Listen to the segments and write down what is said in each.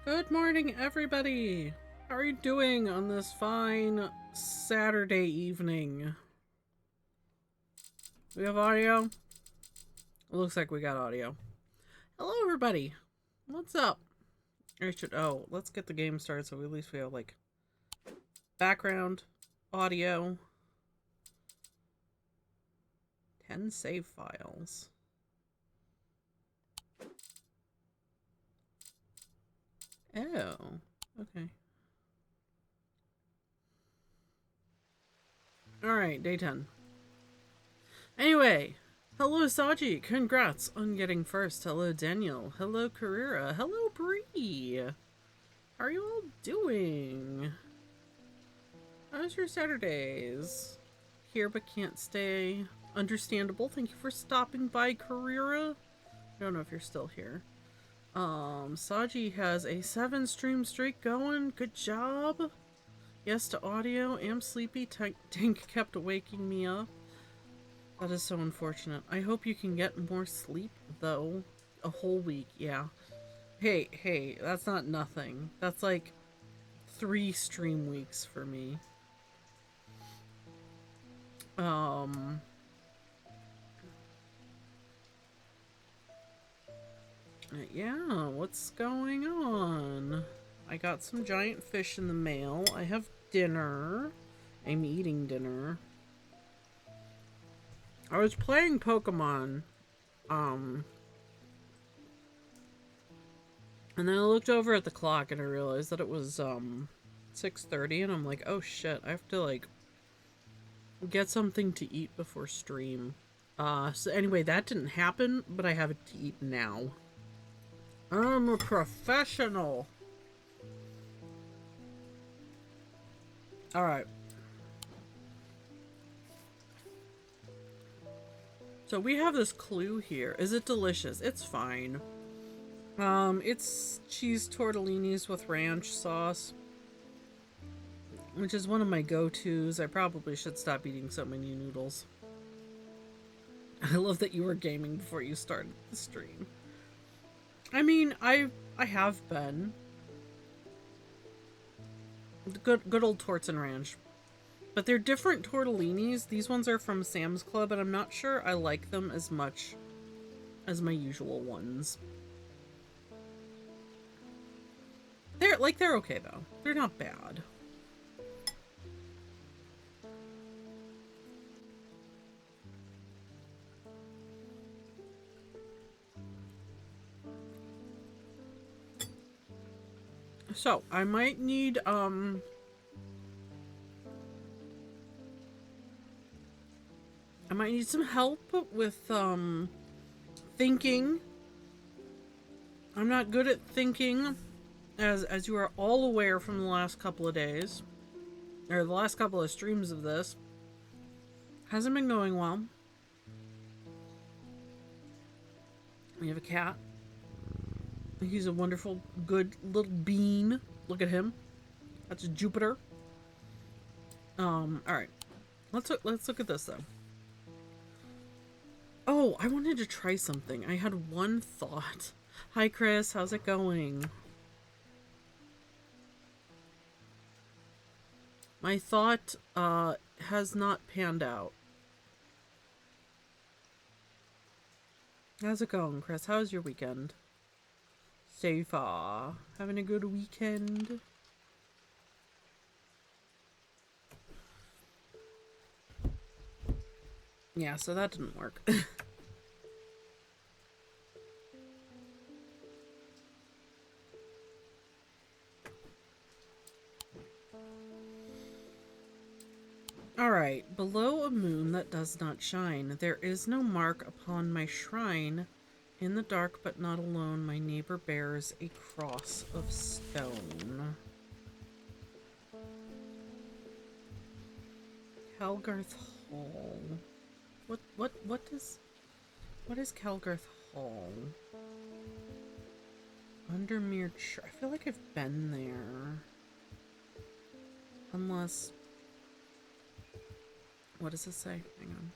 Good morning, everybody! How are you doing on this fine Saturday evening? We have audio? It looks like we got audio. Hello, everybody! What's up? Let's get the game started so at least we have, like, background, audio, 10 save files. Oh, okay. Alright, day 10. Anyway, hello Saji, congrats on getting first. Hello Daniel, hello Carrera, hello Bree. How are you all doing? How's your Saturdays? Here but can't stay. Understandable. Thank you for stopping by, Carrera. I don't know if you're still here. Saji has a 7 stream streak going. Good job. Yes to audio. Am sleepy. Tank kept waking me up. That is so unfortunate. I hope you can get more sleep, though. A whole week, yeah. Hey, that's not nothing. That's like 3 stream weeks for me. Yeah, what's going on? I got some giant fish in the mail. I have dinner. I'm eating dinner. I was playing Pokemon, and then I looked over at the clock and I realized that it was, 6:30, and I'm like, oh shit, I have to, like, get something to eat before stream. So anyway, that didn't happen, but I have it to eat now. I'm a professional. Alright. So we have this clue here. Is it delicious? It's fine. It's cheese tortellinis with ranch sauce, which is one of my go-tos. I probably should stop eating so many noodles. I love that you were gaming before you started the stream. I mean, I have been. Good old torts and ranch. But they're different tortellinis. These ones are from Sam's Club, and I'm not sure I like them as much as my usual ones. They're okay though. They're not bad. So, I might need some help with thinking. I'm not good at thinking, as you are all aware from the last couple of days, or the last couple of streams of this. Hasn't been going well. We have a cat. He's a wonderful, good little bean. Look at him. That's Jupiter. All right. Let's look at this though. Oh, I wanted to try something. I had one thought. Hi, Chris. How's it going? My thought has not panned out. How's it going, Chris? How's your weekend? So far. Having a good weekend? Yeah, so that didn't work. Alright, below a moon that does not shine, there is no mark upon my shrine. In the dark but not alone, my neighbor bears a cross of stone. Calgarth Hall. What is Calgarth Hall? Undermere Church. I feel like I've been there. Unless... What does this say? Hang on.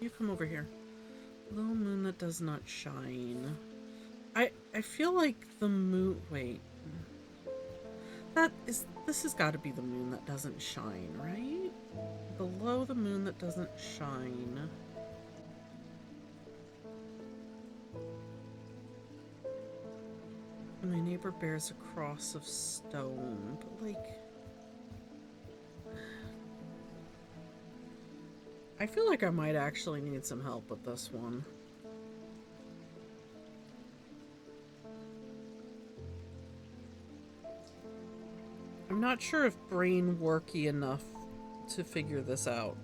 You come over here. Little moon that does not shine. I feel like the moon... Wait. This has got to be the moon that doesn't shine, right? Below the moon that doesn't shine. My neighbor bears a cross of stone, but like... I feel like I might actually need some help with this one. I'm not sure if brain worky enough to figure this out.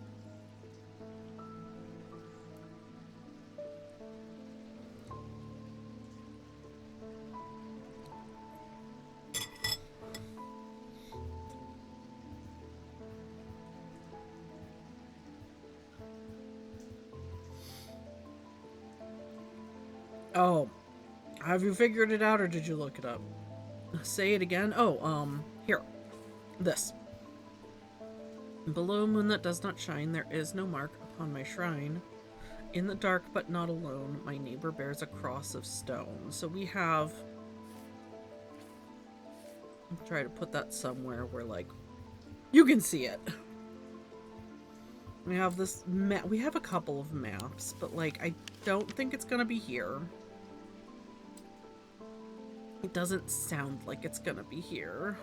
Oh, have you figured it out or did you look it up? Say it again. Oh, here. This. Below moon that does not shine, there is no mark upon my shrine. In the dark but not alone, my neighbor bears a cross of stone. So we have... I'll try to put that somewhere where, like, you can see it. We have this map. We have a couple of maps, but, like, I don't think it's gonna be here. It doesn't sound like it's gonna be here.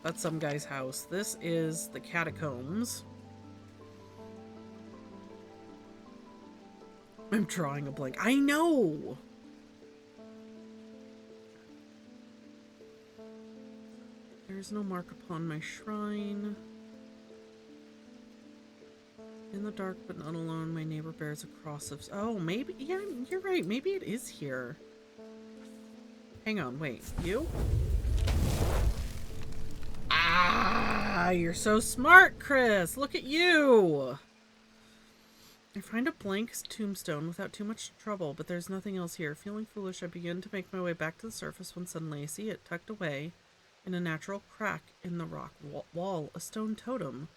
That's some guy's house. This is the catacombs. I'm drawing a blank. I know! There's no mark upon my shrine. In the dark but not alone, my neighbor bears a cross of... Oh, maybe... Yeah, you're right. Maybe it is here. Hang on, wait. You? Ah, you're so smart, Chris. Look at you. I find a blank tombstone without too much trouble, but there's nothing else here. Feeling foolish, I begin to make my way back to the surface when suddenly I see it tucked away in a natural crack in the rock wall, a stone totem.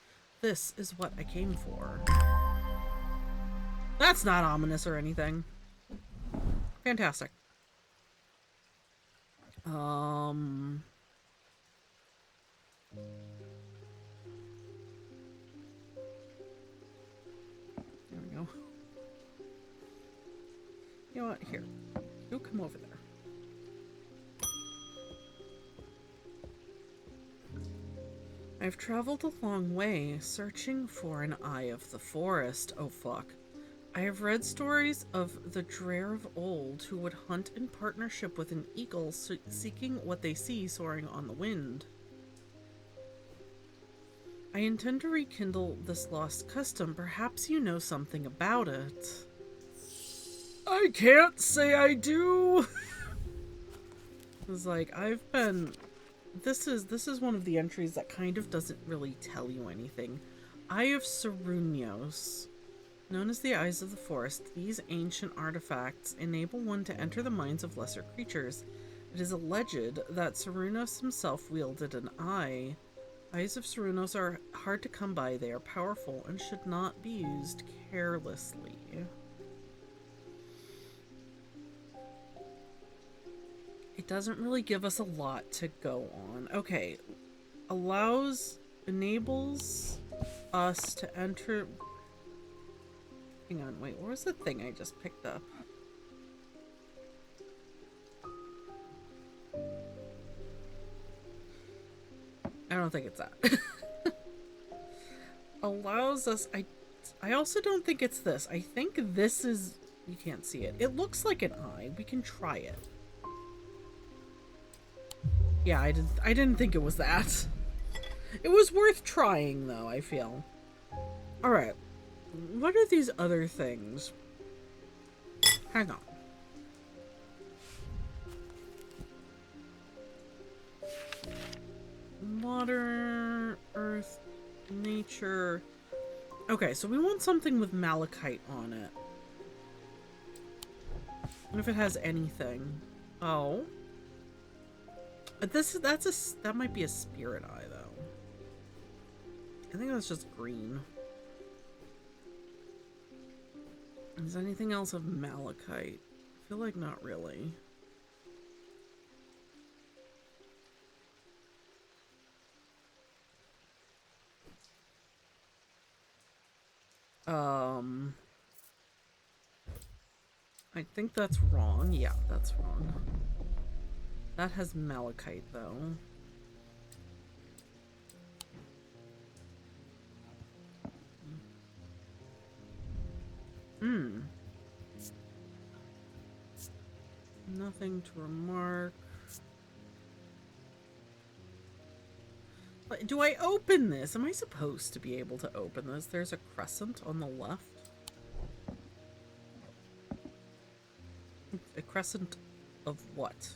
This is what I came for. That's not ominous or anything. Fantastic. There we go. You know what? Here. You come over there. I've traveled a long way, searching for an eye of the forest. Oh, fuck. I have read stories of the Drear of old who would hunt in partnership with an eagle, seeking what they see soaring on the wind. I intend to rekindle this lost custom. Perhaps you know something about it. I can't say I do. It's like, I've been... This is one of the entries that kind of doesn't really tell you anything. Eye of Cernunnos. Known as the Eyes of the Forest, these ancient artifacts enable one to enter the minds of lesser creatures. It is alleged that Cernunnos himself wielded an eye. Eyes of Cernunnos are hard to come by. They are powerful and should not be used carelessly. It doesn't really give us a lot to go on. Okay. Enables us to enter... Hang on, wait, where was the thing I just picked up? I don't think it's that. Allows us... I also don't think it's this. I think this is... You can't see it. It looks like an eye. We can try it. Yeah, I didn't think it was that. It was worth trying, though, I feel. Alright. What are these other things? Hang on. Water, earth, nature. Okay, so we want something with malachite on it. And if it has anything. Oh. That might be a spirit eye, though. I think that's just green. Is anything else of malachite? I feel like not really. Um, I think that's wrong. Yeah, that's wrong. That has malachite, though. Hmm. Nothing to remark. But do I open this? Am I supposed to be able to open this? There's a crescent on the left. A crescent of what?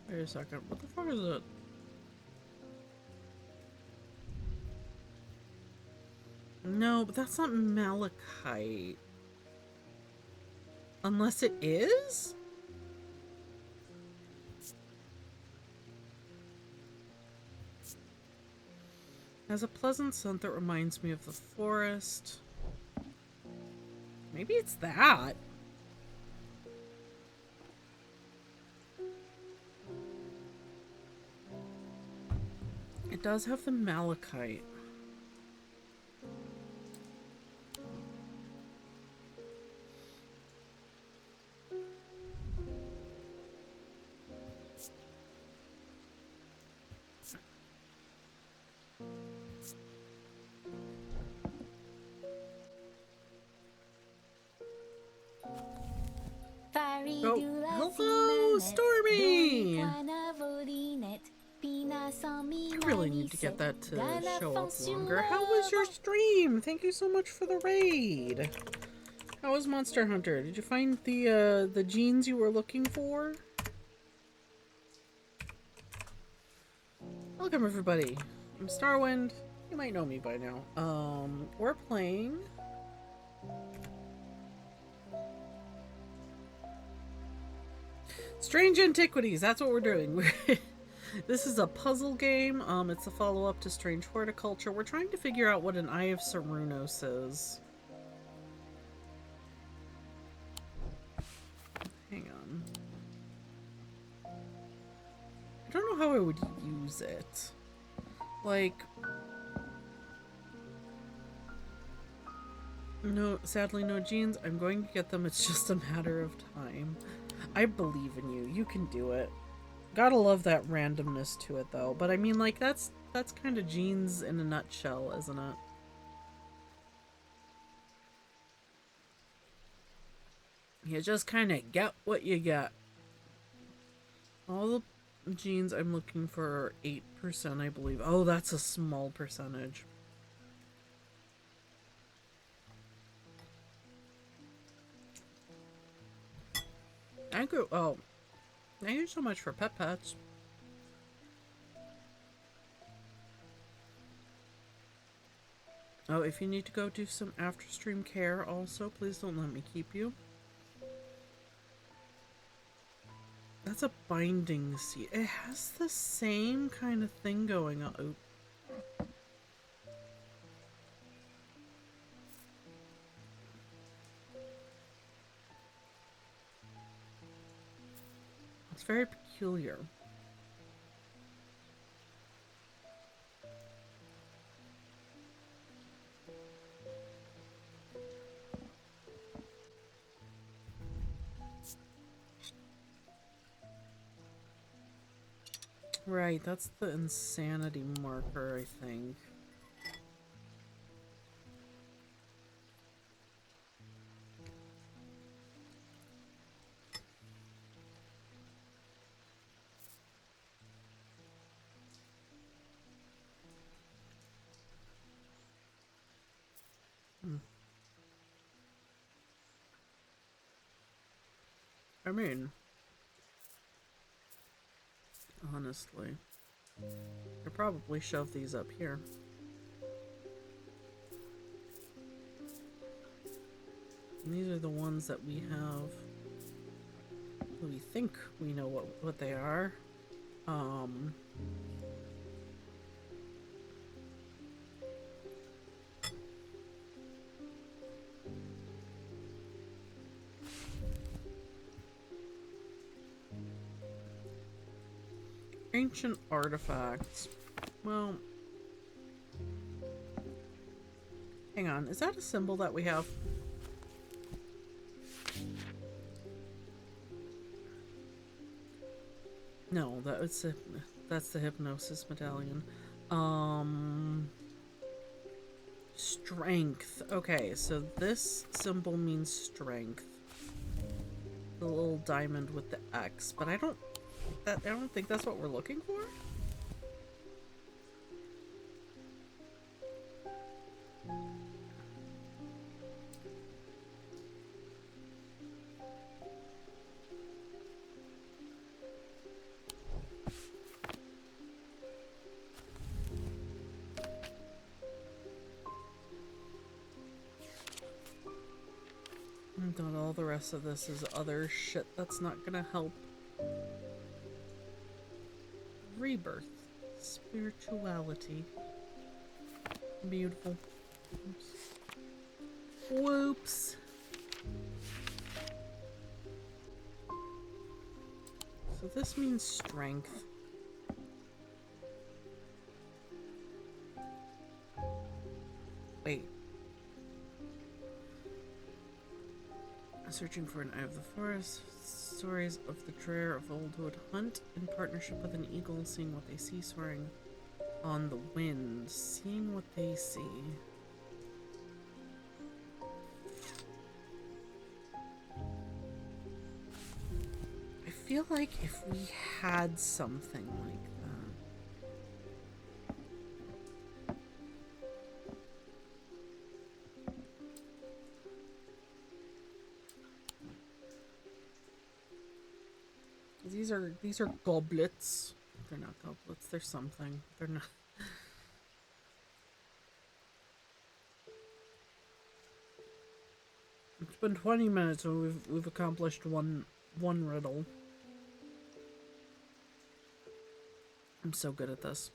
Wait a second. What the fuck is it? No, but that's not malachite. Unless it is? Has a pleasant scent that reminds me of the forest. Maybe it's that. It does have the malachite. Oh, hello, Stormy! I really need to get that to show up longer. How was your stream? Thank you so much for the raid. How was Monster Hunter? Did you find the genes you were looking for? Welcome everybody. I'm Starwind. You might know me by now. We're playing Strange Antiquities. That's what we're doing. This is a puzzle game. It's a follow-up to Strange Horticulture. We're trying to figure out what an Eye of Cernunnos is. Hang on. I don't know how I would use it. Like... No, sadly no genes. I'm going to get them. It's just a matter of time. I believe in you. You can do it. Gotta love that randomness to it, though. But I mean, like, that's kind of genes in a nutshell, isn't it? You just kind of get what you get. All the genes I'm looking for are 8%, I believe. Oh, that's a small percentage. Thank you. Oh, thank you so much for pets. Oh, if you need to go do some after stream care also, please don't let me keep you. That's a binding seed. It has the same kind of thing going on. Oop. It's very peculiar. Right, that's the insanity marker, I think. I mean, honestly, I probably shove these up here. And these are the ones that we have. We think we know what they are. Um, Ancient artifacts. Well, hang on. Is that a symbol that we have? No, that's the hypnosis medallion. Strength. Okay, so this symbol means strength. The little diamond with the X, but I don't think that's what we're looking for. And all the rest of this is other shit that's not gonna help. Rebirth. Spirituality. Beautiful. Oops. Whoops. So this means strength. Wait. Searching for an Eye of the Forest. Stories of the Dreyer of old would hunt in partnership with an eagle, seeing what they see, soaring on the wind, seeing what they see. I feel like if we had something like these are goblets. They're not goblets, they're something. They're not. It's been 20 minutes and we've accomplished one riddle. I'm so good at this.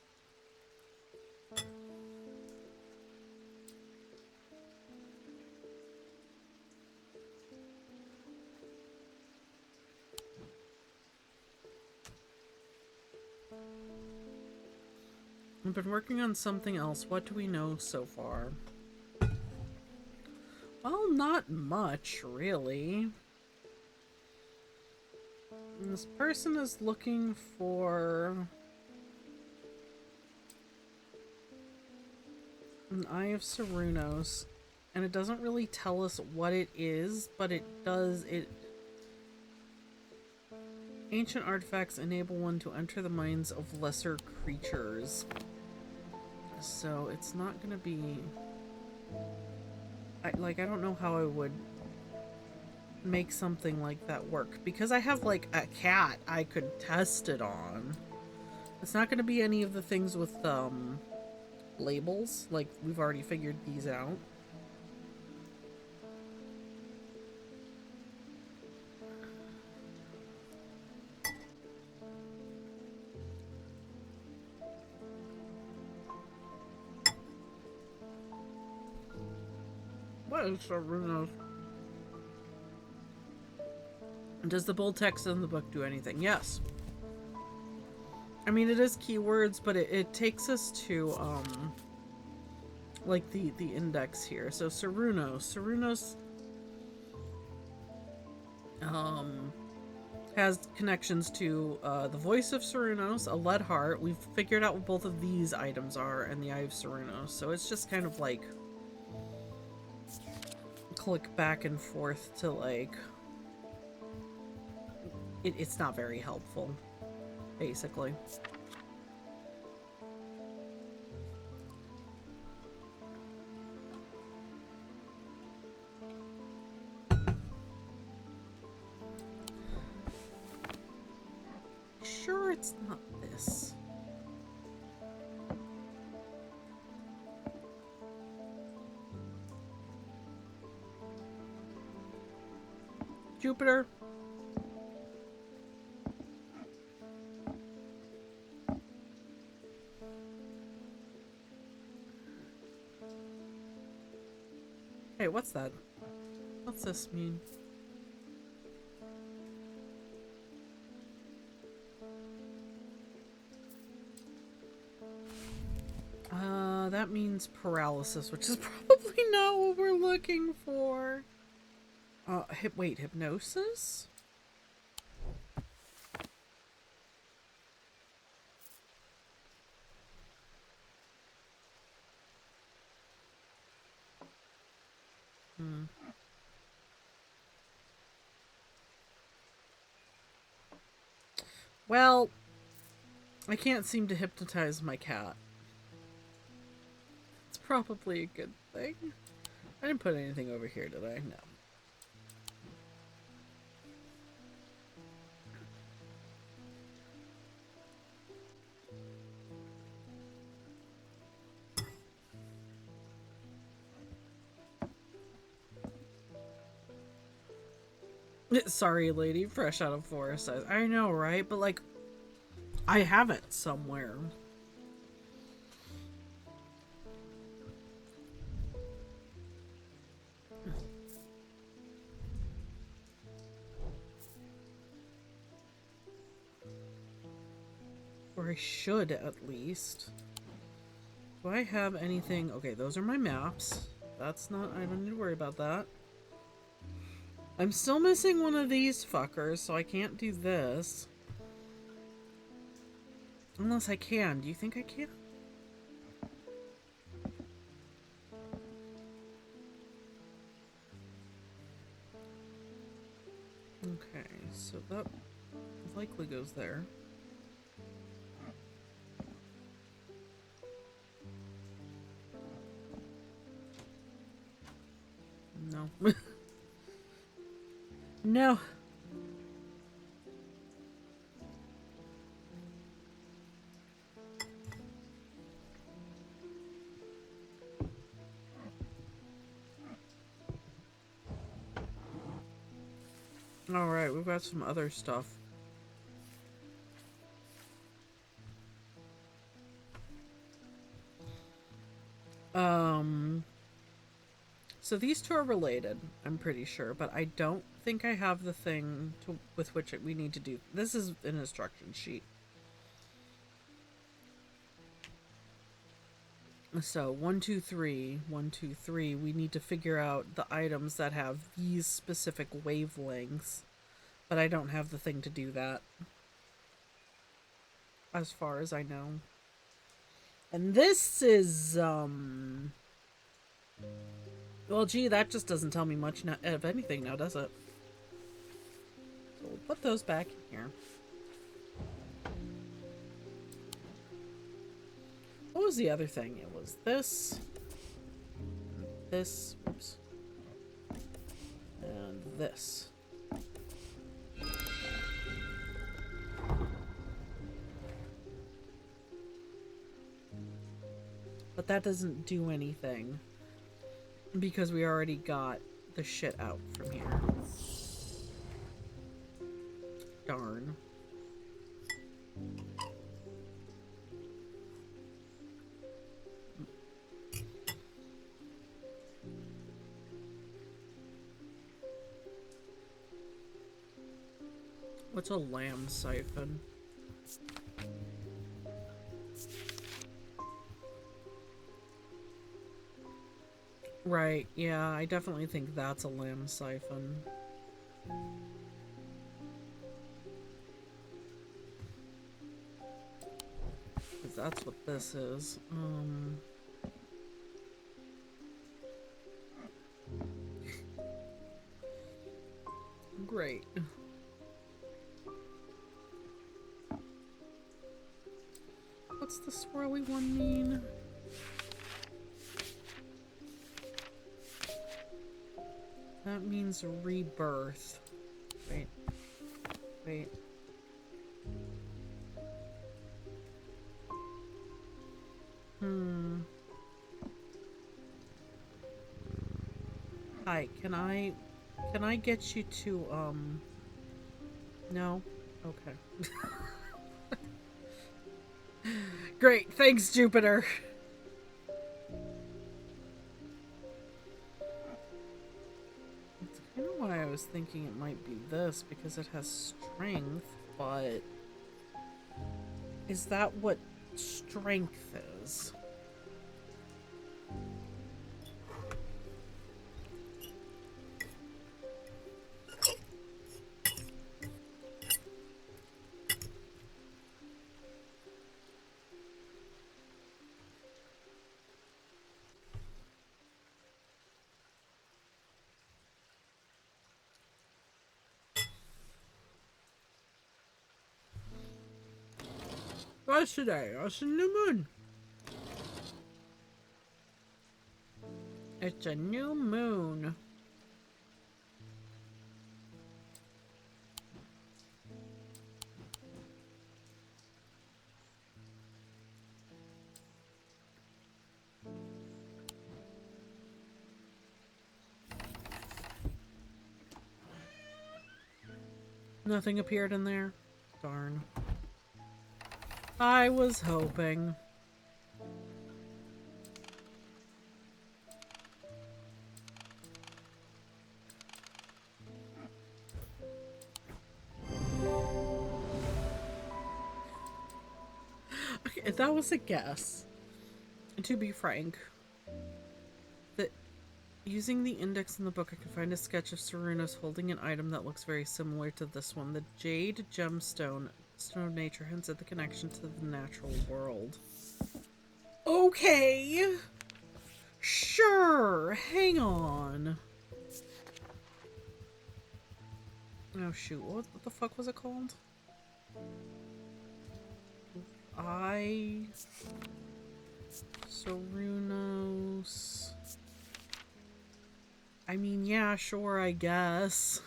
I've been working on something else. What do we know so far? Well, not much, really. This person is looking for an Eye of Cernunnos, and it doesn't really tell us what it is, but it does. Ancient artifacts enable one to enter the minds of lesser creatures. So it's not gonna be... I don't know how I would make something like that work. Because I have, like, a cat I could test it on. It's not gonna be any of the things with, labels. Like, we've already figured these out. What is Cernunnos? Does the bold text in the book do anything? Yes. I mean, it is keywords, but it takes us to, like the index here. So Cernunnos has connections to the voice of Cernunnos, a lead heart. We've figured out what both of these items are, and the Eye of Cernunnos. So it's just kind of like click back and forth to like... It's not very helpful, basically. Sure, it's not this. Jupiter. Hey, what's that? What's this mean? That means paralysis, which is probably not what we're looking for. Wait, hypnosis? Hmm. Well, I can't seem to hypnotize my cat. It's probably a good thing. I didn't put anything over here, did I? No. Sorry, lady, fresh out of forest. I know, right? But, like, I have it somewhere. Or I should, at least. Do I have anything? Okay, those are my maps. That's not... I don't need to worry about that. I'm still missing one of these fuckers, so I can't do this. Unless I can. Do you think I can? Okay, so that likely goes there. No. No. Alright, we've got some other stuff. So these two are related, I'm pretty sure, but I don't think I have the thing with which we need to do. This is an instruction sheet. So 1, 2, 3, 1, 2, 3, we need to figure out the items that have these specific wavelengths, but I don't have the thing to do that, as far as I know. And this is, well, gee, that just doesn't tell me much of anything now, does it? So we'll put those back in here. What was the other thing? It was this, oops, and this. But that doesn't do anything, because we already got the shit out from here. Darn. What's a lamb siphon? Right, yeah, I definitely think that's a lamb siphon. Because that's what this is. Great. What's the swirly one mean? That means rebirth. Wait. Wait. Hi, can I get you to, no? Okay. Great, thanks, Jupiter. I know why I was thinking it might be this, because it has strength, but is that what strength is? What's today? It's a new moon. It's a new moon. Nothing appeared in there? Darn. I was hoping. Okay, that was a guess. To be frank, that using the index in the book, I could find a sketch of Sarunas holding an item that looks very similar to this one. The jade gemstone, stone of nature, hints at the connection to the natural world. Okay. Sure. Hang on. Oh shoot, what the fuck was it called? Sarunos. I mean, yeah, sure, I guess.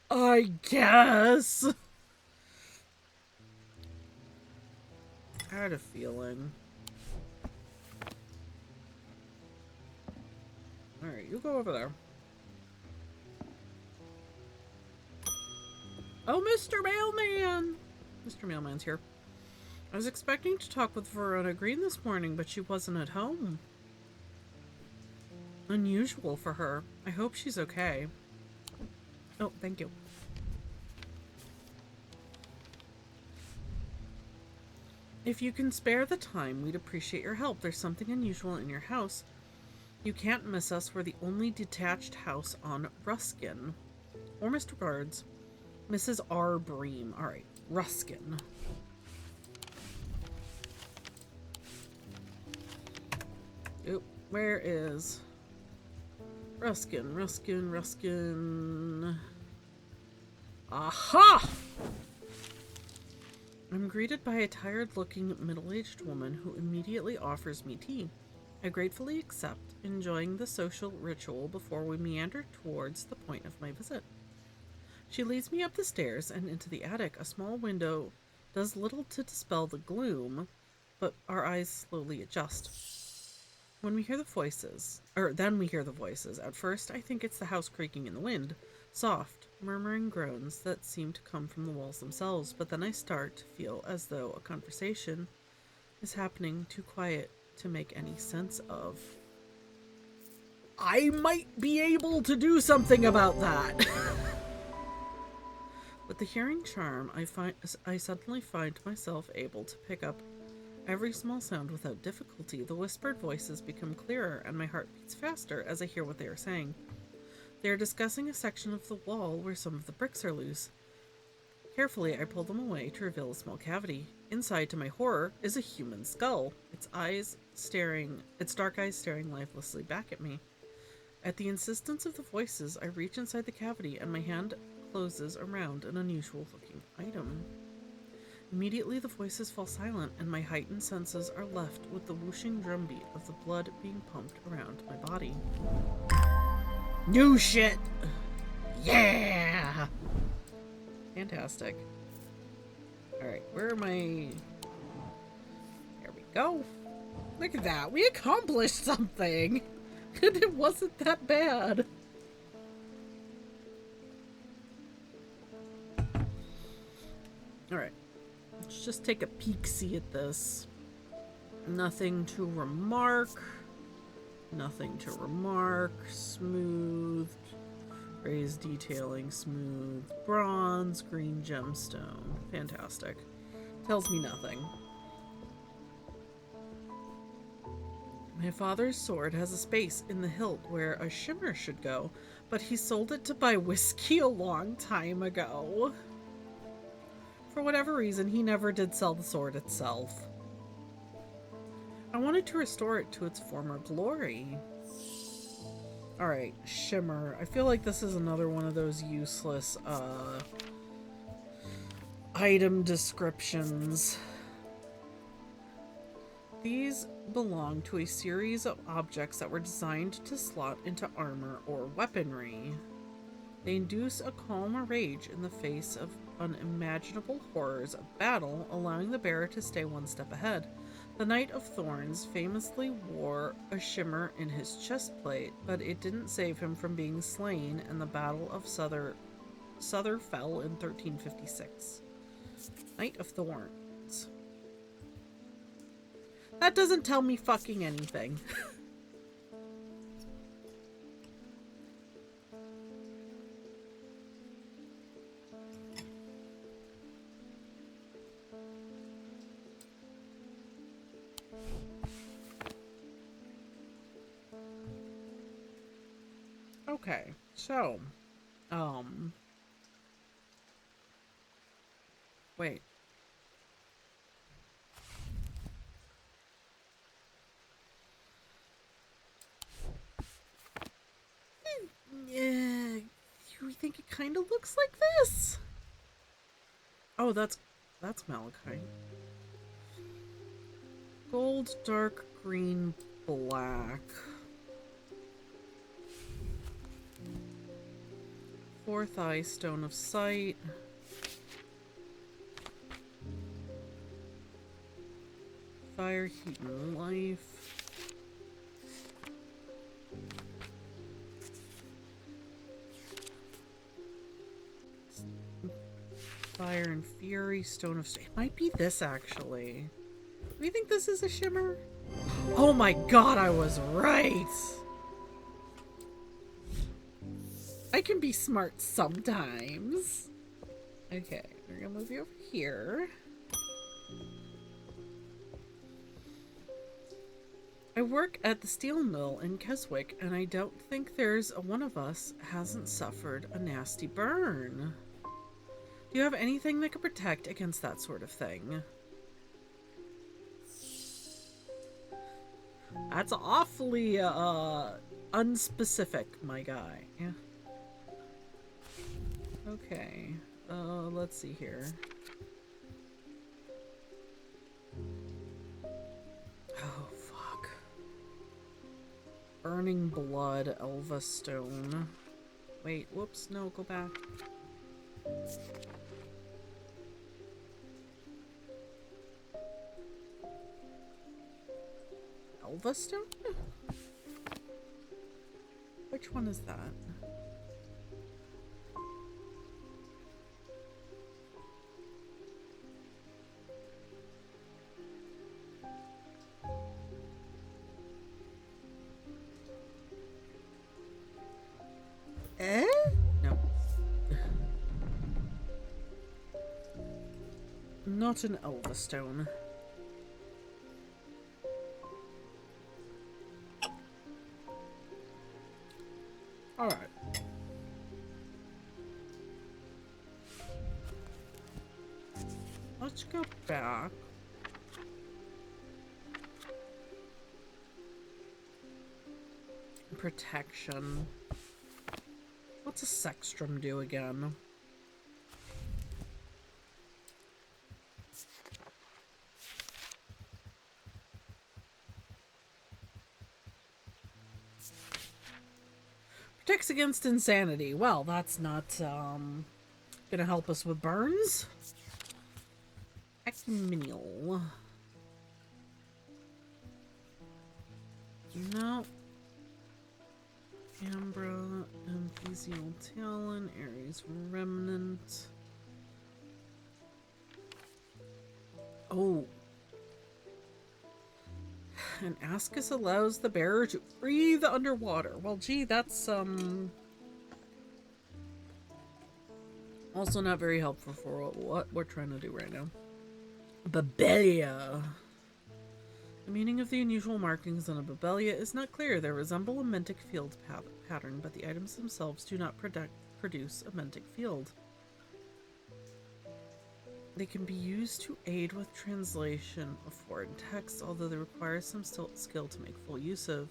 I guess. I had a feeling. Alright, you go over there. Oh, Mr. Mailman! Mr. Mailman's here. I was expecting to talk with Verona Green this morning, but she wasn't at home. Unusual for her. I hope she's okay. Oh, thank you. If you can spare the time, we'd appreciate your help. There's something unusual in your house. You can't miss us. We're the only detached house on Ruskin. Warmest regards, Mrs. R. Bream. Alright, Ruskin. Oop, where is Ruskin? Ruskin. Aha! I'm greeted by a tired-looking, middle-aged woman who immediately offers me tea. I gratefully accept, enjoying the social ritual before we meander towards the point of my visit. She leads me up the stairs and into the attic. A small window does little to dispel the gloom, but our eyes slowly adjust. Then we hear the voices. At first, I think it's the house creaking in the wind. Soft, murmuring groans that seem to come from the walls themselves, but then I start to feel as though a conversation is happening too quiet to make any sense of. I might be able to do something about that! With the hearing charm, I suddenly find myself able to pick up every small sound without difficulty. The whispered voices become clearer, and my heart beats faster as I hear what they are saying. They are discussing a section of the wall where some of the bricks are loose. Carefully, I pull them away to reveal a small cavity. Inside, to my horror, is a human skull, its dark eyes staring lifelessly back at me. At the insistence of the voices, I reach inside the cavity, and my hand closes around an unusual-looking item. Immediately, the voices fall silent, and my heightened senses are left with the whooshing drumbeat of the blood being pumped around my body. New shit! Yeah! Fantastic. Alright, where am I? There we go. Look at that. We accomplished something! And it wasn't that bad. Alright. Let's just take a peek-see at this. Nothing to remark. Nothing to remark. Smooth. Raised detailing, smooth bronze, green gemstone. Fantastic. Tells me nothing. My father's sword has a space in the hilt where a shimmer should go, but he sold it to buy whiskey a long time ago. For whatever reason, he never did sell the sword itself. I wanted to restore it to its former glory. Alright, shimmer. I feel like this is another one of those useless, item descriptions. These belong to a series of objects that were designed to slot into armor or weaponry. They induce a calm rage in the face of unimaginable horrors of battle, allowing the bearer to stay one step ahead. The Knight of Thorns famously wore a shimmer in his chestplate, but it didn't save him from being slain in the Battle of Souther fell in 1356. Knight of Thorns. That doesn't tell me fucking anything. Okay, so, wait. Yeah, you think it kind of looks like this? Oh, that's malachite. Gold, dark green, black. Fourth eye, stone of sight. Fire, heat, and life. Fire and fury, stone of... It might be this, actually. Do you think this is a shimmer? Oh my god, I was right! I can be smart sometimes. Okay, we're gonna move you over here. I work at the steel mill in Keswick, and I don't think there's one of us hasn't suffered a nasty burn. Do you have anything that could protect against that sort of thing? That's awfully, unspecific, my guy. Yeah. Okay. Let's see here. Oh, fuck. Burning Blood, Elva Stone. Wait, whoops, no, go back. Elva Stone? Which one is that? Eh? No. Not an Elva Stone. Alright. Let's go back. Protection. What's a sextrum do again? Protects against insanity. Well, that's not, gonna help us with burns. Ecumenial. No. Ambra, Emphesial Talon, Ares Remnant. Oh. And Ascus allows the bearer to breathe underwater. Well, gee, that's, Also not very helpful for what we're trying to do right now. Babelia. The meaning of the unusual markings on a babelia is not clear. They resemble a mentic field pattern, but the items themselves do not produce a mentic field. They can be used to aid with translation of foreign text, although they require some skill to make full use of.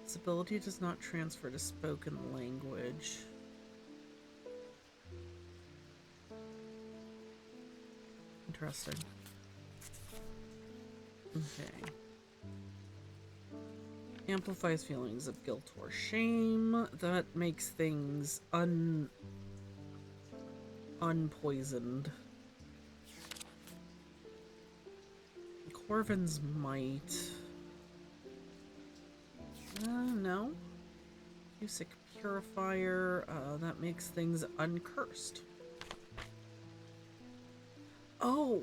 This ability does not transfer to spoken language. Interesting. Okay. Amplifies feelings of guilt or shame. That makes things unpoisoned. Corvin's might. No. Cusic purifier. That makes things uncursed. Oh!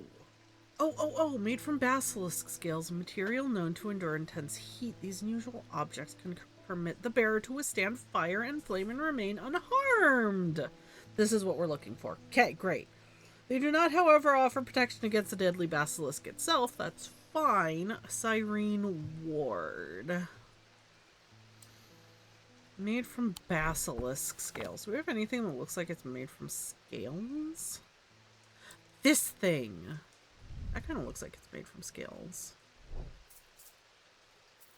Oh, made from basilisk scales, a material known to endure intense heat. These unusual objects can permit the bearer to withstand fire and flame and remain unharmed. This is what we're looking for. Okay, great. They do not, however, offer protection against the deadly basilisk itself. That's fine. Cyrene Ward. Made from basilisk scales. Do we have anything that looks like it's made from scales? This thing. That kind of looks like it's made from scales.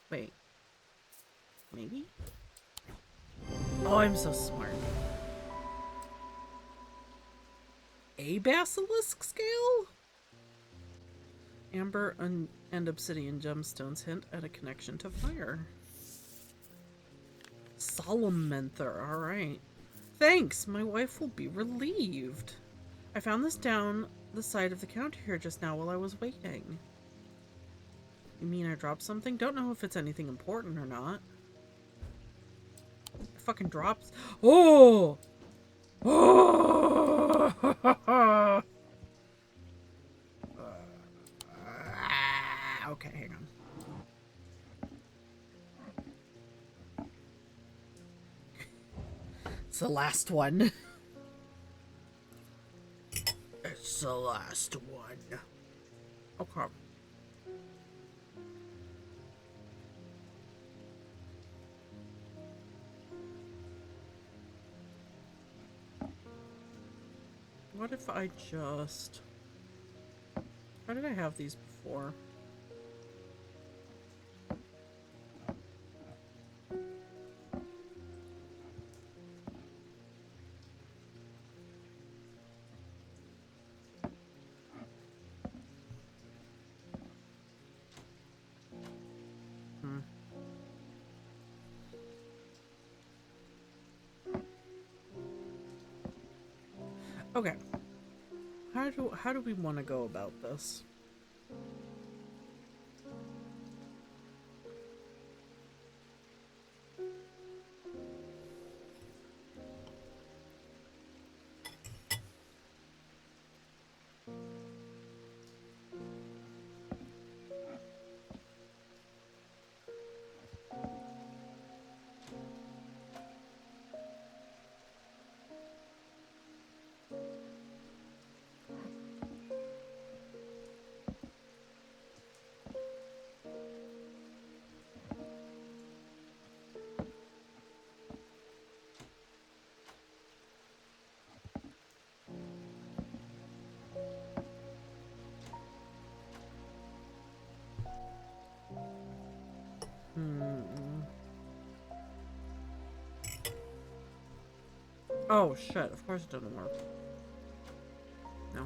Wait. Maybe? Oh, I'm so smart. A basilisk scale? Amber and obsidian gemstones hint at a connection to fire. Solemn menther, alright. Thanks, my wife will be relieved. I found this down the side of the counter here just now while I was waiting. You mean I dropped something? Don't know if it's anything important or not. It fucking drops. Oh! Oh! Okay, hang on. It's the last one. It's the last one. Okay. What if I just... How did I have these before? Okay. How do we want to go about this? Oh shit, of course it doesn't work. No.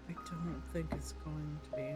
I don't think it's going to be.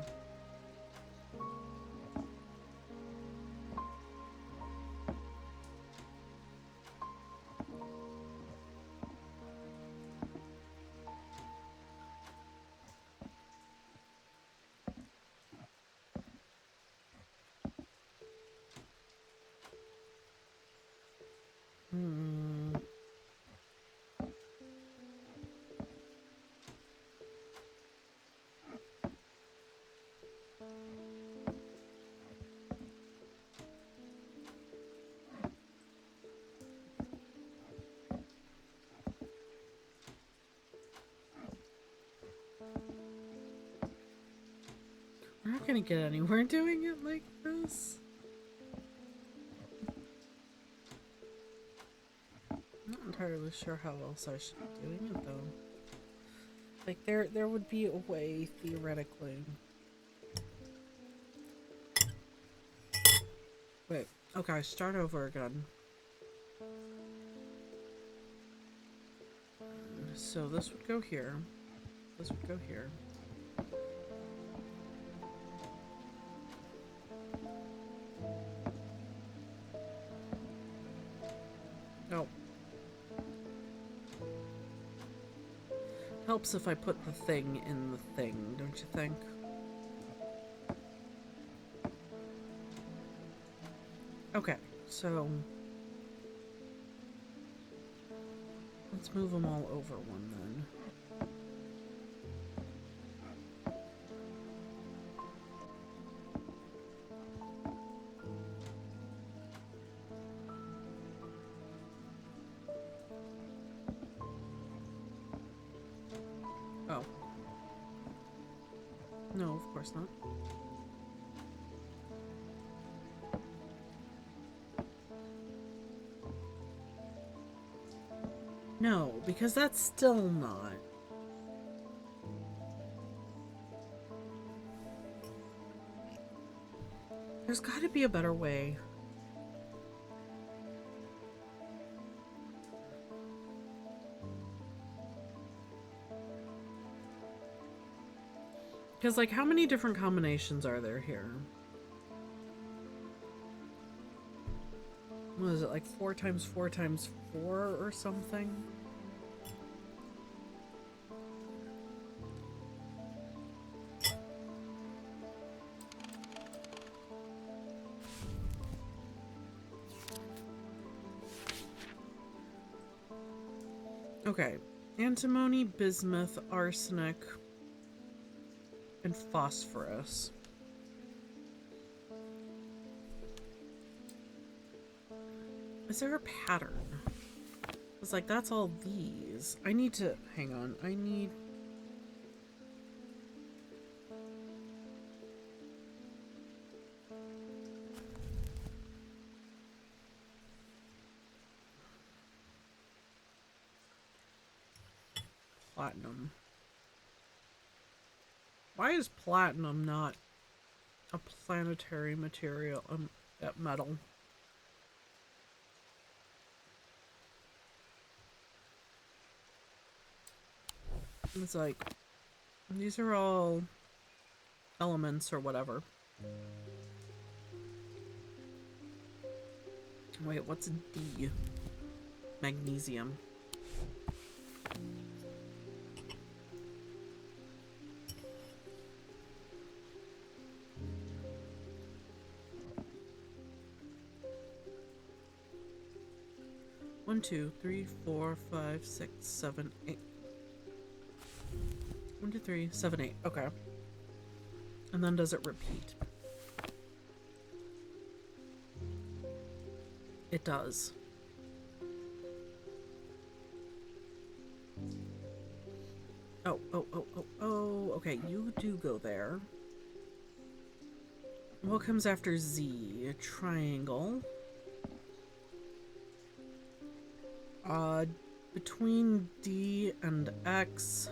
gonna get anywhere doing it like this. I'm not entirely sure how else I should be doing it though. Like there would be a way theoretically. Wait, okay, start over again. So this would go here. This would go here. Oh. Helps if I put the thing in the thing, don't you think? Okay, so let's move them all over one then. Oh. No, of course not. No, because that's still not. There's got to be a better way. Because, like, how many different combinations are there here? What is it, like 4 times 4 times 4 or something? Okay. Antimony, bismuth, arsenic, and phosphorus. Is there a pattern? It's like, that's all these. I need to... Hang on. I need... Platinum. Why is platinum not a planetary material, metal? It's like, these are all elements or whatever. Wait, what's D? Magnesium. One, 2, 3, 4, 5, 6, 7, 8. 1, 2, 3, 7, 8. Okay. And then does it repeat? It does. Oh, okay, you do go there. What comes after Z? A triangle. Between D and X.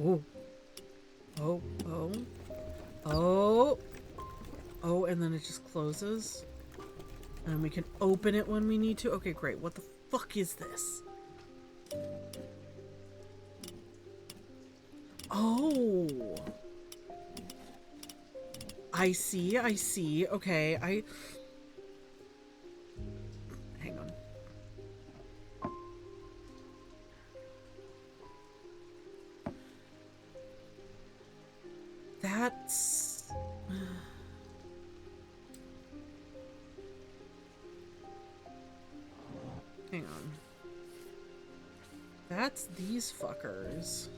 Oh. Oh, oh. Oh. Oh, and then it just closes. And we can open it when we need to. Okay, great. What the fuck is this? Oh. I see, I see. Okay, hang on. That's... Hang on. That's these fuckers.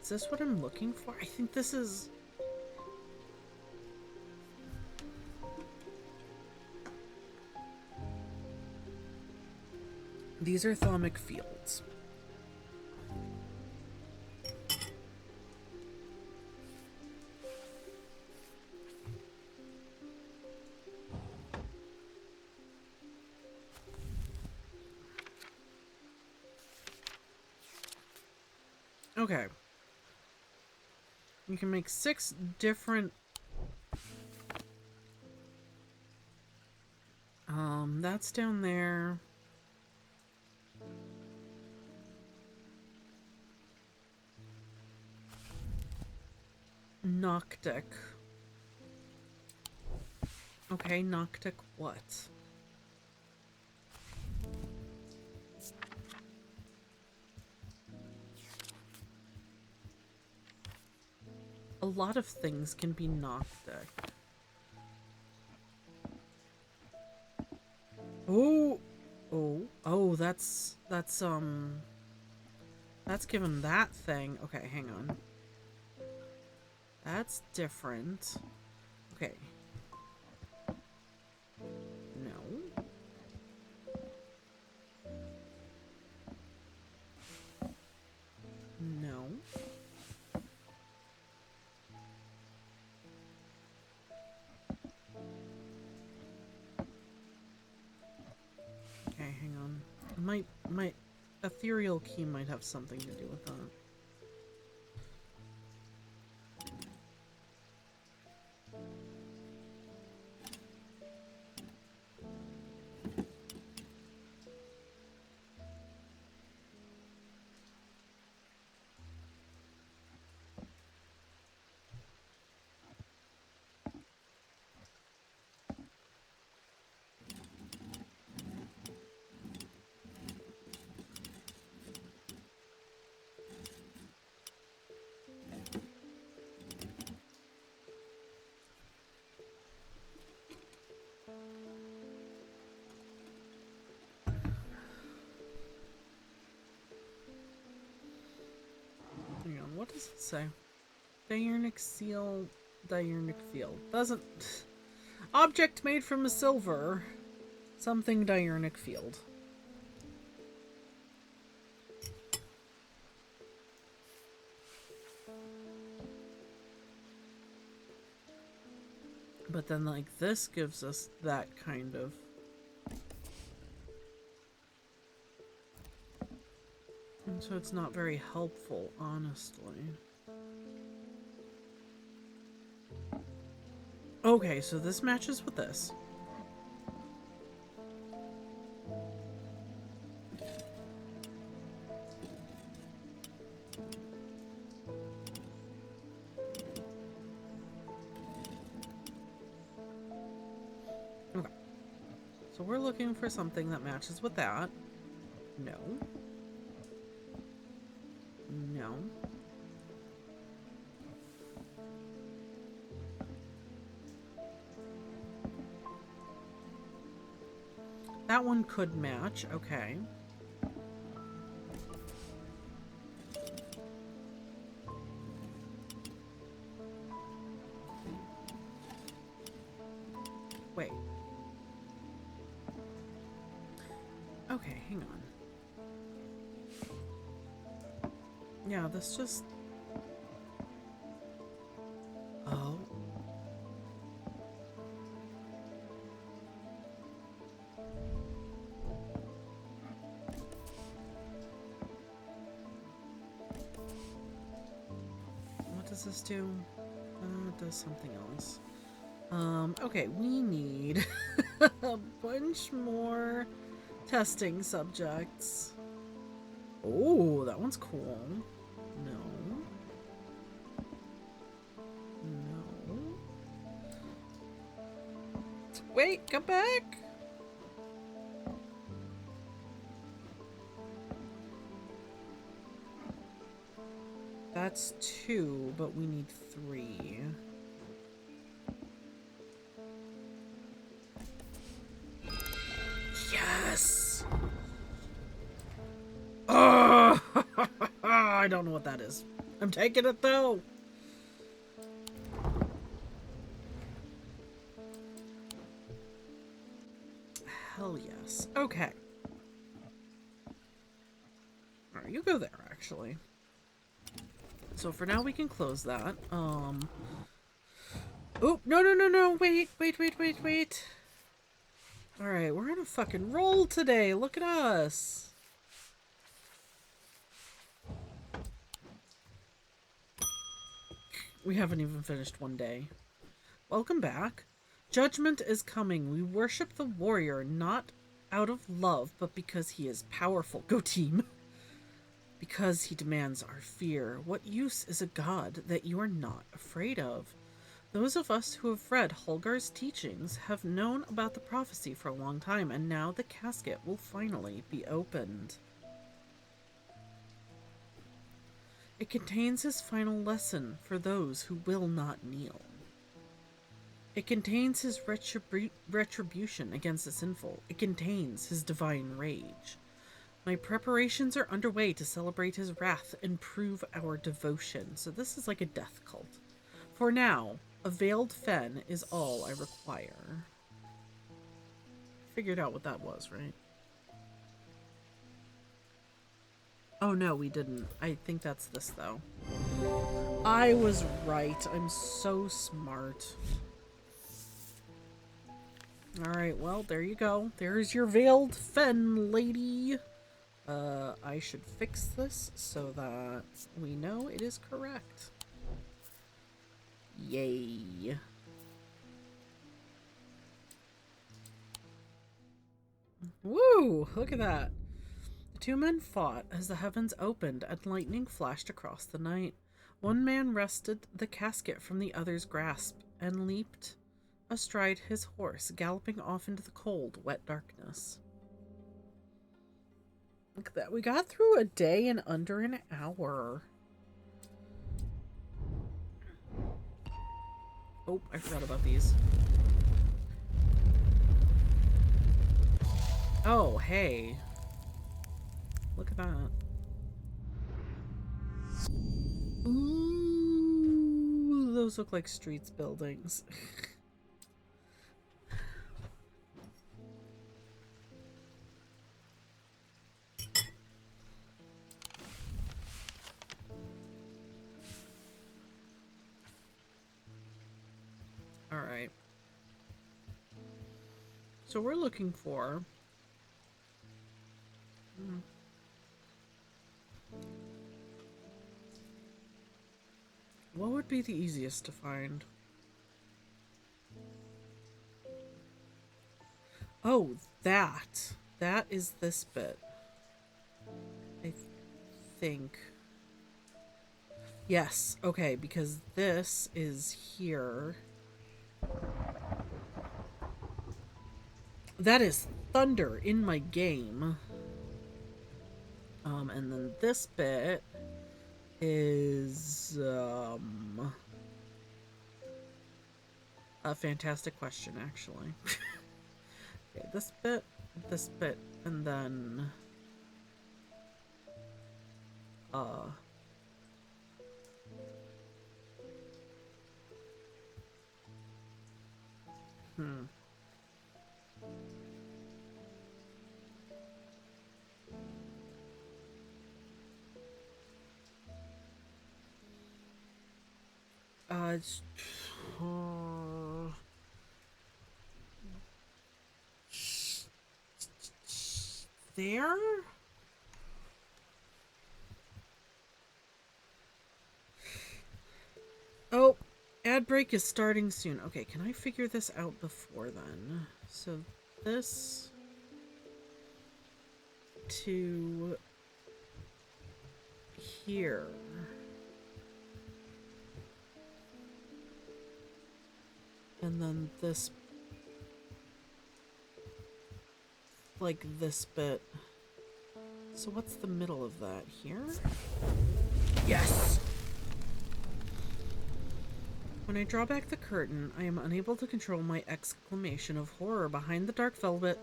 Is this what I'm looking for? I think this is... These are thermic fields. Okay. You can make 6 different... that's down there. Noctic. Okay, Noctic what? A lot of things can be Noctic. Oh! Oh, that's given that thing. Okay, hang on. That's different. Okay. No. No. Okay, hang on. My ethereal key might have something to do with that. Hang on, what does it say? Diurnic seal, diurnic field. Doesn't... Object made from a silver. Something diurnic field. But then, like, this gives us that kind of... And so it's not very helpful, honestly. Okay, so this matches with this. Okay. So we're looking for something that matches with that. No. No. That one could match, okay. Wait. Okay, hang on. Yeah, this just... Oh. What does this do? It does something else. Okay, we need a bunch more testing subjects. Oh, that one's cool. No. No. Wait, come back! That's 2, but we need 3. Yes! Oh, I don't know what that is. I'm taking it though. Hell yes. Okay. Alright, you go there, actually. So for now we can close that. Oh, no. Wait. Alright, we're on a fucking roll today. Look at us. We haven't even finished one day. Welcome back. Judgment is coming. We worship the warrior, not out of love, but because he is powerful. Go team. Because he demands our fear. What use is a god that you are not afraid of? Those of us who have read Holgar's teachings have known about the prophecy for a long time, and now the casket will finally be opened. It contains his final lesson for those who will not kneel. It contains his retribution against the sinful. It contains his divine rage. My preparations are underway to celebrate his wrath and prove our devotion. So this is like a death cult. For now, a veiled fen is all I require. Figured out what that was, right? Oh no, we didn't. I think that's this though. I was right. I'm so smart. Alright, well, there you go. There's your veiled fen, lady. I should fix this so that we know it is correct. Yay. Woo! Look at that. The two men fought as the heavens opened and lightning flashed across the night. One man wrested the casket from the other's grasp and leaped astride his horse, galloping off into the cold, wet darkness. Look at that. We got through a day in under an hour. Oh, I forgot about these. Oh, hey. Look at that. Ooh, those look like streets buildings. Alright. So we're looking for... What would be the easiest to find? Oh, that. That is this bit. I think. Yes, okay, because this is here. That is thunder in my game. And then this bit is a fantastic question, actually. Okay, this bit, and then it's there? Oh, ad break is starting soon. Okay, can I figure this out before then? So this to here. And then this, like this bit. So what's the middle of that? Here? Yes! When I draw back the curtain, I am unable to control my exclamation of horror. Behind the dark velvet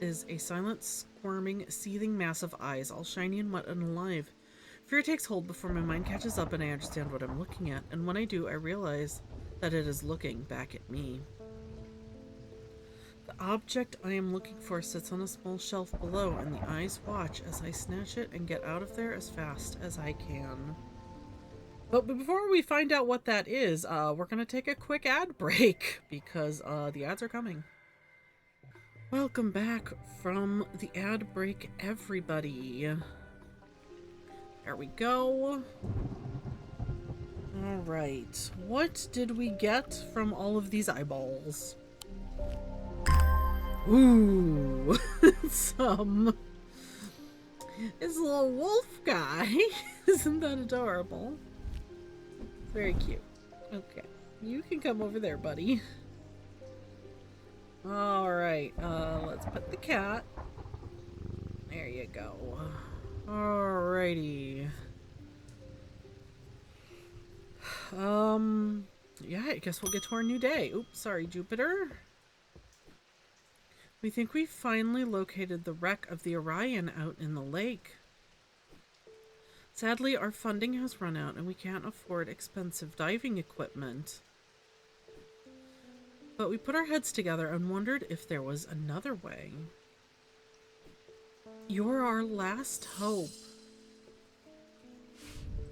is a silent, squirming, seething mass of eyes, all shiny and wet and alive. Fear takes hold before my mind catches up and I understand what I'm looking at, and when I do, I realize that it is looking back at me. The object I am looking for sits on a small shelf below, and the eyes watch as I snatch it and get out of there as fast as I can. But before we find out what that is, we're going to take a quick ad break because the ads are coming. Welcome back from the ad break, everybody. There we go. All right. What did we get from all of these eyeballs? Ooh, it's a little wolf guy. Isn't that adorable? Very cute. Okay, you can come over there, buddy. All right, let's put the cat. There you go. Alrighty. Yeah, I guess we'll get to our new day. Oops, sorry, Jupiter. We think we finally located the wreck of the Orion out in the lake. Sadly, our funding has run out and we can't afford expensive diving equipment. But we put our heads together and wondered if there was another way. You're our last hope.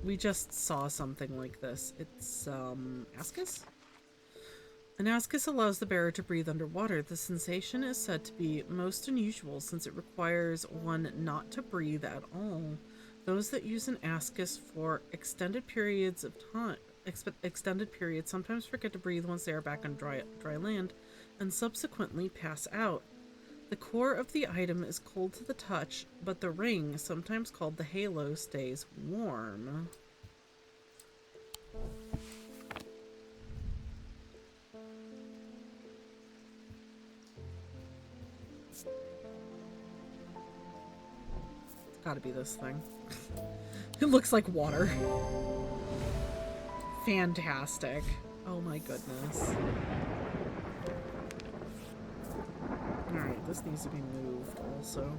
We just saw something like this. It's, Ascus? An ascus allows the bearer to breathe underwater. The sensation is said to be most unusual since it requires one not to breathe at all. Those that use an ascus for extended periods sometimes forget to breathe once they are back on dry land and subsequently pass out. The core of the item is cold to the touch, but the ring, sometimes called the halo, stays warm. It's gotta be this thing. It looks like water. Fantastic. Oh my goodness. Alright, this needs to be moved also.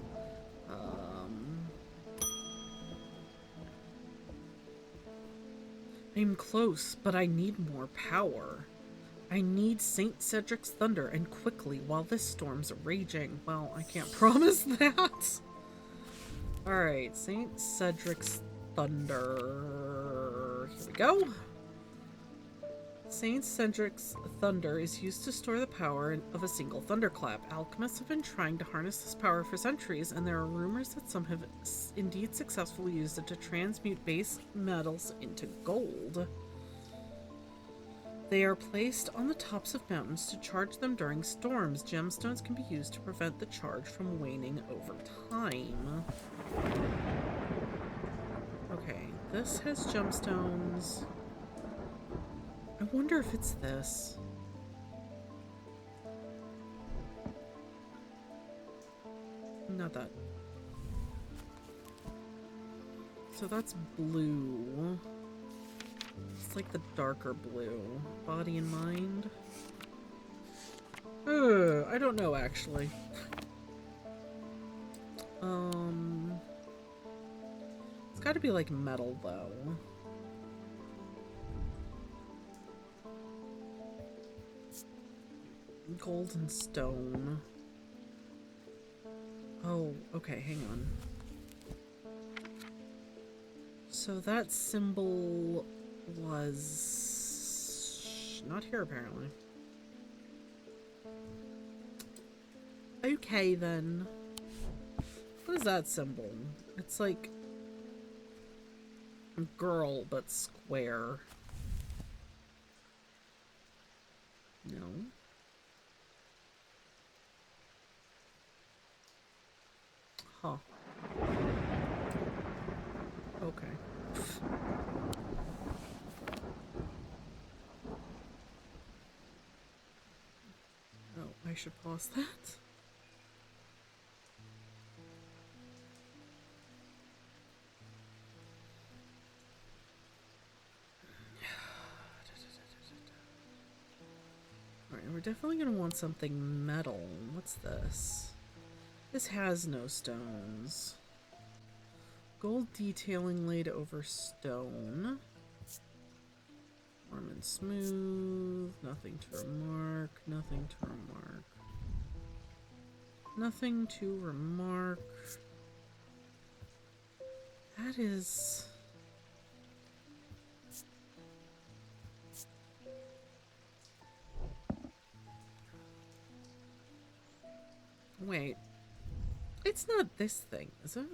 I'm close, but I need more power. I need St. Cedric's thunder, and quickly, while this storm's raging. Well, I can't promise that. Alright, St. Cedric's thunder. Here we go. St. Cedric's thunder is used to store the power of a single thunderclap. Alchemists have been trying to harness this power for centuries, and there are rumors that some have indeed successfully used it to transmute base metals into gold. They are placed on the tops of mountains to charge them during storms. Gemstones can be used to prevent the charge from waning over time. Okay, this has gemstones. I wonder if it's this. Not that. So that's blue. It's like the darker blue. Body and mind. I don't know actually. It's gotta be like metal though. Gold and stone. Oh, okay, hang on. So that symbol was not here apparently. Okay then. What is that symbol? It's like a girl but square. No. Huh. Okay. Oh, I should pause that. Alright, we're definitely gonna want something metal. What's this? This has no stones. Gold detailing laid over stone. Warm and smooth. Nothing to remark. Nothing to remark. Nothing to remark. That is... Wait. It's not this thing, is it?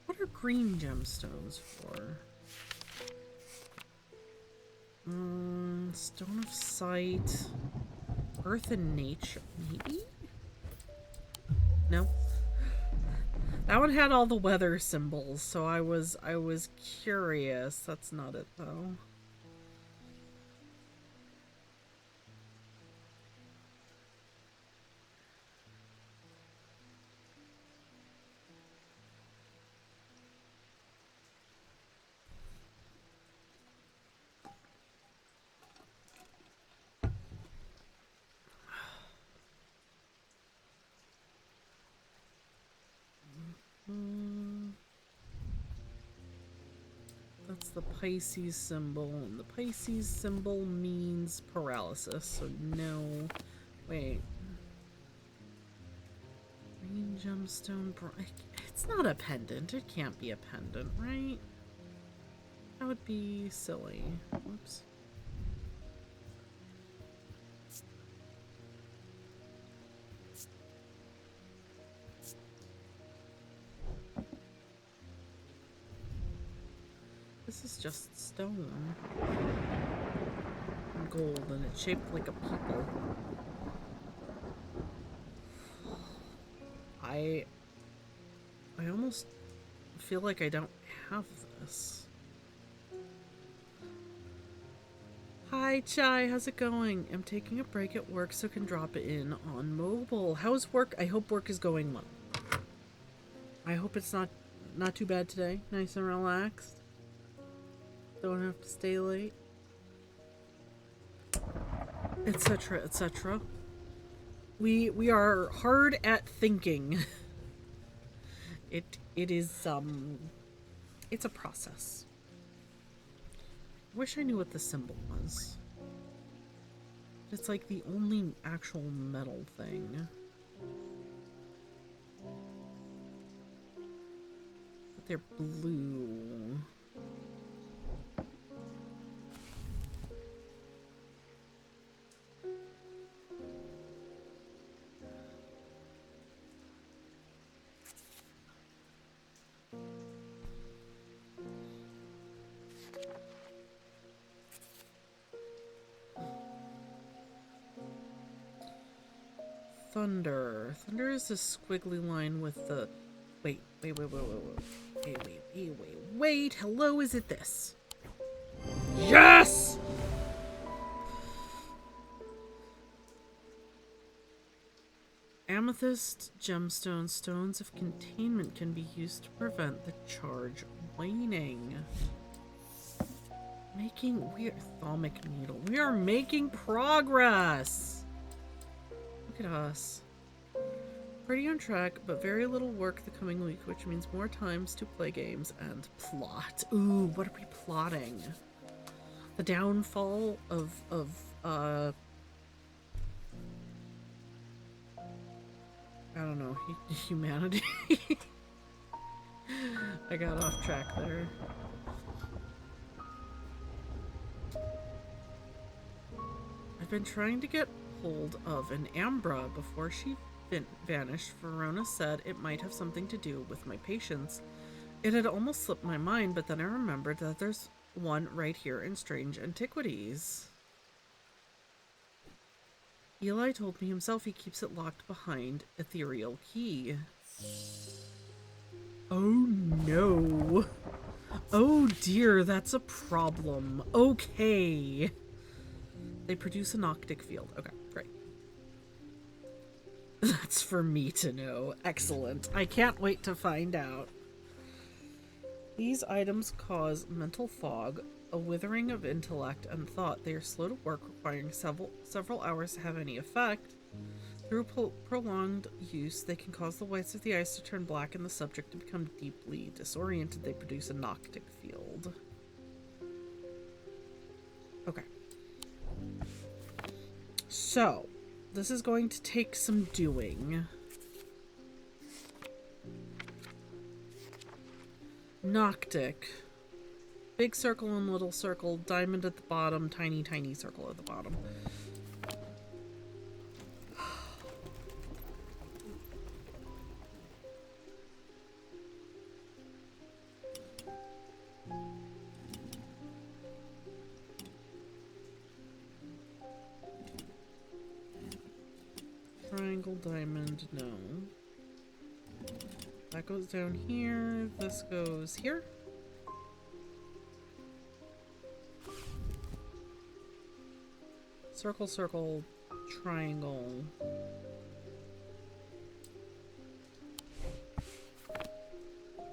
What are green gemstones for? Stone of Sight. Earth and Nature, maybe? No. That one had all the weather symbols, so I was curious. That's not it, though. That's the Pisces symbol, and the Pisces symbol means paralysis, so no. Wait. Green gemstone. It's not a pendant. It can't be a pendant, right? That would be silly. Whoops. This is just stone. And gold, and it's shaped like a people. I almost feel like I don't have this. Hi, Chai. How's it going? I'm taking a break at work so can drop it in on mobile. How's work? I hope work is going well. I hope it's not too bad today. Nice and relaxed. Don't have to stay late. Etc. etc. We are hard at thinking. It is it's a process. Wish I knew what the symbol was. It's like the only actual metal thing. But they're blue. Thunder. Thunder is a squiggly line with the... Wait. Hello, is it this? Yes! Amethyst gemstone. Stones of containment can be used to prevent the charge waning. Making weird... Thalmic needle. We are making progress! Look at us. Pretty on track, but very little work the coming week, which means more times to play games and plot. Ooh, what are we plotting? The downfall of I don't know, humanity? I got off track there. I've been trying to get hold of an Ambra before she vanished. Verona said it might have something to do with my patients. It had almost slipped my mind, but then I remembered that there's one right here in Strange Antiquities. Eli told me himself he keeps it locked behind ethereal key. Oh no. Oh dear, that's a problem. Okay. They produce an octic field. Okay, great. That's for me to know. Excellent. I can't wait to find out. These items cause mental fog, a withering of intellect and thought. They are slow to work, requiring several hours to have any effect. Through prolonged use, they can cause the whites of the ice to turn black and the subject to become deeply disoriented. They produce a noctic field. Okay. So, this is going to take some doing. Noctic. Big circle and little circle, diamond at the bottom, tiny, tiny circle at the bottom. Triangle, diamond, no. That goes down here. This goes here. Circle, circle, triangle.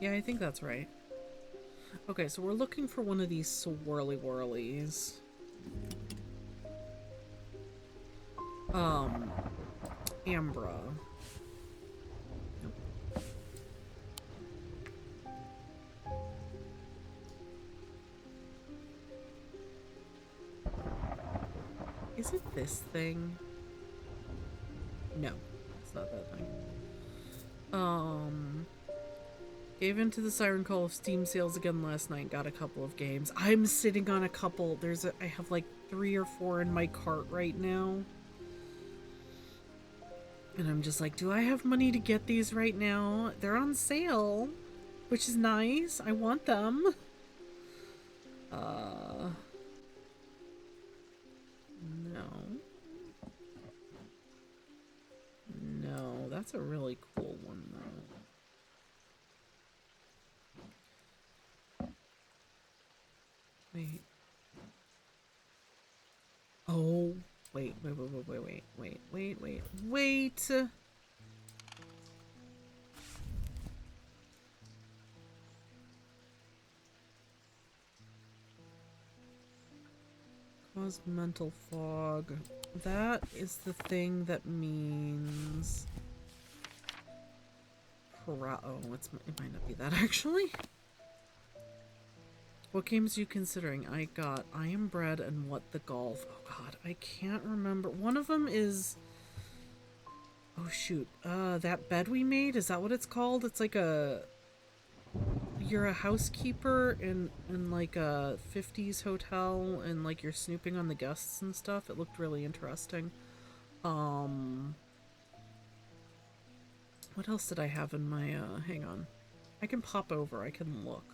Yeah, I think that's right. Okay, so we're looking for one of these swirly whirlies. Ambra. Nope. Is it this thing? No, it's not that thing. Gave in to the siren call of Steam sales again last night. Got a couple of games. I'm sitting on a couple. I have like 3 or 4 in my cart right now. And I'm just like, do I have money to get these right now? They're on sale, which is nice. I want them. No. No, that's a really cool one, though. Wait. Oh, wait. Cause mental fog. That is the thing that means... Oh, it might not be that, actually. What games are you considering? I got I Am Bread and What the Golf. Oh god, I can't remember. One of them is... Oh shoot. That bed we made? Is that what it's called? It's like a... You're a housekeeper in like a 50s hotel and like you're snooping on the guests and stuff. It looked really interesting. What else did I have in my, hang on. I can pop over, I can look.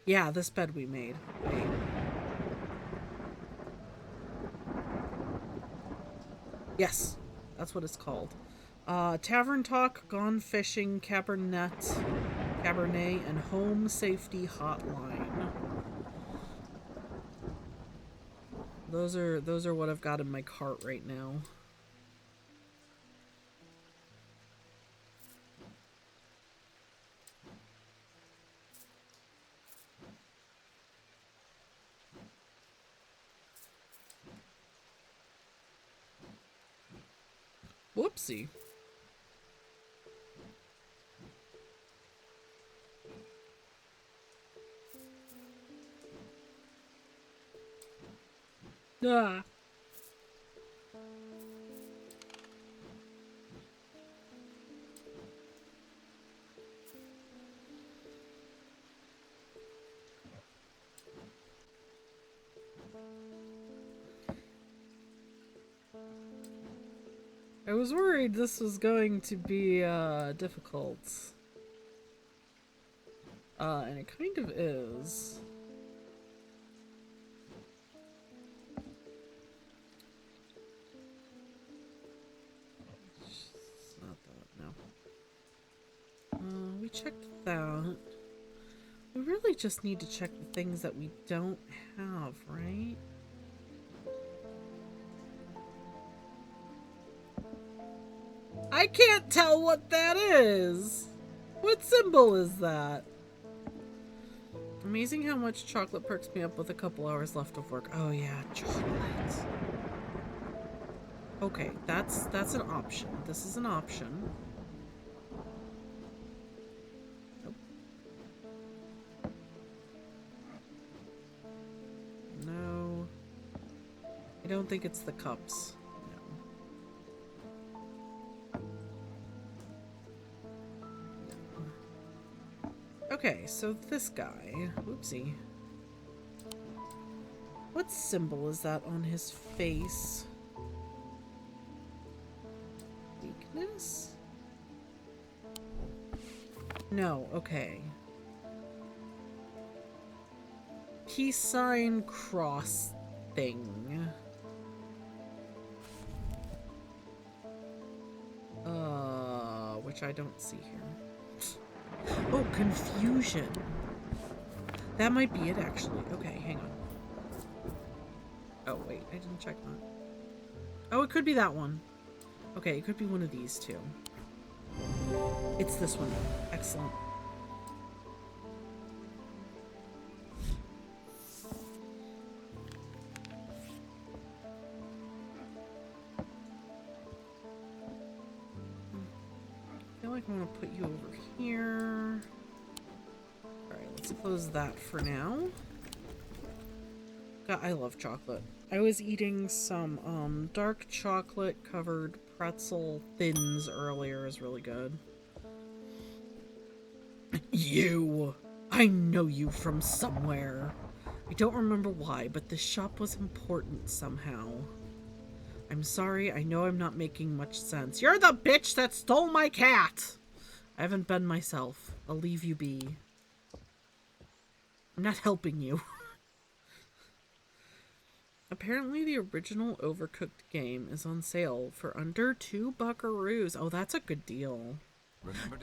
Yeah, this bed we made. Wait. Yes, that's what it's called. Tavern Talk, Gone Fishing, Cabernet, and Home Safety Hotline. Those are what I've got in my cart right now. Whoopsie. Ah. I was worried this was going to be difficult. And it kind of is. It's not that, no. We checked that. We really just need to check the things that we don't have, right? I can't tell what that is. What symbol is that? Amazing how much chocolate perks me up with a couple hours left of work. Oh yeah, chocolate. Okay, that's an option. This is an option. Nope. No. I don't think it's the cups. No. Okay, so this guy. Oopsie. What symbol is that on his face? Weakness? No, okay. Peace sign cross thing. Which I don't see here. Oh, confusion. That might be it, actually. Okay, hang on. Oh, wait, I didn't check that. Oh, it could be that one. Okay, it could be one of these two. It's this one. Excellent. I feel like I'm gonna put you over here. Alright, let's close that for now. God, I love chocolate. I was eating some dark chocolate covered pretzel thins earlier. It was really good. You! I know you from somewhere. I don't remember why, but this shop was important somehow. I'm sorry, I know I'm not making much sense. You're the bitch that stole my cat! I haven't been myself. I'll leave you be. I'm not helping you. Apparently the original Overcooked game is on sale for under $2 buckaroos. Oh, that's a good deal.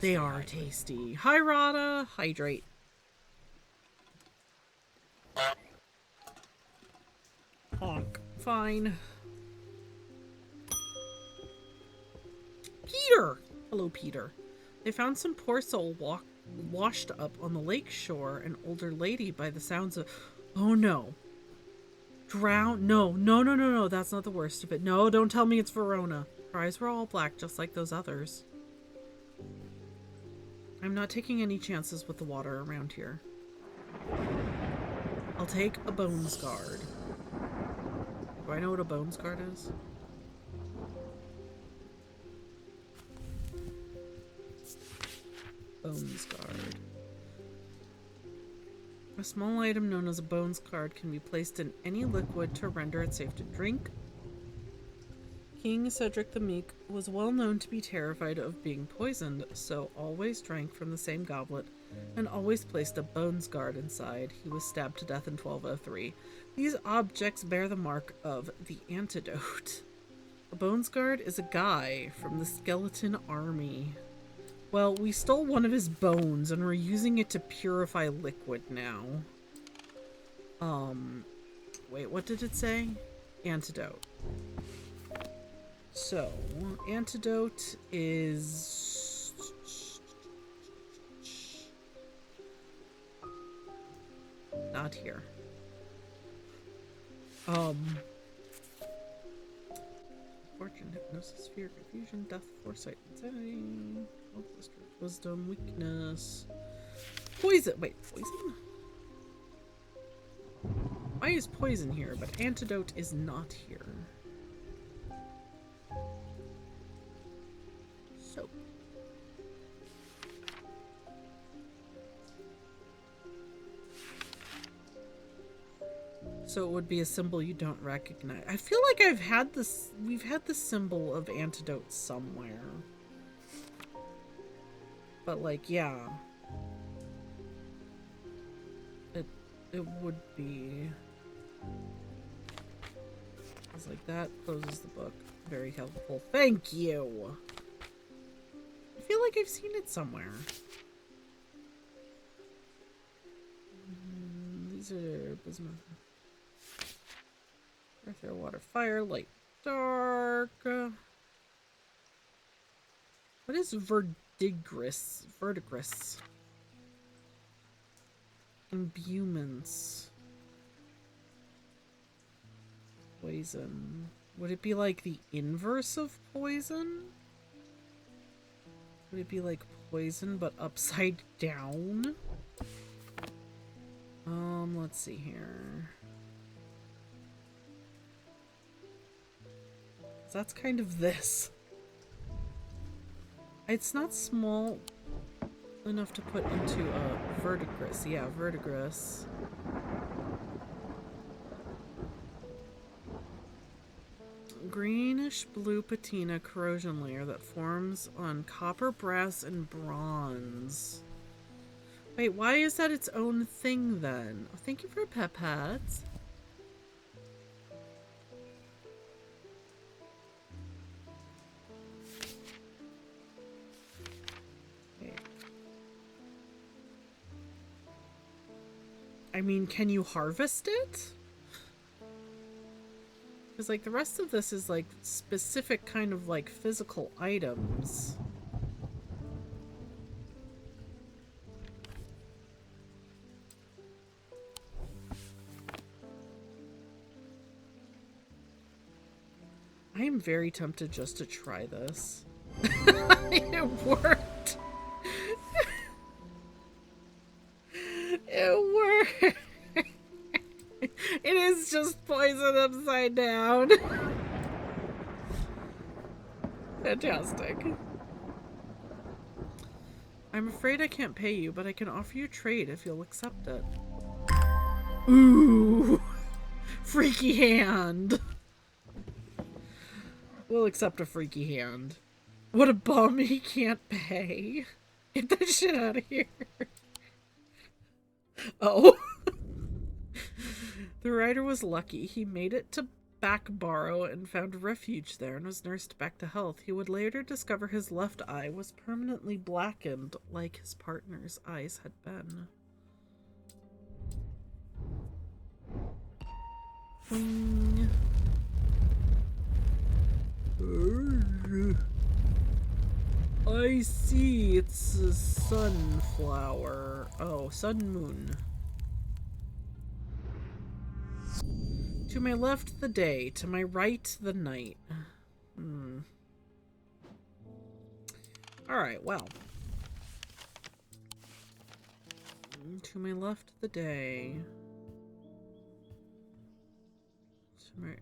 They are tasty. Hi, Rada. Hydrate. Honk. Fine. Peter! Hello, Peter. They found some poor soul washed up on the lake shore. An older lady by the sounds of... Oh, no. Drown? No, no, no, no, no. That's not the worst of it. No, don't tell me it's Verona. Her eyes were all black, just like those others. I'm not taking any chances with the water around here. I'll take a bones guard. Do I know what a bones guard is? Bones guard. A small item known as a bones guard can be placed in any liquid to render it safe to drink. King Cedric the Meek was well known to be terrified of being poisoned, so always drank from the same goblet and always placed a bones guard inside. He was stabbed to death in 1203. These objects bear the mark of the antidote. A bones guard is a guy from the skeleton army. Well, we stole one of his bones and we're using it to purify liquid now. Wait, what did it say? Antidote. So, antidote is... not here. Fortune, hypnosis, fear, confusion, death, foresight, insanity, wisdom, weakness, poison. Wait, poison? Why is poison here, but antidote is not here? So it would be a symbol you don't recognize. I feel like we've had this symbol of antidote somewhere. But like, yeah. It would be. It's like that closes the book. Very helpful. Thank you. I feel like I've seen it somewhere. These are bismuth. Earth, air, water, fire, light, dark. What is verdigris? Verdigris. Imbuements. Poison. Would it be like the inverse of poison? Would it be like poison but upside down? Let's see here. That's kind of this. It's not small enough to put into a verdigris. Yeah, verdigris. Greenish blue patina corrosion layer that forms on copper, brass, and bronze. Wait, why is that its own thing then? Oh, thank you for pipettes. I mean, can you harvest it? Because, like, the rest of this is, like, specific kind of, like, physical items. I am very tempted just to try this. It worked! It worked! It is just poison upside down. Fantastic. I'm afraid I can't pay you, but I can offer you a trade if you'll accept it. Ooh! Freaky hand! We'll accept a freaky hand. What a bum, he can't pay. Get that shit out of here. Oh. The rider was lucky. He made it to Back Barrow and found refuge there and was nursed back to health. He would later discover his left eye was permanently blackened like his partner's eyes had been. Wing. I see, it's a sunflower. Oh, sun moon. To my left the day, to my right the night. Alright, well. To my left the day. To my...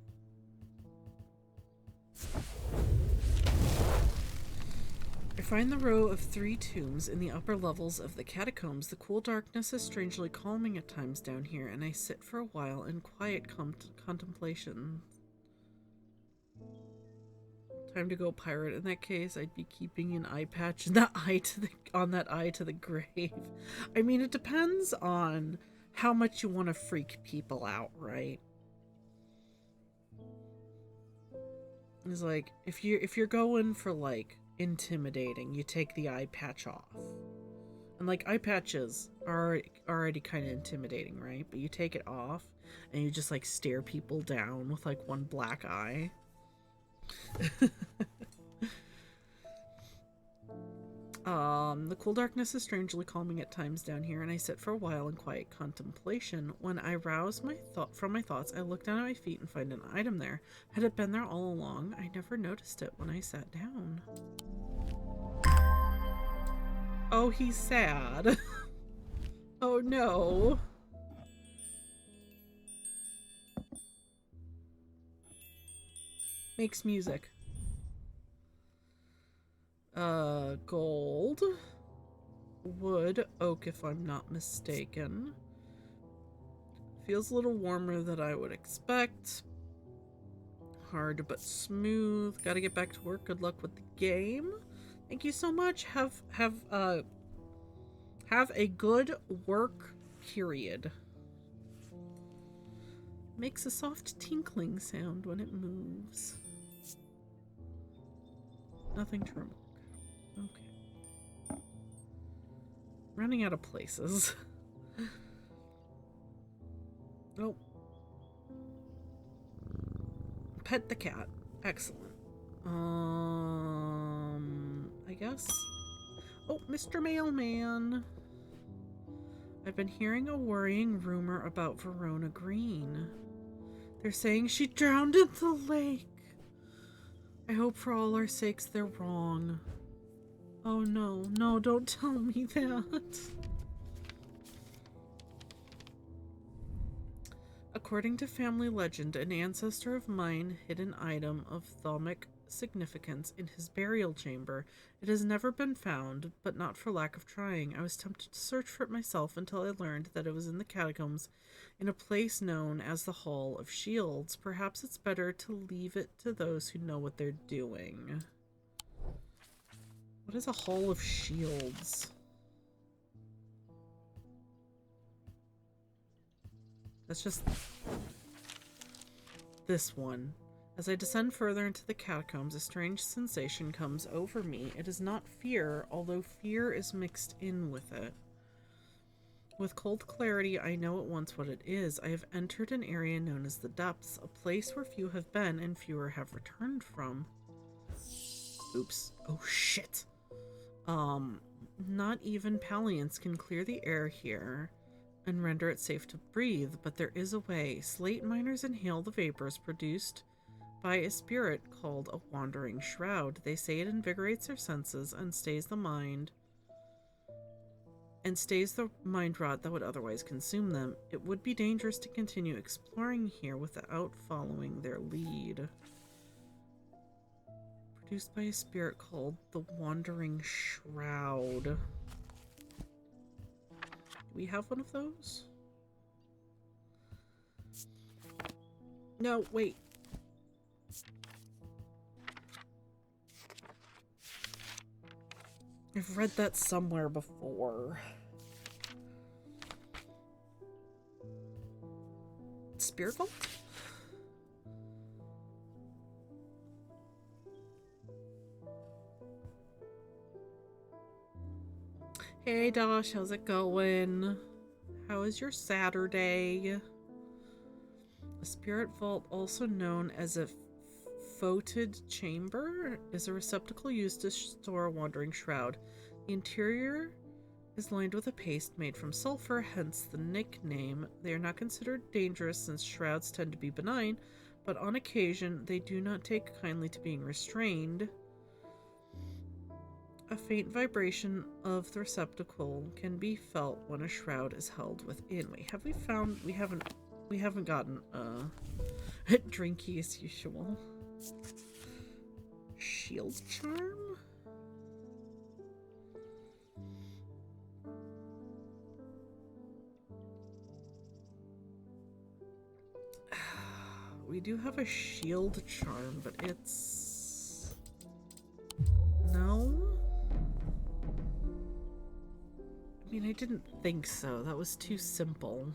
I find the row of 3 tombs in the upper levels of the catacombs. The cool darkness is strangely calming at times down here, and I sit for a while in quiet contemplation. Time to go pirate. In that case, I'd be keeping an eye patch in that eye on that eye to the grave. I mean, it depends on how much you want to freak people out, right? It's like if you're going for like intimidating, you take the eye patch off. And like eye patches are already kind of intimidating, right? But you take it off and you just like stare people down with like one black eye. The cool darkness is strangely calming at times down here, and I sit for a while in quiet contemplation. When I rouse from my thoughts, I look down at my feet and find an item there. Had it been there all along? I never noticed it when I sat down. Oh, he's sad. Oh no. Makes music. Gold. Wood. Oak, if I'm not mistaken. Feels a little warmer than I would expect. Hard but smooth. Gotta get back to work. Good luck with the game. Thank you so much. Have a good work period. Makes a soft tinkling sound when it moves. Nothing to remark. Okay. Running out of places. Oh. Pet the cat. Excellent. I guess. Oh, Mr. Mailman. I've been hearing a worrying rumor about Verona Green. They're saying she drowned in the lake. I hope for all our sakes they're wrong. Oh no, no, don't tell me that. According to family legend, an ancestor of mine hid an item of thalamic significance in his burial chamber. It has never been found, but not for lack of trying. I was tempted to search for it myself until I learned that it was in the catacombs in a place known as the Hall of Shields. Perhaps it's better to leave it to those who know what they're doing. What is a Hall of Shields? That's just this one. As I descend further into the catacombs, a strange sensation comes over me. It is not fear, although fear is mixed in with it. With cold clarity, I know at once what it is. I have entered an area known as the Depths, a place where few have been and fewer have returned from. Oops. Oh shit. Not even Palians can clear the air here and render it safe to breathe, but there is a way. Slate miners inhale the vapors produced by a spirit called a wandering shroud. They say it invigorates their senses and stays the mind rot that would otherwise consume them. It would be dangerous to continue exploring here without following their lead. Produced by a spirit called the Wandering Shroud. Do we have one of those? No, wait. I've read that somewhere before. Spirit Vault? Hey Dosh, how's it going? How is your Saturday? A spirit vault, also known as a foetid chamber, is a receptacle used to store a wandering shroud. The interior is lined with a paste made from sulfur, hence the nickname. They are not considered dangerous since shrouds tend to be benign, but on occasion they do not take kindly to being restrained. A faint vibration of the receptacle can be felt when a shroud is held within. Wait, have we found... We haven't gotten drinky as usual. Shield charm? We do have a shield charm, but it's... No? I mean, I didn't think so. That was too simple.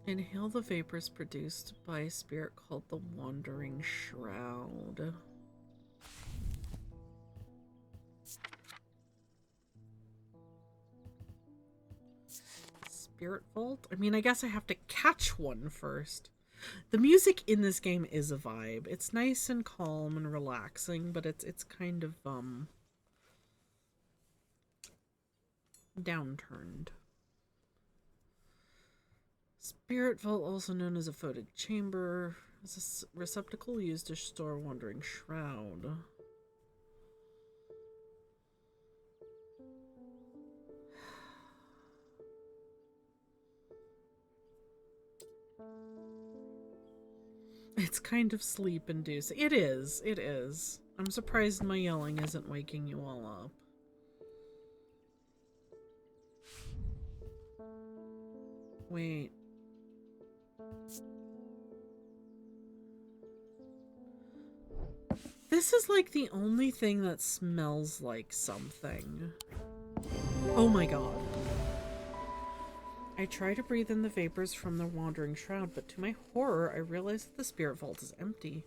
Inhale the vapors produced by a spirit called the Wandering Shroud. Spirit Vault? I mean, I guess I have to catch one first. The music in this game is a vibe. It's nice and calm and relaxing, but it's kind of downturned. Spirit Vault, also known as a foetid chamber, is a receptacle used to store a wandering shroud. It's kind of sleep-inducing. It is. It is. I'm surprised my yelling isn't waking you all up. Wait. This is like the only thing that smells like something. Oh my god. I try to breathe in the vapors from the wandering shroud, but to my horror, I realize that the spirit vault is empty.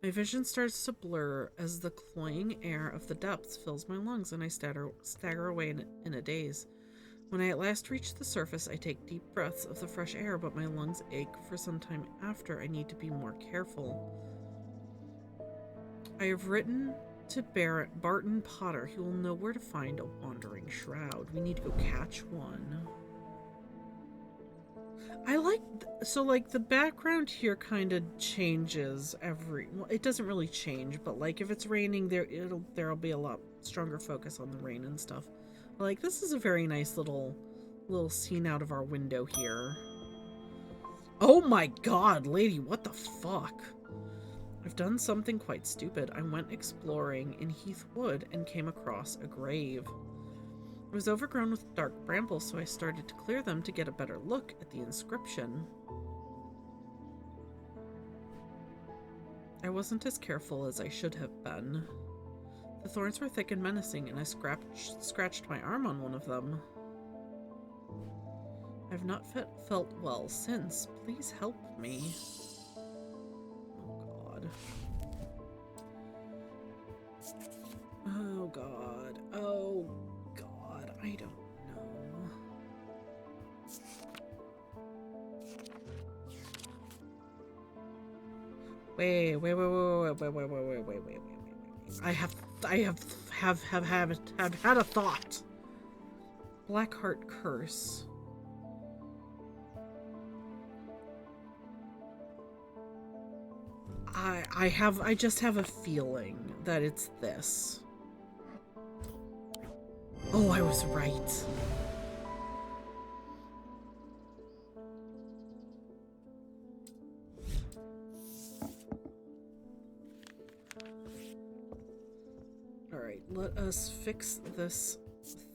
My vision starts to blur as the cloying air of the depths fills my lungs and I stagger away in a daze. When I at last reach the surface, I take deep breaths of the fresh air, but my lungs ache for some time after. I need to be more careful. I have written to Barton Potter. He will know where to find a wandering shroud. We need to go catch one. I like, so like the background here kind of changes well, it doesn't really change, but like if it's raining there'll be a lot stronger focus on the rain and stuff. Like this is a very nice little scene out of our window here. Oh my god, lady, what the fuck? I've done something quite stupid. I went exploring in Heath Wood and came across a grave. It was overgrown with dark brambles, so I started to clear them to get a better look at the inscription. I wasn't as careful as I should have been. The thorns were thick and menacing, and I scratched my arm on one of them. I've not felt well since. Please help me. Oh god. Oh god. Oh god. I don't know. Wait. I have had a thought. Blackheart Curse. I just have a feeling that it's this. Oh, I was right. Alright, let us fix this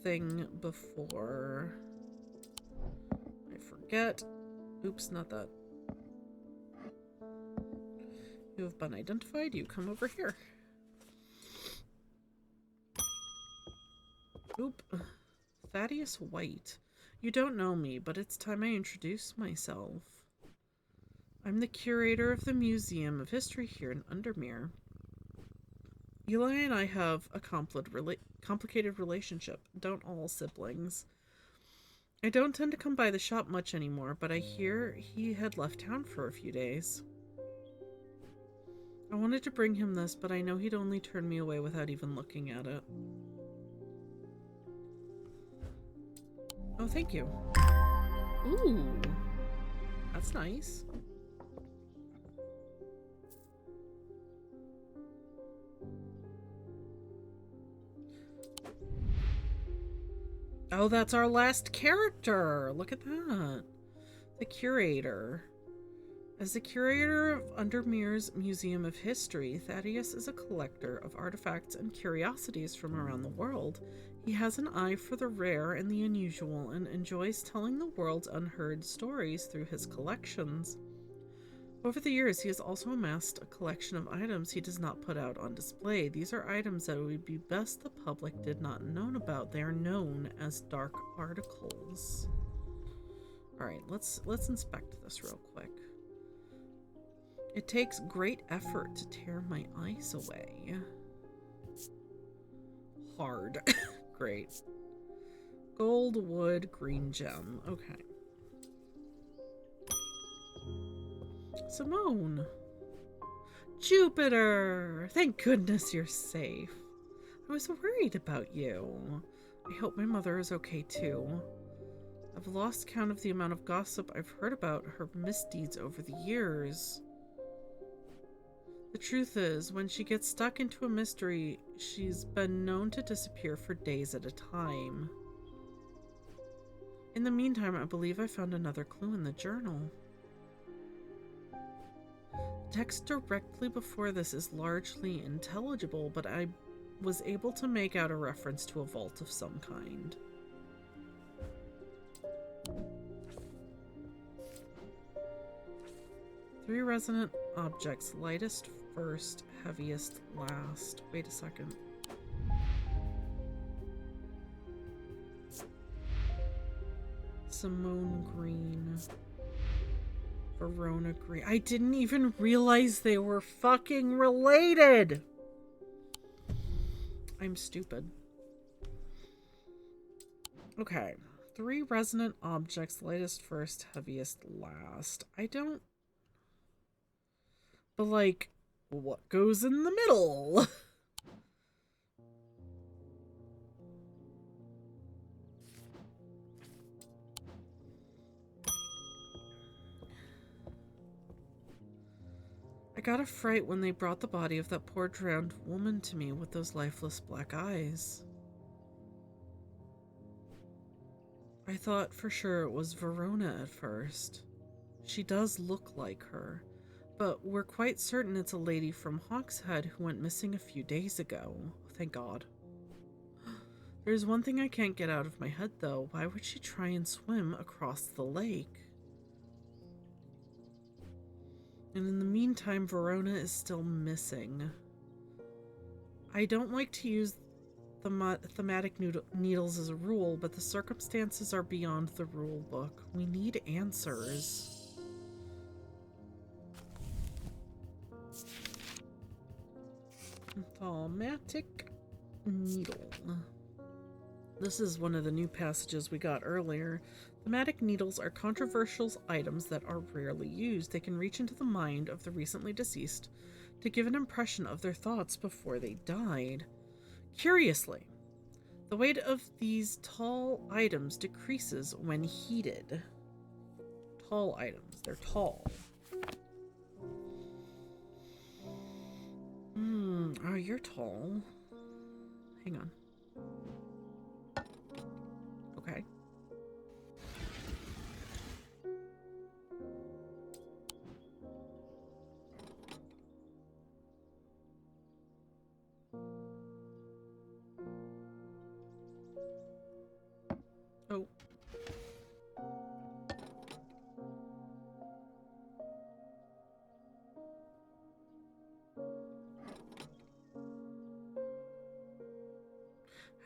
thing before I forget. Oops, not that. You have been identified. You come over here. Oop. Thaddeus White. You don't know me, but it's time I introduce myself. I'm the curator of the Museum of History here in Undermere. Eli and I have a complicated relationship. Don't all siblings? I don't tend to come by the shop much anymore, but I hear he had left town for a few days. I wanted to bring him this, but I know he'd only turn me away without even looking at it. Oh, thank you. Ooh, that's nice. Oh, that's our last character. Look at that. The curator. As the curator of Undermere's Museum of History, Thaddeus is a collector of artifacts and curiosities from around the world. He has an eye for the rare and the unusual and enjoys telling the world's unheard stories through his collections. Over the years, he has also amassed a collection of items he does not put out on display. These are items that it would be best the public did not know about. They are known as dark articles. Alright, let's inspect this real quick. It takes great effort to tear my eyes away. Hard. Great. Gold, wood, green gem. Okay. Simone. Jupiter! Thank goodness you're safe. I was worried about you. I hope my mother is okay too. I've lost count of the amount of gossip I've heard about her misdeeds over the years. The truth is, when she gets stuck into a mystery, she's been known to disappear for days at a time. In the meantime, I believe I found another clue in the journal. The text directly before this is largely intelligible, but I was able to make out a reference to a vault of some kind. Three resonant objects, lightest first, heaviest last. Wait a second. Simone Green. Verona Green. I didn't even realize they were fucking related! I'm stupid. Okay, 3 resonant objects, lightest first, heaviest last. I don't... But, like, what goes in the middle? I got a fright when they brought the body of that poor drowned woman to me with those lifeless black eyes. I thought for sure it was Verona at first. She does look like her, but we're quite certain it's a lady from Hawkshead who went missing a few days ago. Thank God. There's one thing I can't get out of my head, though. Why would she try and swim across the lake? And in the meantime, Verona is still missing. I don't like to use thematic needles as a rule, but the circumstances are beyond the rule book. We need answers. Thematic needle. This is one of the new passages we got earlier. Thematic needles are controversial items that are rarely used. They can reach into the mind of the recently deceased to give an impression of their thoughts before they died. Curiously, the weight of these tall items decreases when heated. Tall items, they're tall. Oh, you're tall. Hang on. Okay. Oh.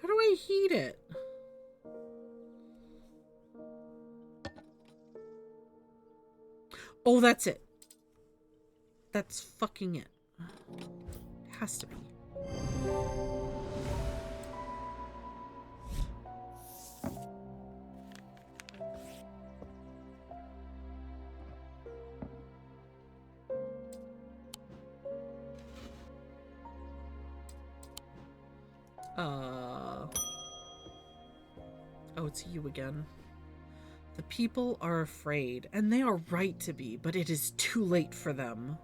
How do I heat it? Oh, that's it. That's fucking it. It has to be. Oh, it's you again. The people are afraid, and they are right to be, but it is too late for them.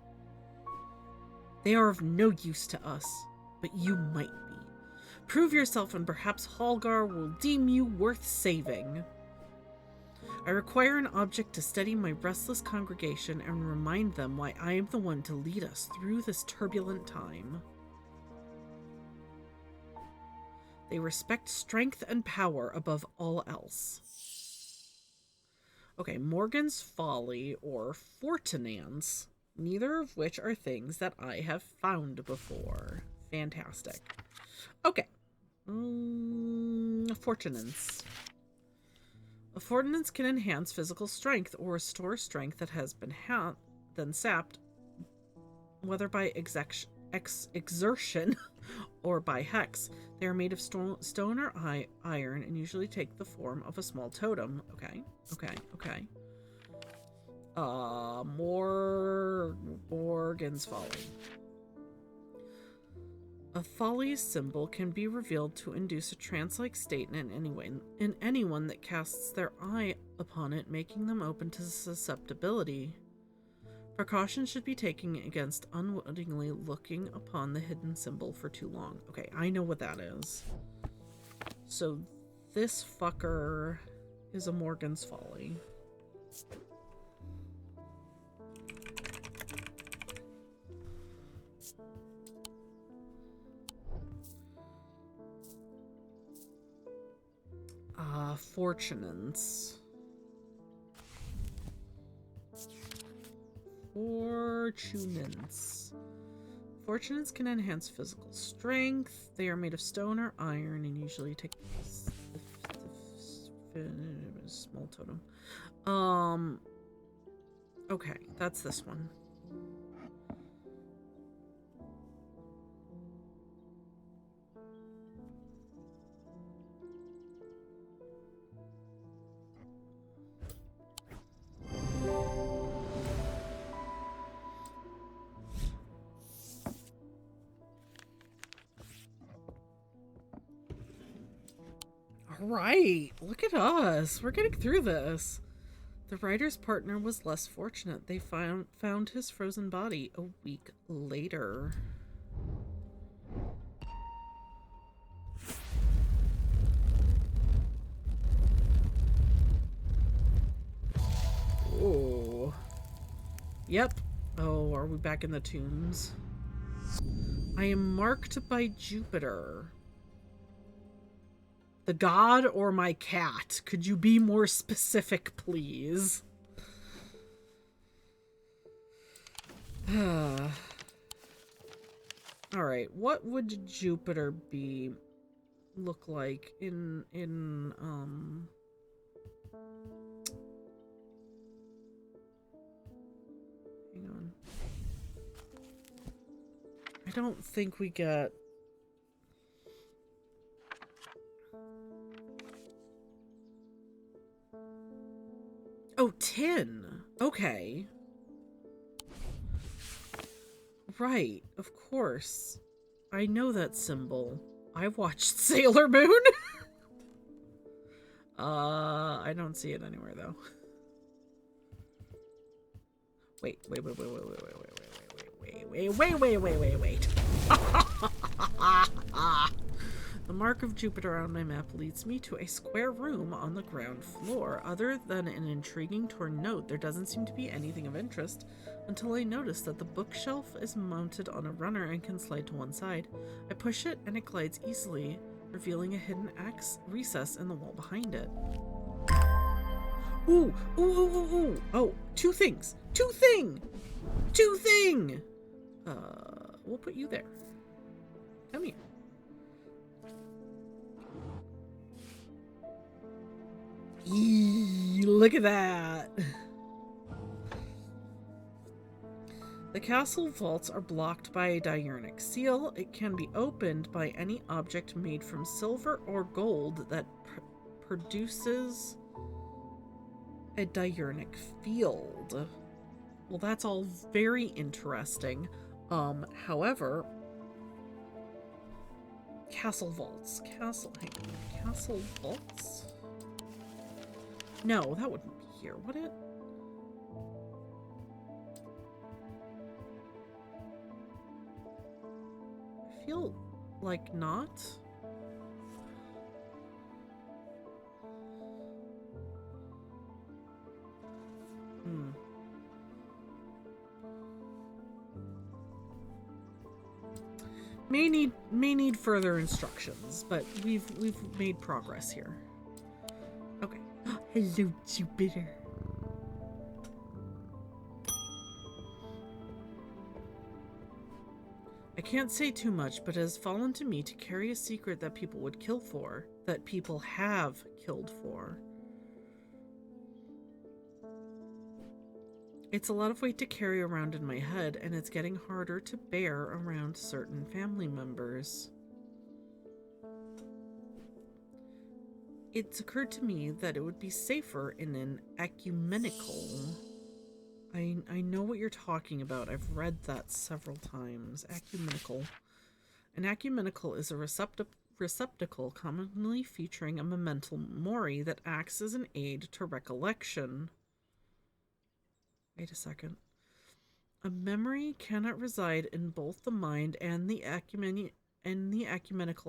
They are of no use to us, but you might be. Prove yourself, and perhaps Hallgar will deem you worth saving. I require an object to steady my restless congregation and remind them why I am the one to lead us through this turbulent time. They respect strength and power above all else. Okay, Morgan's Folly or Fortinance, neither of which are things that I have found before. Fantastic. Okay. Fortinance. A Fortinance can enhance physical strength or restore strength that has been sapped, whether by exertion or by hex. They are made of stone or iron and usually take the form of a small totem. Okay. Morgan's Folly. A folly symbol can be revealed to induce a trance-like state in anyone that casts their eye upon it, making them open to susceptibility. Precaution should be taken against unwittingly looking upon the hidden symbol for too long. Okay, I know what that is. So this fucker is a Morgan's Folly. Fortunance. Fortunance can enhance physical strength. They are made of stone or iron and usually take small totem. Okay, that's this one. right. Look at us. We're getting through this. The writer's partner was less fortunate. They found his frozen body a week later. Oh. Yep. Oh, are we back in the tombs? I am marked by Jupiter. The god or my cat? Could you be more specific, please? Alright, what would Jupiter look like in hang on. I don't think we get... Oh, tin. Okay. Right, of course. I know that symbol. I watched Sailor Moon. I don't see it anywhere though. Wait. The mark of Jupiter on my map leads me to a square room on the ground floor. Other than an intriguing torn note, there doesn't seem to be anything of interest until I notice that the bookshelf is mounted on a runner and can slide to one side. I push it and it glides easily, revealing a hidden recess in the wall behind it. Ooh! Oh, two things! We'll put you there. Come here. Eee, look at that! The castle vaults are blocked by a diurnic seal. It can be opened by any object made from silver or gold that produces a diurnic field. Well, that's all very interesting. However, castle vaults. Castle vaults? No, that wouldn't be here, would it? I feel like not. May need further instructions, but we've made progress here. Okay. Hello, Jupiter. I can't say too much, but it has fallen to me to carry a secret that people would kill for, that people have killed for. It's a lot of weight to carry around in my head, and it's getting harder to bear around certain family members. It's occurred to me that it would be safer in an ecumenical. I know what you're talking about. I've read that several times. Ecumenical. An ecumenical is a receptacle commonly featuring a memento mori that acts as an aid to recollection. Wait a second. A memory cannot reside in both the mind and the ecumenical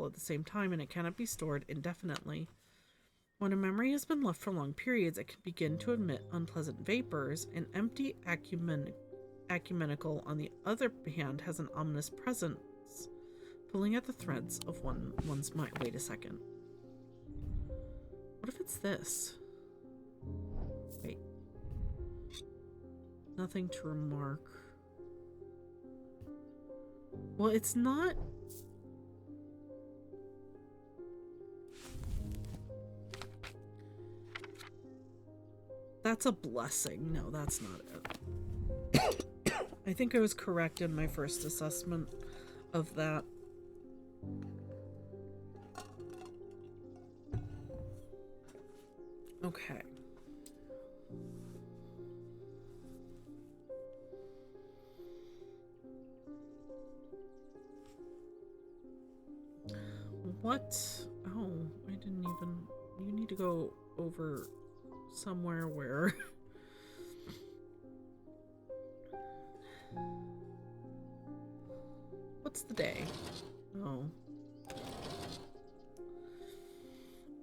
at the same time, and it cannot be stored indefinitely. When a memory has been left for long periods, it can begin to emit unpleasant vapors. An empty ecumenical, on the other hand, has an ominous presence, pulling at the threads of one's mind. Wait a second. What if it's this? Wait. Nothing to remark. Well, it's not... That's a blessing. No, that's not it. I think I was correct in my first assessment of that. Okay. What? Oh, I didn't even... to go over somewhere where... What's the day? Oh.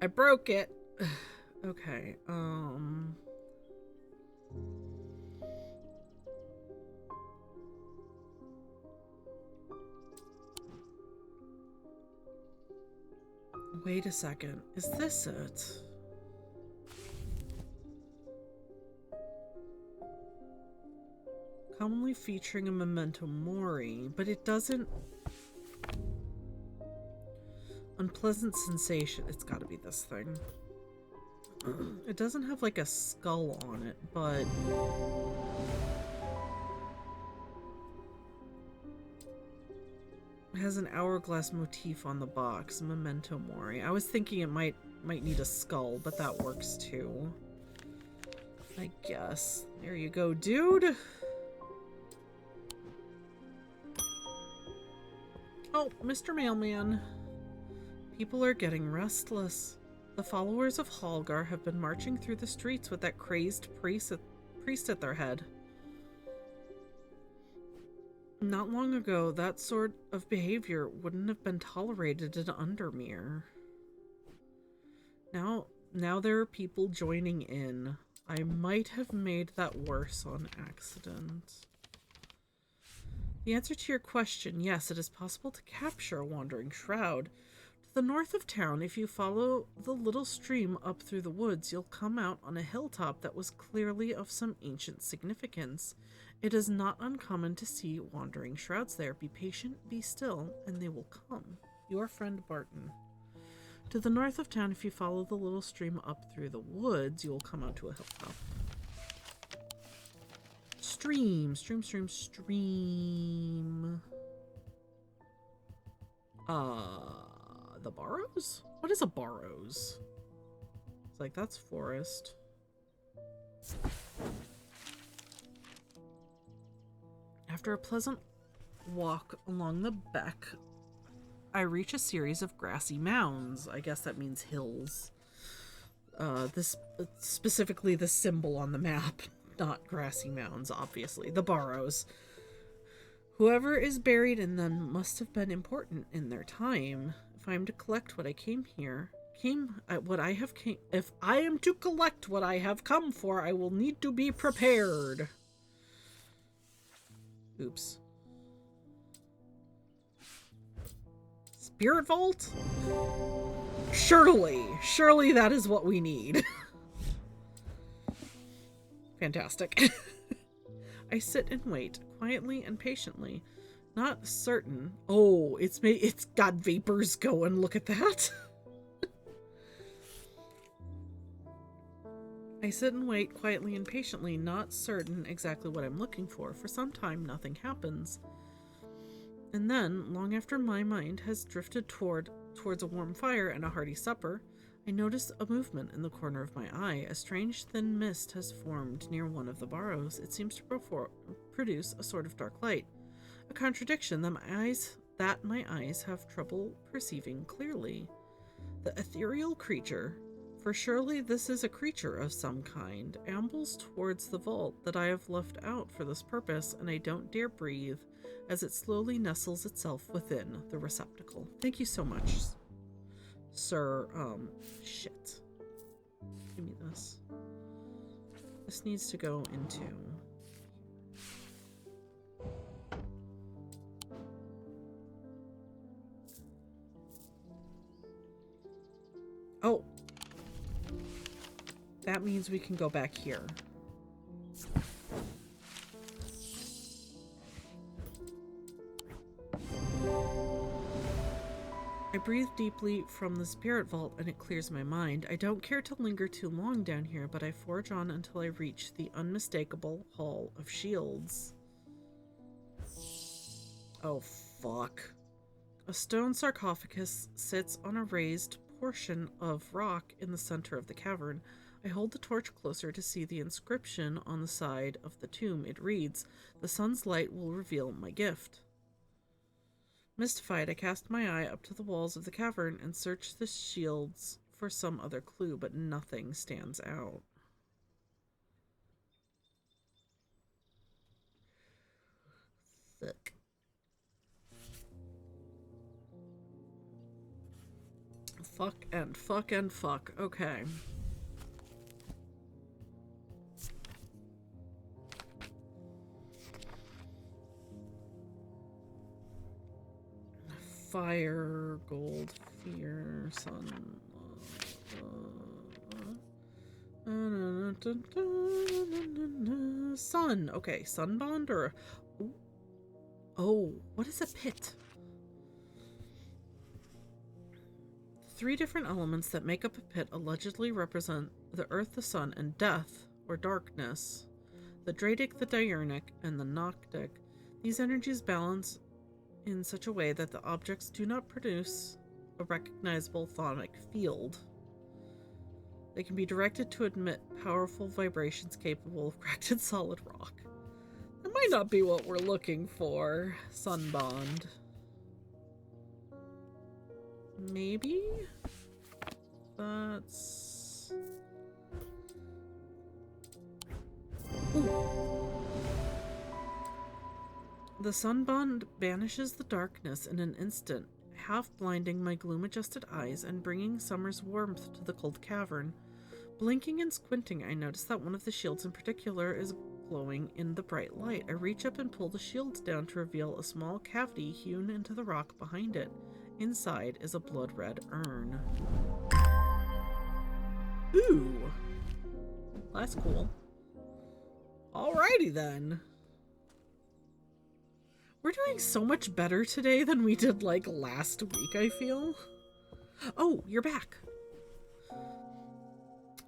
I broke it. Okay, wait a second. Is this it? Commonly featuring a memento mori, but it doesn't... Unpleasant sensation. It's gotta be this thing. It doesn't have like a skull on it, but... It has an hourglass motif on the box. Memento mori. I was thinking it might need a skull, but that works too. I guess. There you go, dude! Oh, Mr. Mailman. People are getting restless. The followers of Hallgar have been marching through the streets with that crazed priest at their head. Not long ago, that sort of behavior wouldn't have been tolerated in Undermere. Now there are people joining in. I might have made that worse on accident. The answer to your question, yes, it is possible to capture a wandering shroud. To the north of town, if you follow the little stream up through the woods, you'll come out on a hilltop that was clearly of some ancient significance. It is not uncommon to see wandering shrouds there. Be patient, be still, and they will come. Your friend Barton. To the north of town, if you follow the little stream up through the woods, you will come out to a hilltop. Stream. The Barrows? What is a Barrows? It's like, that's forest. After a pleasant walk along the beck, I reach a series of grassy mounds. I guess that means hills. This specifically the symbol on the map, not grassy mounds, obviously. The Barrows. Whoever is buried in them must have been important in their time. If I am to collect what I if I am to collect what I have come for, I will need to be prepared. Oops. Spirit Vault? Surely that is what we need. Fantastic. I sit and wait, quietly and patiently, not certain. Oh, it's got vapors going. Look at that. I sit and wait quietly and patiently, not certain exactly what I'm looking for. For some time, nothing happens. And then, long after my mind has drifted towards a warm fire and a hearty supper, I notice a movement in the corner of my eye. A strange thin mist has formed near one of the barrows. It seems to produce a sort of dark light. A contradiction that my eyes have trouble perceiving clearly. The ethereal creature, for surely this is a creature of some kind, ambles towards the vault that I have left out for this purpose, and I don't dare breathe as it slowly nestles itself within the receptacle. Thank you so much, sir. Shit. Give me this. This needs to go into... Oh! That means we can go back here. I breathe deeply from the spirit vault and it clears my mind. I don't care to linger too long down here, but I forge on until I reach the unmistakable Hall of Shields. Oh, fuck. A stone sarcophagus sits on a raised portion of rock in the center of the cavern. I hold the torch closer to see the inscription on the side of the tomb. It reads, "The sun's light will reveal my gift." Mystified, I cast my eye up to the walls of the cavern and search the shields for some other clue, but nothing stands out. Fuck. Fuck and fuck and fuck. Okay. Fire, gold, fear, sun. Sun. Okay, sunbond or... Oh, what is a pit? 3 different elements that make up a pit allegedly represent the earth, the sun, and death, or darkness. The Dradic, the Diurnic, and the Noctic. These energies balance in such a way that the objects do not produce a recognizable phonic field. They can be directed to emit powerful vibrations capable of cracked solid rock. That might not be what we're looking for. Sunbond. Maybe? That's... Ooh. The sunbond banishes the darkness in an instant, half blinding my gloom-adjusted eyes and bringing summer's warmth to the cold cavern. Blinking and squinting, I notice that one of the shields in particular is glowing in the bright light. I reach up and pull the shield down to reveal a small cavity hewn into the rock behind it. Inside is a blood-red urn. Ooh! That's cool. Alrighty then. We're doing so much better today than we did, like, last week, I feel. Oh, you're back.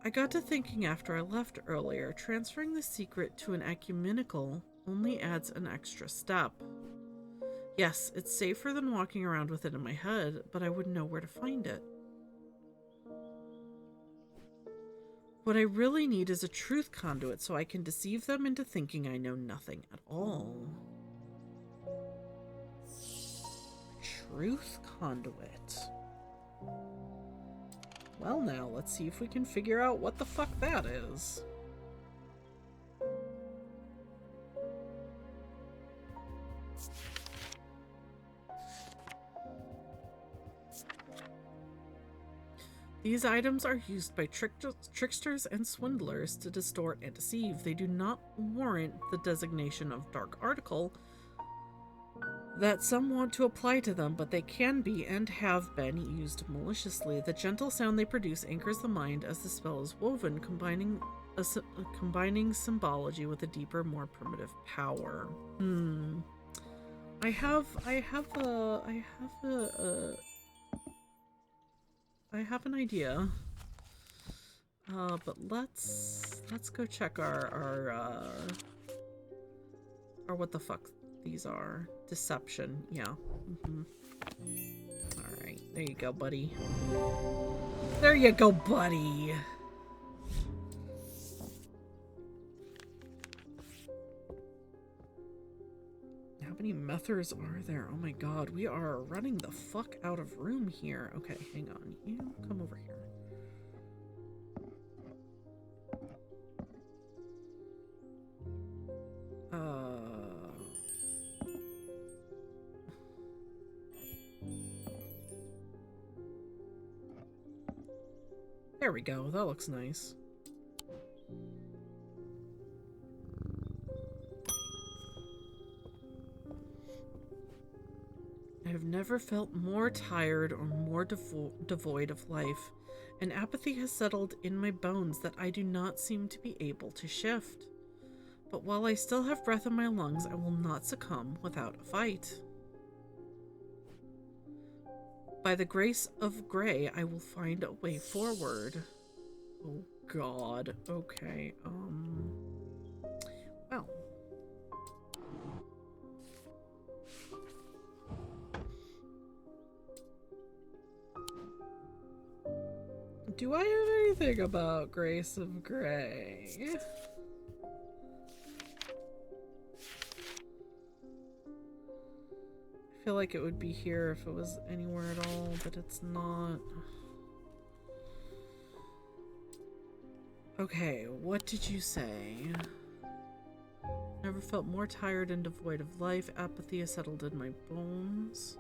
I got to thinking after I left earlier, transferring the secret to an ecumenical only adds an extra step. Yes, it's safer than walking around with it in my head, but I wouldn't know where to find it. What I really need is a truth conduit so I can deceive them into thinking I know nothing at all. Truth conduit. Well now, let's see if we can figure out what the fuck that is. These items are used by tricksters and swindlers to distort and deceive. They do not warrant the designation of dark article that some want to apply to them, but they can be and have been used maliciously. The gentle sound they produce anchors the mind as the spell is woven, combining symbology with a deeper, more primitive power. I have an idea. But let's go check our what the fuck these are. Deception, yeah. Alright, there you go, buddy. There you go, buddy! How many methers are there? Oh my god, we are running the fuck out of room here. Okay, hang on. You come over here. There we go. That looks nice. I have never felt more tired or more devoid of life. An apathy has settled in my bones that I do not seem to be able to shift. But while I still have breath in my lungs, I will not succumb without a fight. By the grace of Grey, I will find a way forward. Oh god. Okay, well. Do I have anything about Grace of Grey? I feel like it would be here if it was anywhere at all, but it's not. Okay, what did you say? Never felt more tired and devoid of life. Apathy has settled in my bones.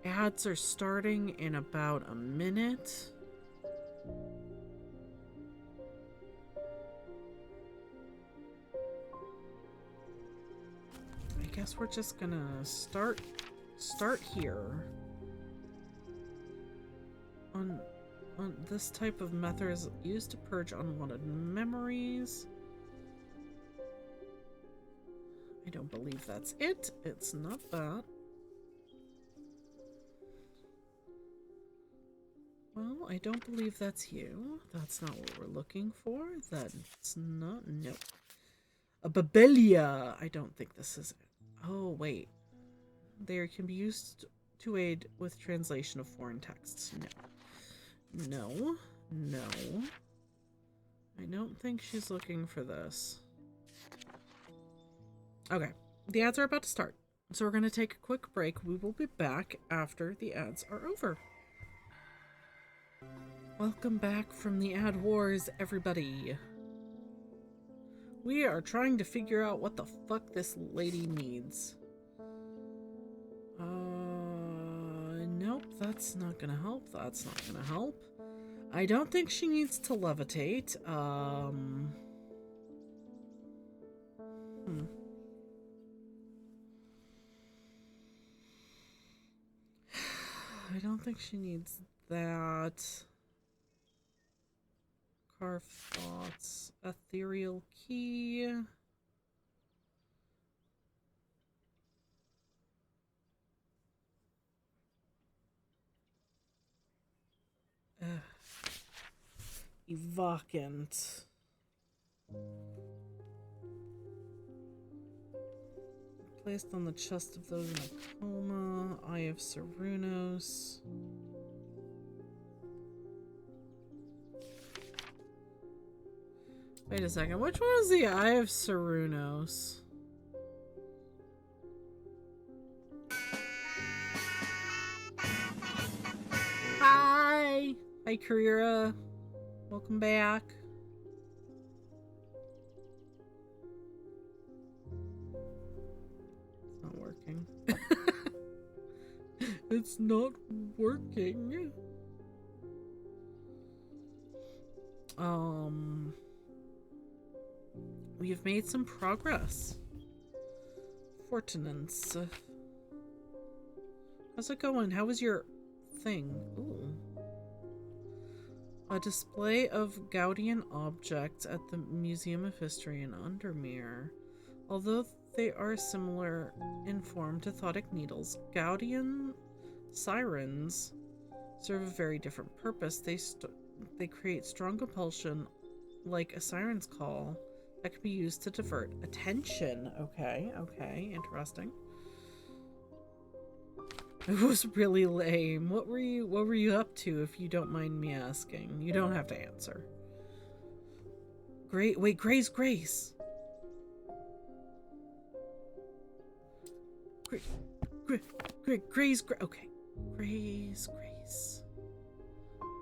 Ads are starting in about a minute. I guess we're just gonna start here. On this type of method is used to purge unwanted memories. I don't believe that's it. It's not that. Well, I don't believe that's you. That's not what we're looking for. That's not... Nope. A Babelia! I don't think this is it. Oh, wait. They can be used to aid with translation of foreign texts. No. No. No. I don't think she's looking for this. Okay. The ads are about to start. So we're going to take a quick break. We will be back after the ads are over. Welcome back from the ad wars, everybody. We are trying to figure out what the fuck this lady needs. Nope, that's not gonna help. That's not gonna help. I don't think she needs to levitate. I don't think she needs that. Carve thoughts. Ethereal key. Evocant. Placed on the chest of those in a coma. Eye of Cernunnos. Wait a second. Which one is the Eye of Cernunnos? Hi! Hi, Karira. Welcome back. It's not working. It's not working. We have made some progress. Fortunance. How's it going? How was your thing? Ooh. A display of Gaudian objects at the Museum of History in Undermere. Although they are similar in form to Thodic needles, Gaudian sirens serve a very different purpose. They create strong compulsion, like a siren's call, that can be used to divert attention. Okay, interesting. It was really lame. What were you up to, if you don't mind me asking? You don't have to answer. Great. Wait, Grace. Grace. Okay. Grace.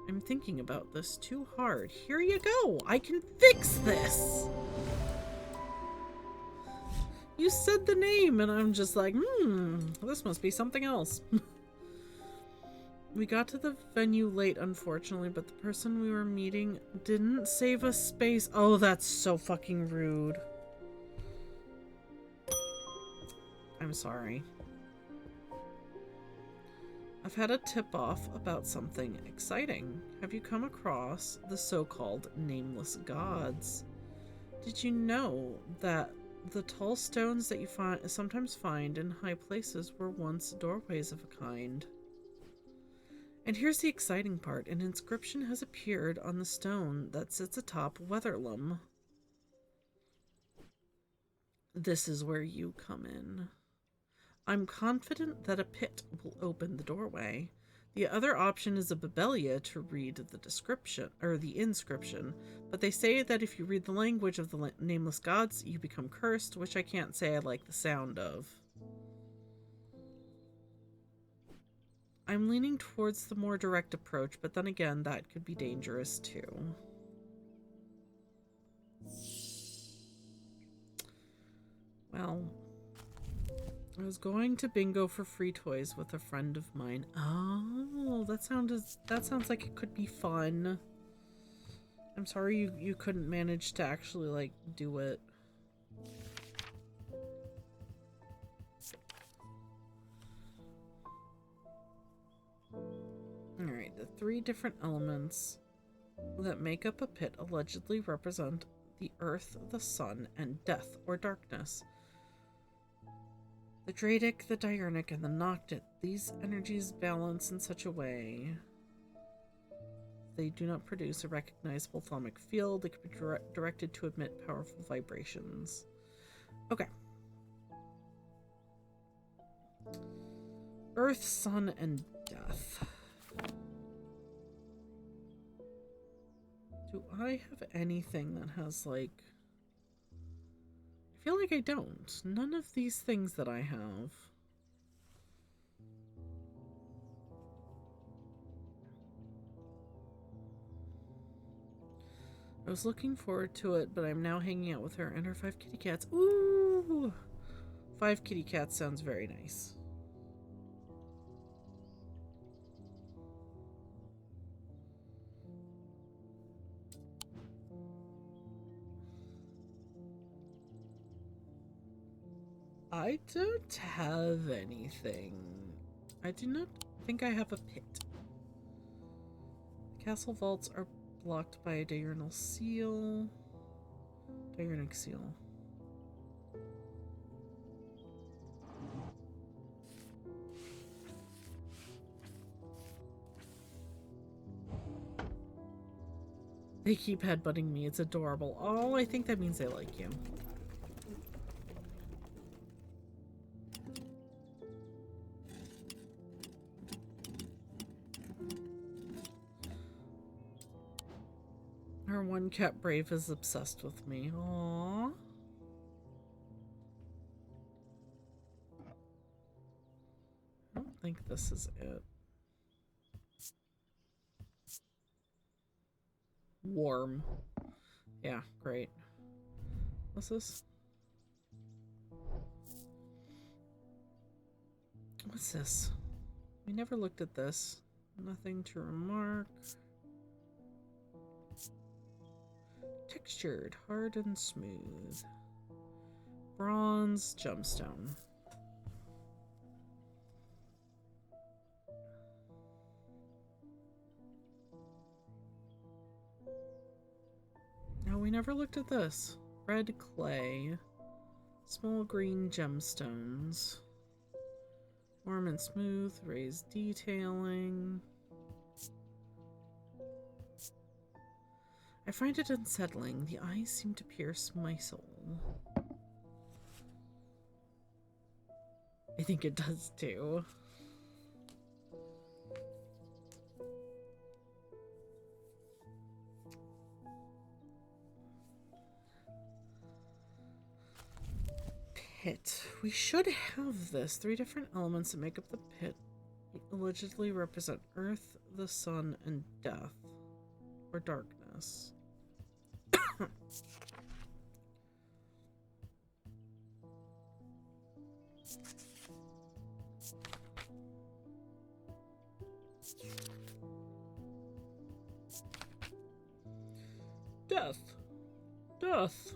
I'm thinking about this too hard. Here you go. I can fix this. You said the name, and I'm just like, this must be something else. We got to the venue late, unfortunately, but the person we were meeting didn't save us space. Oh, that's so fucking rude. I'm sorry. I've had a tip-off about something exciting. Have you come across the so-called nameless gods? Did you know that the tall stones that you sometimes find in high places were once doorways of a kind? And here's the exciting part. An inscription has appeared on the stone that sits atop Weatherlum. This is where you come in. I'm confident that a pit will open the doorway. The other option is a Babelia to read the description, or the inscription, but they say that if you read the language of the nameless gods, you become cursed, which I can't say I like the sound of. I'm leaning towards the more direct approach, but then again, that could be dangerous too. Well, I was going to bingo for free toys with a friend of mine. Oh, that sounds like it could be fun. I'm sorry you couldn't manage to actually, like, do it. Alright, the 3 different elements that make up a pit allegedly represent the earth, the sun, and death or darkness. The Dradic, the Diurnic, and the Noctic. These energies balance in such a way they do not produce a recognizable thaumic field. They can be directed to emit powerful vibrations. Okay. Earth, sun, and death. Do I have anything that has, like... I feel like I don't. None of these things that I have. I was looking forward to it, but I'm now hanging out with her and her 5 kitty cats. Ooh! 5 kitty cats sounds very nice. I don't have anything. I do not think I have a pit. The castle vaults are blocked by a diurnal seal. Diurnic seal. They keep headbutting me. It's adorable. Oh, I think that means they like you. Our one cat Brave is obsessed with me. Aww. I don't think this is it. Warm. Yeah, great. What's this? What's this? We never looked at this. Nothing to remark. Textured, hard and smooth. Bronze gemstone. No, we never looked at this. Red clay. Small green gemstones. Warm and smooth, raised detailing. I find it unsettling. The eyes seem to pierce my soul. I think it does too. Pit. We should have this. 3 different elements that make up the pit allegedly represent earth, the sun, and death. Or darkness. Death. Death.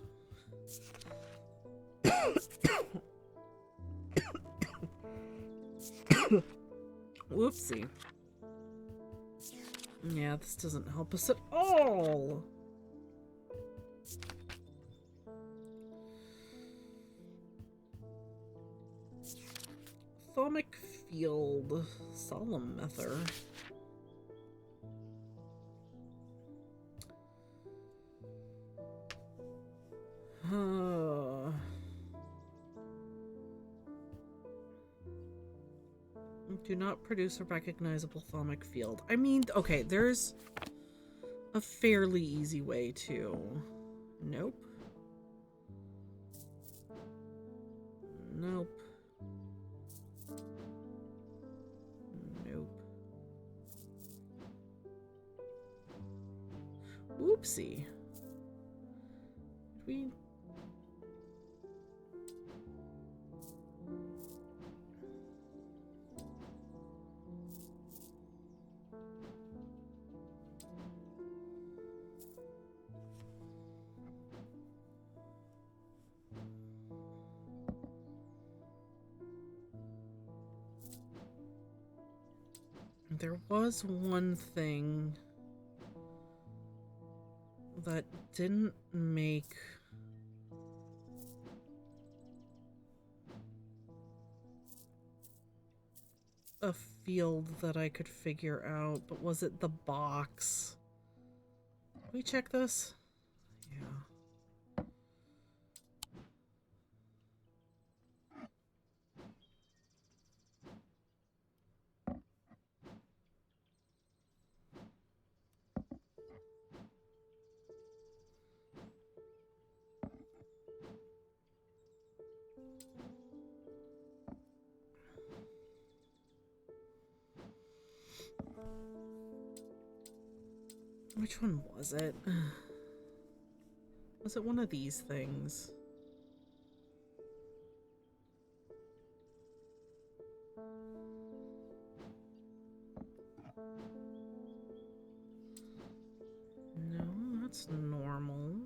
Whoopsie. Yeah, this doesn't help us at all. Thaumic field. Solemn ether. Do not produce a recognizable thaumic field. I mean, okay, there's a fairly easy way to... Nope. Nope. Nope. Oopsie. There was one thing that didn't make a field that I could figure out, but was it the box? Can we check this? Yeah. Which one was it? Was it one of these things? No, that's normal.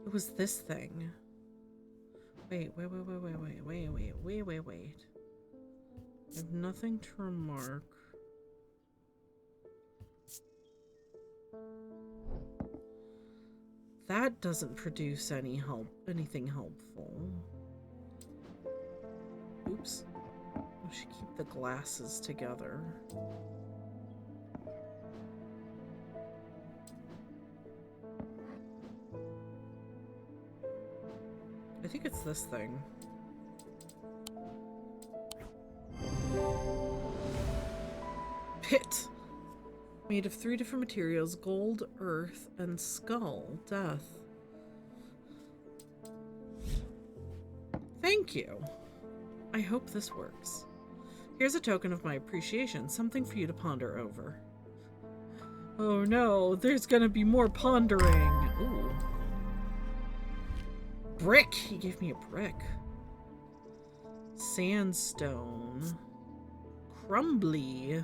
It was this thing. Wait. I have nothing to remark. That doesn't produce anything helpful. Oops. I should keep the glasses together. I think it's this thing. Pit! Made of 3 different materials: gold, earth, and skull. Death. Thank you. I hope this works. Here's a token of my appreciation, something for you to ponder over. Oh no, there's gonna be more pondering. Ooh. Brick! He gave me a brick. Sandstone. Crumbly.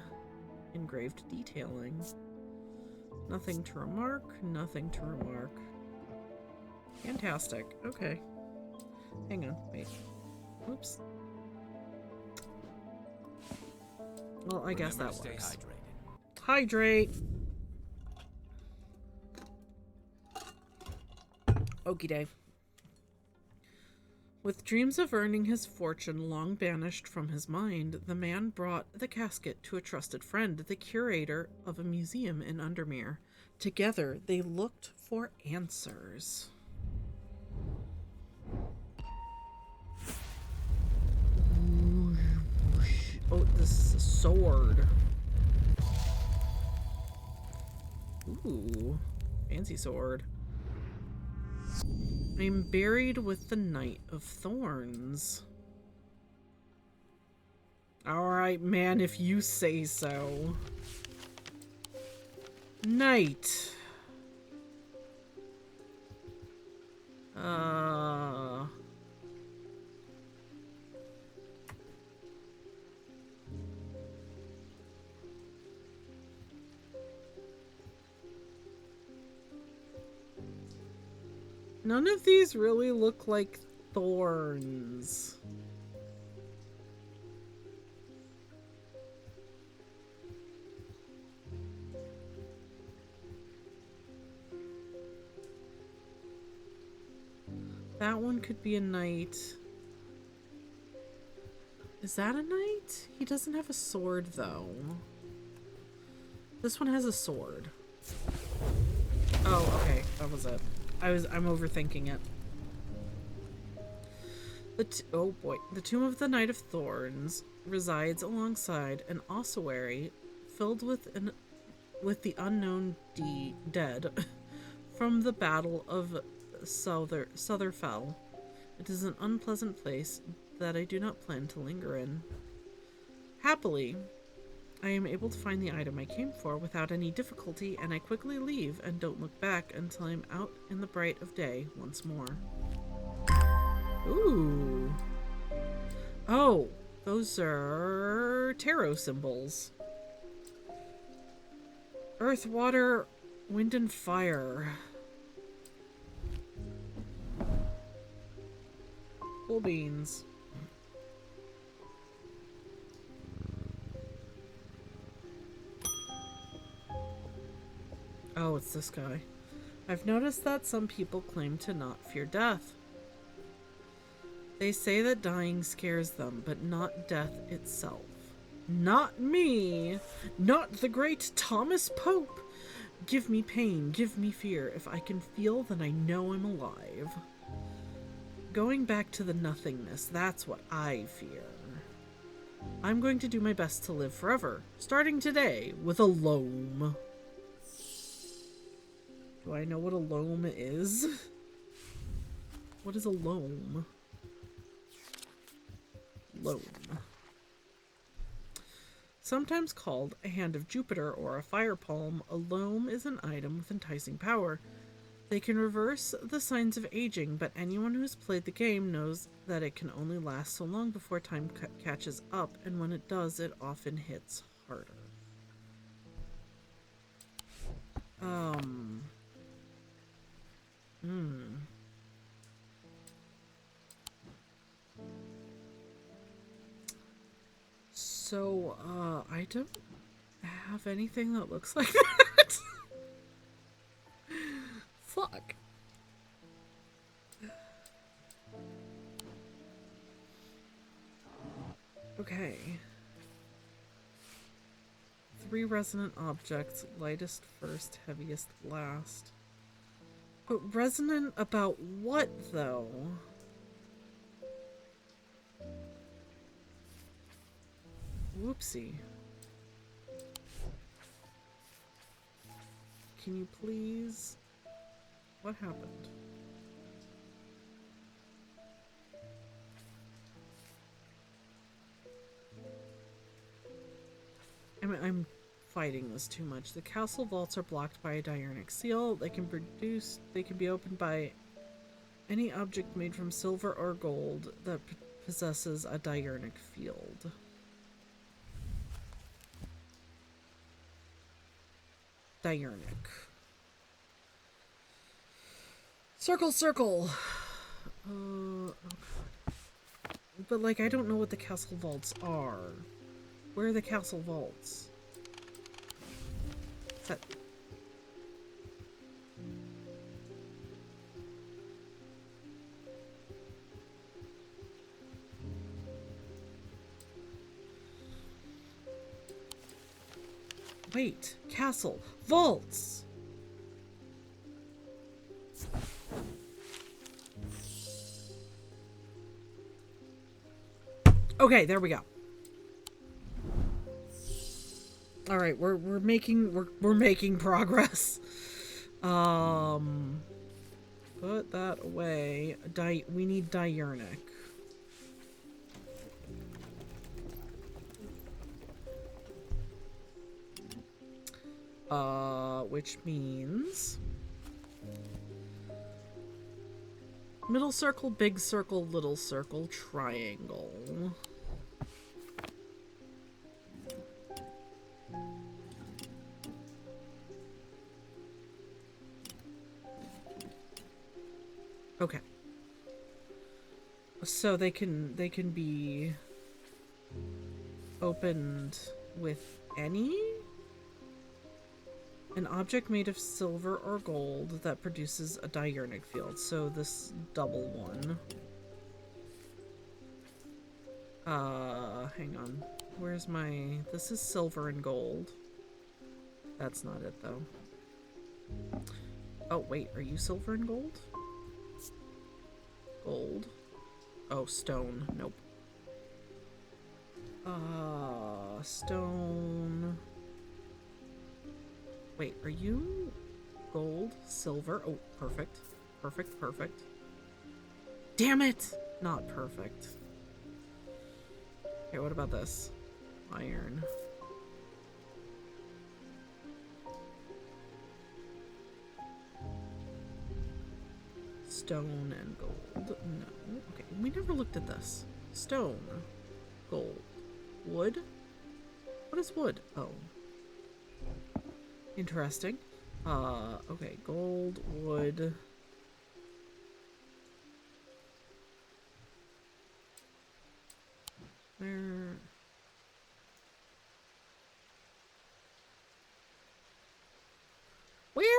Engraved detailing. Nothing to remark. Nothing to remark. Fantastic. Okay. Hang on. Wait. Oops. Well, I guess that works. Hydrate. Okie day. With dreams of earning his fortune long banished from his mind, the man brought the casket to a trusted friend, the curator of a museum in Undermere. Together, they looked for answers. Oh, this is a sword. Ooh, fancy sword. I am buried with the Knight of Thorns. Alright, man, if you say so. Knight. None of these really look like thorns. That one could be a knight. Is that a knight? He doesn't have a sword, though. This one has a sword. Oh, okay. That was it. I'm overthinking it. Oh boy. The Tomb of the Knight of Thorns resides alongside an ossuary filled with the unknown dead from the Battle of Sotherfell. It is an unpleasant place that I do not plan to linger in. Happily, I am able to find the item I came for without any difficulty, and I quickly leave and don't look back until I'm out in the bright of day once more. Ooh. Oh, those are tarot symbols. Earth, water, wind, and fire. Cool beans. Oh, it's this guy. I've noticed that some people claim to not fear death. They say that dying scares them, but not death itself. Not me! Not the great Thomas Pope! Give me pain, give me fear. If I can feel, then I know I'm alive. Going back to the nothingness, that's what I fear. I'm going to do my best to live forever, starting today with a loam. Do I know what a loam is? What is a loam? Loam. Sometimes called a hand of Jupiter or a fire palm, a loam is an item with enticing power. They can reverse the signs of aging, but anyone who's played the game knows that it can only last so long before time catches up, and when it does, it often hits harder. So, I don't have anything that looks like that. Fuck. Okay. 3 resonant objects, lightest first, heaviest last. But resonant about what, though? Whoopsie. Can you please... What happened? I'm fighting this too much. The castle vaults are blocked by a diurnic seal. They can be opened by any object made from silver or gold that possesses a diurnic field. Diurnic. Circle, circle! Oh God. But, like, I don't know what the castle vaults are. Where are the castle vaults? Is that... Wait, castle, vaults! Okay, there we go. All right, we're making progress. Put that away. We need diurnic. Which means middle circle, big circle, little circle, triangle. Okay. So they can be opened with any? An object made of silver or gold that produces a diurnic field. So this double one. Hang on. Where's my... This is silver and gold. That's not it, though. Oh, wait. Are you silver and gold? Gold. Oh, stone. Nope. Stone... Wait, are you gold, silver? Oh, perfect. Perfect, perfect. Damn it! Not perfect. Okay, what about this? Iron. Stone and gold. No. Okay, we never looked at this. Stone. Gold. Wood? What is wood? Oh. Interesting. Okay, gold, wood. Where? Where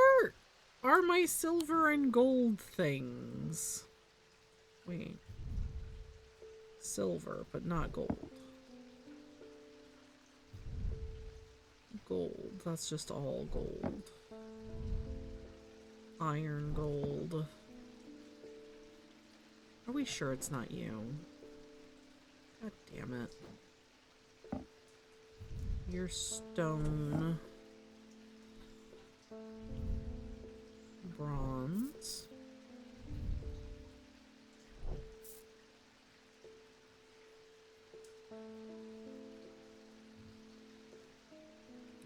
are my silver and gold things? Wait. Silver, but not gold. Gold. That's just all gold. Iron gold. Are we sure it's not you? God damn it. You're stone. Bronze.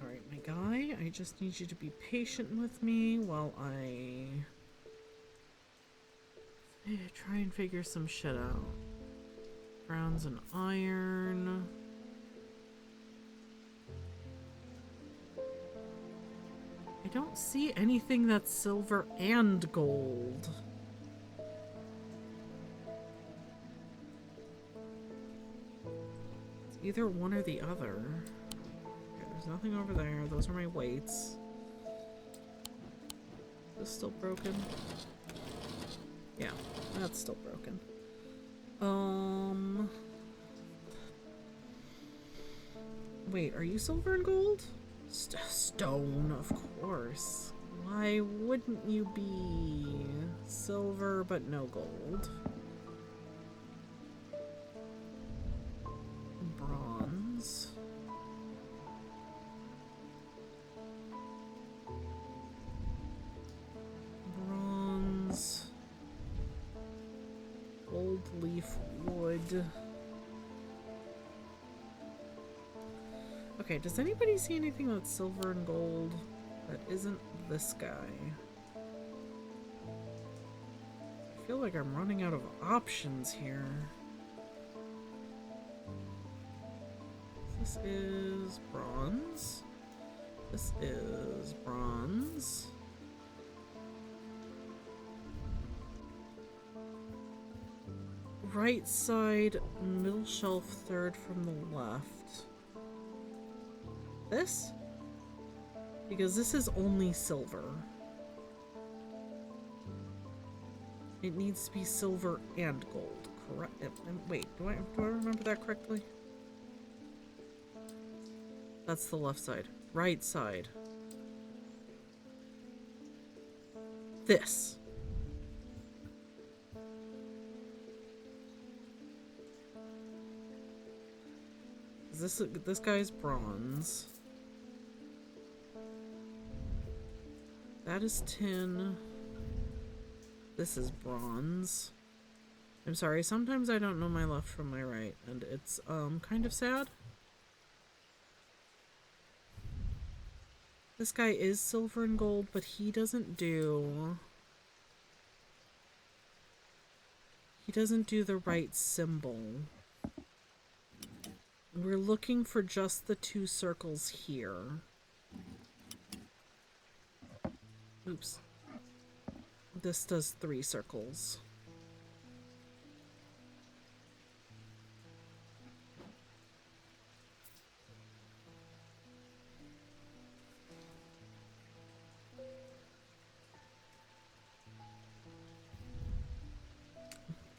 Alright, my guy, I just need you to be patient with me while I try and figure some shit out. Bronze and iron. I don't see anything that's silver and gold. It's either one or the other. Okay, there's nothing over there. Those are my weights. Is this still broken? Yeah, that's still broken. Wait, are you silver and gold? Stone, of course. Why wouldn't you be silver but no gold? Bronze. Bronze. Gold leaf wood. Okay, does anybody see anything that's silver and gold that isn't this guy? I feel like I'm running out of options here. This is bronze. This is bronze. Right side, middle shelf, third from the left. This? Because this is only silver. It needs to be silver and gold, correct? Wait, do I remember that correctly? That's the left side. Right side. This. This guy's bronze. That is tin. This is bronze. I'm sorry, sometimes I don't know my left from my right, and it's kind of sad. This guy is silver and gold, but he doesn't do the right symbol. We're looking for just the two circles here. Oops. This does 3 circles.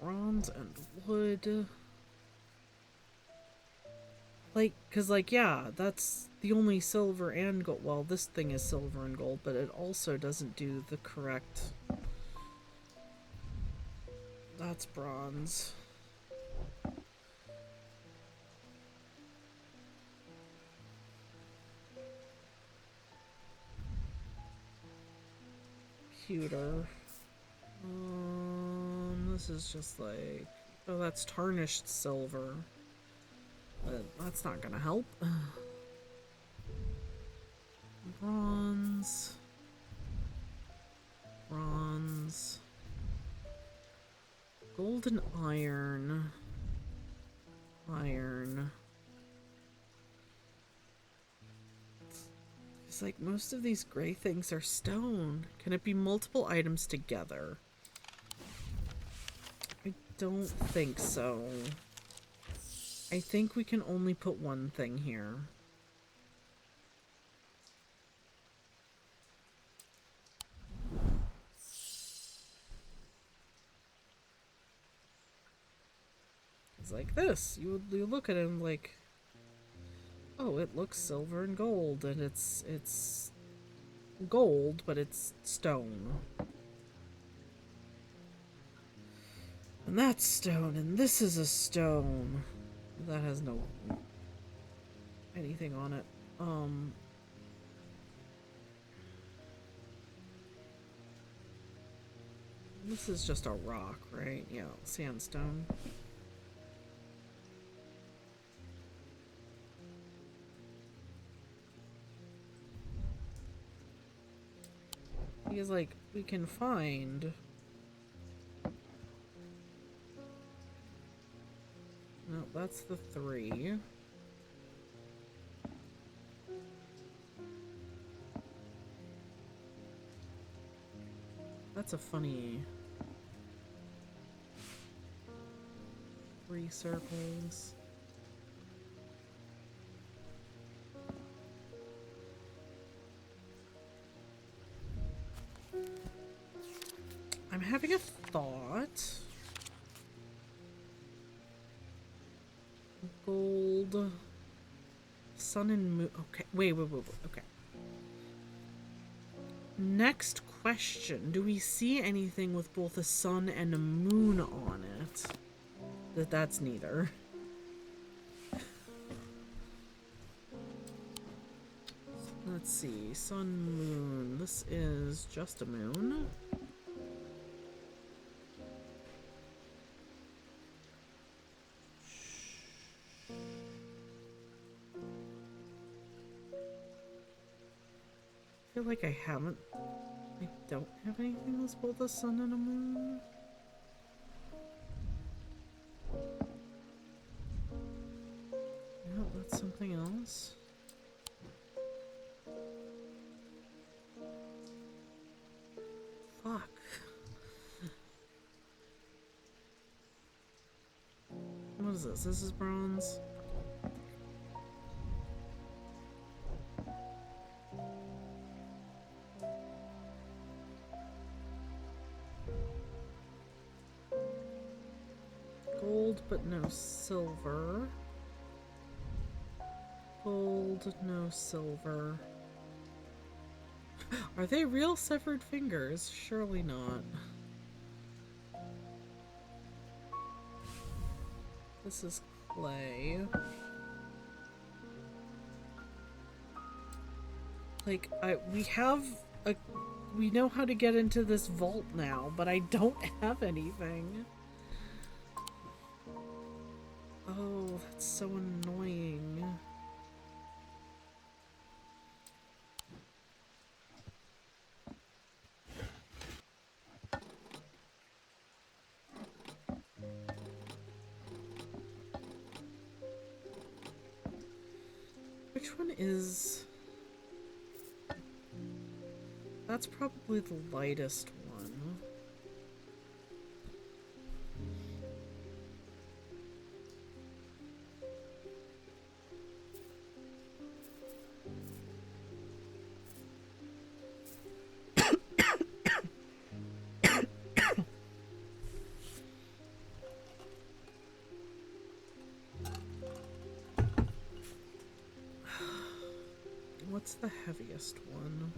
Bronze and wood. Like, cause like, yeah, that's the only silver and gold. Well, this thing is silver and gold, but it also doesn't do the correct. That's bronze. Pewter. This is just like, oh, that's tarnished silver. But that's not gonna help. Bronze. Bronze. Golden iron. Iron. It's like most of these gray things are stone. Can it be multiple items together? I don't think so. I think we can only put one thing here. It's like this. You look at it and like, oh, it looks silver and gold, and it's gold, but it's stone. And that's stone, and this is a stone. That has no anything on it. This is just a rock, right? Yeah, sandstone. Because, like, we can find... No, that's the 3. That's a funny... 3 circles. I'm having a thought. Gold. Sun and moon. Okay, wait. Okay. Next question. Do we see anything with both a sun and a moon on it? That's neither. Let's see. Sun, moon. This is just a moon. I feel like I don't have anything that's both a sun and a moon. No, that's something else. Fuck. What is this? This is bronze. Gold, but no silver. Gold, no silver. Are they real severed fingers? Surely not. This is clay. Like, we know how to get into this vault now, but I don't have anything. Oh, that's so annoying. Which one is... That's probably the lightest one. What's the heaviest one?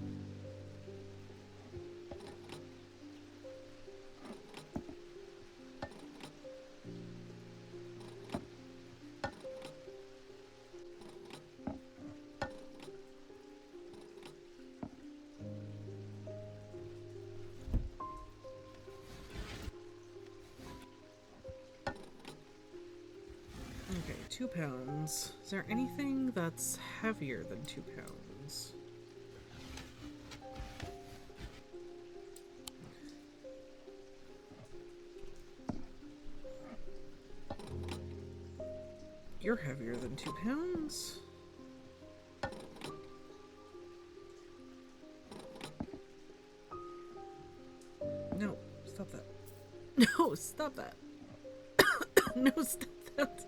Okay, 2 pounds. Is there anything that's heavier than 2 pounds? You're heavier than 2 pounds? No, stop that. No, stop that. No, stop that.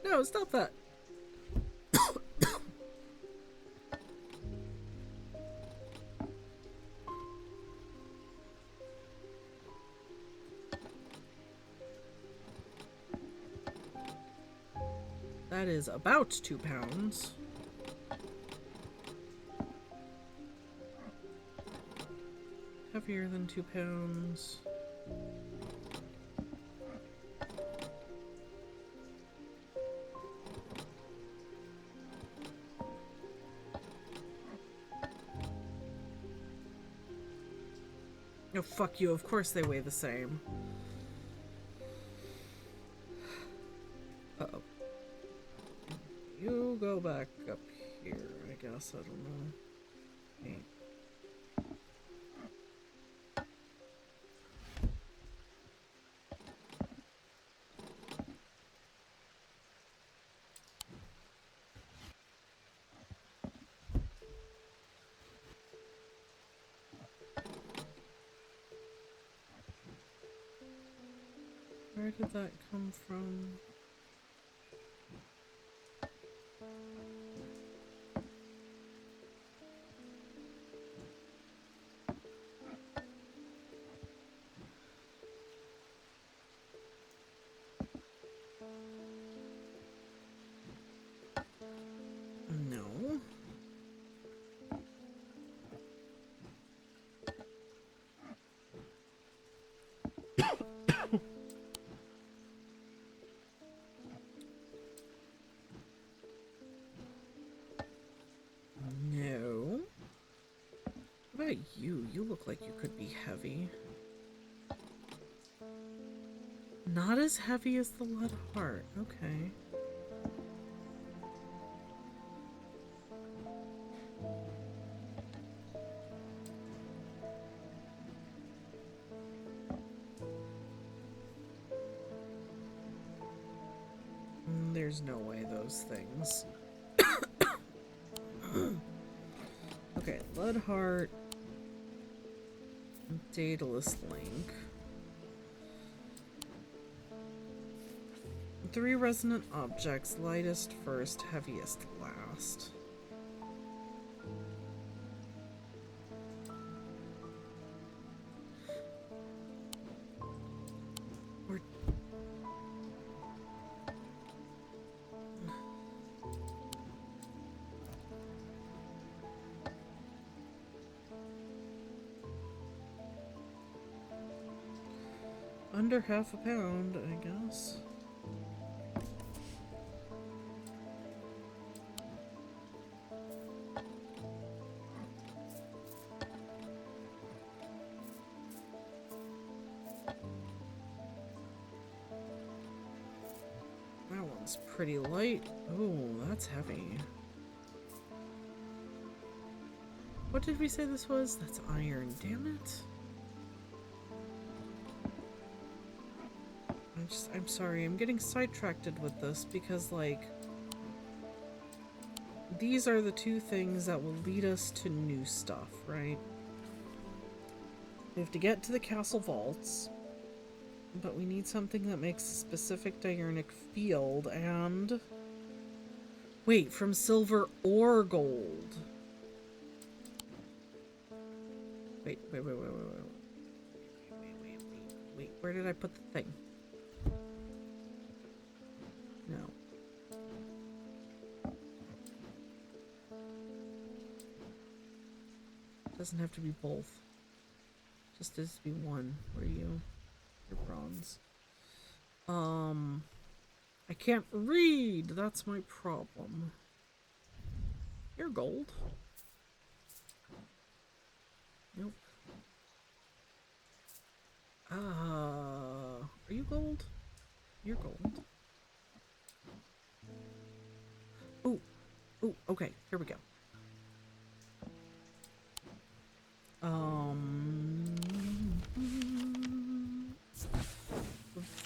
No, stop that. That is about 2 pounds. Heavier than 2 pounds. Oh, fuck you. Of course they weigh the same. Uh-oh. You go back up here, I guess. I don't know. Hey. Where did that come from? No. No. What about you? You look like you could be heavy. Not as heavy as the lead heart. Okay. There's no way those things. Okay, lead heart. Daedalus link. 3 resonant objects, lightest first, heaviest last. We're... Under half a pound, I guess. It's pretty light. Oh, that's heavy. What did we say this was? That's iron. Damn it. I'm sorry. I'm getting sidetracked with this because, like, these are the 2 things that will lead us to new stuff, right? We have to get to the castle vaults. But we need something that makes a specific diurnic field and... Wait, from silver or gold. Wait. Wait, where did I put the thing? No. Doesn't have to be both. Just has to be one. Where are you? You're bronze. I can't read. That's my problem. You're gold. Nope. Are you gold? You're gold. Ooh, okay. Here we go.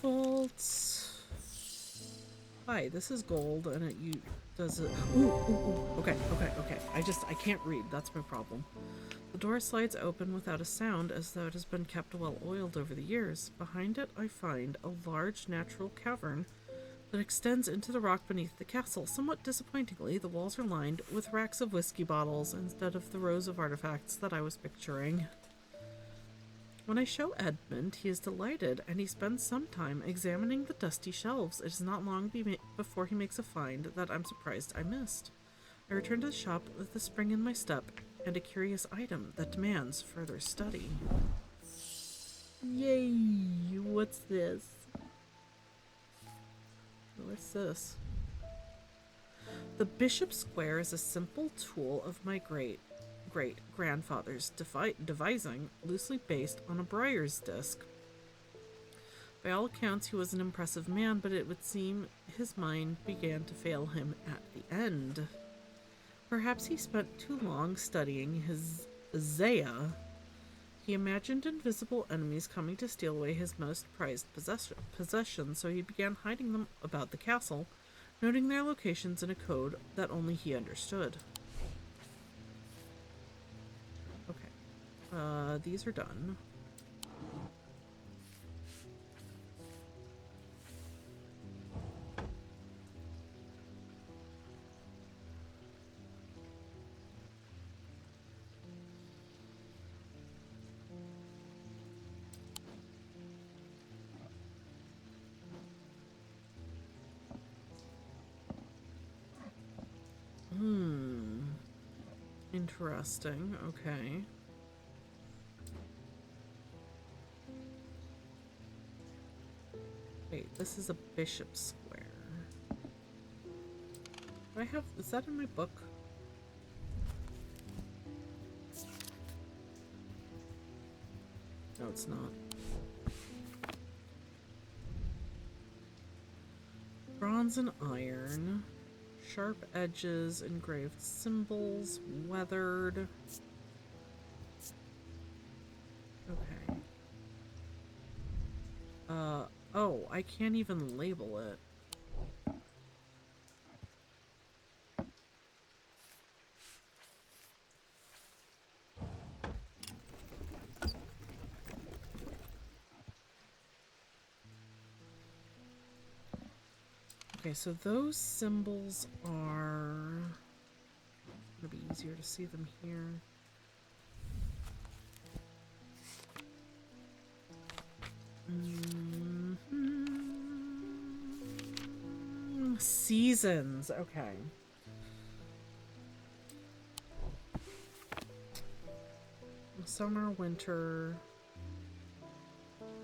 Vaults. Hi, this is gold, and it does it. Ooh. Okay. I can't read. That's my problem. The door slides open without a sound, as though it has been kept well oiled over the years. Behind it, I find a large natural cavern that extends into the rock beneath the castle. Somewhat disappointingly, the walls are lined with racks of whiskey bottles instead of the rows of artifacts that I was picturing. When I show Edmund, he is delighted, and he spends some time examining the dusty shelves. It is not long before he makes a find that I'm surprised I missed. I return to the shop with a spring in my step and a curious item that demands further study. Yay! What's this? What's this? The Bishop Square is a simple tool of my great-grandfather's devising, loosely based on a briar's disc. By all accounts, he was an impressive man, but it would seem his mind began to fail him at the end. Perhaps he spent too long studying his Zaya. He imagined invisible enemies coming to steal away his most prized possessions, so he began hiding them about the castle, noting their locations in a code that only he understood. Okay. These are done. Interesting. Okay. Wait, this is a Bishop Square. Do I have... Is that in my book? No, it's not. Bronze and iron. Sharp edges, engraved symbols, weathered. Okay. Oh, I can't even label it. Okay, so those symbols are... It'll be easier to see them here. Seasons, okay. Summer, winter,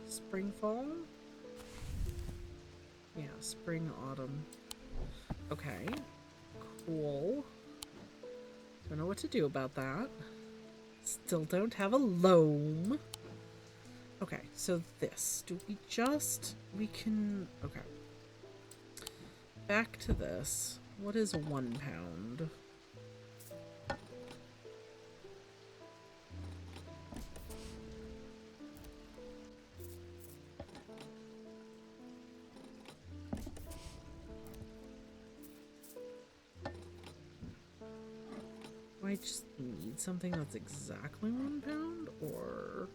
spring, fall? Yeah, spring, autumn. Okay, cool. Don't know what to do about that. Still don't have a loam. Okay, so this. Do we just... We can... Okay. Back to this. What is 1 pound? Do I just need something that's exactly 1 pound? Or...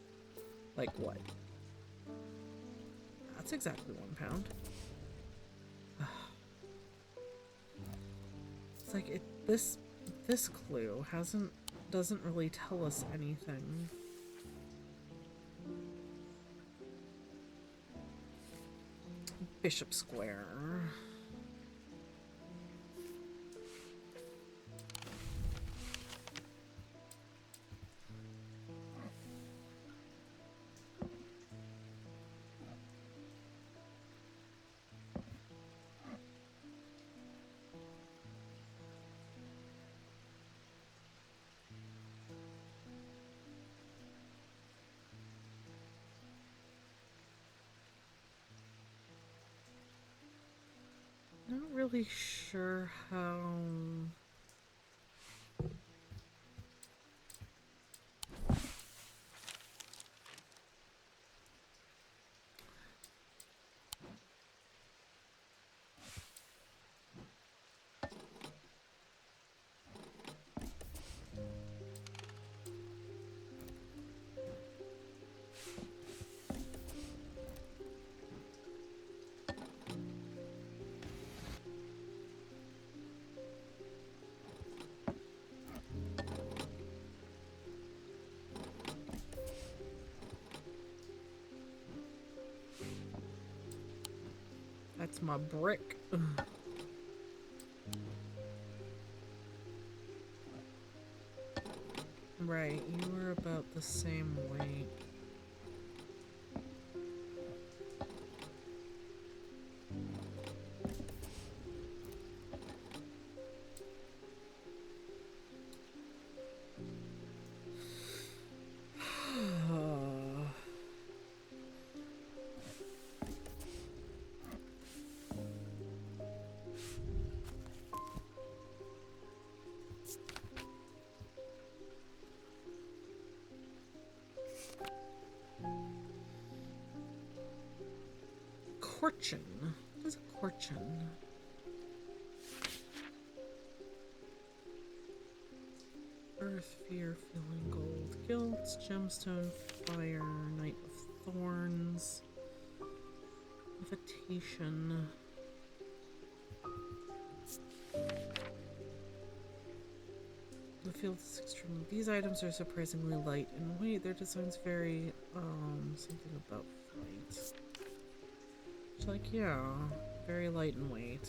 Like what? That's exactly 1 pound. It's like this clue doesn't really tell us anything. Bishop Square. Not really sure how... That's my brick. Ugh. Right, you were about the same weight. Corchin. What is a corchin? Earth, fear, feeling, gold, guilt, gemstone, fire, knight of thorns, invitation. The field is extremely. These items are surprisingly light in weight. Their design's very, something about flight. It's like, yeah, very light in weight.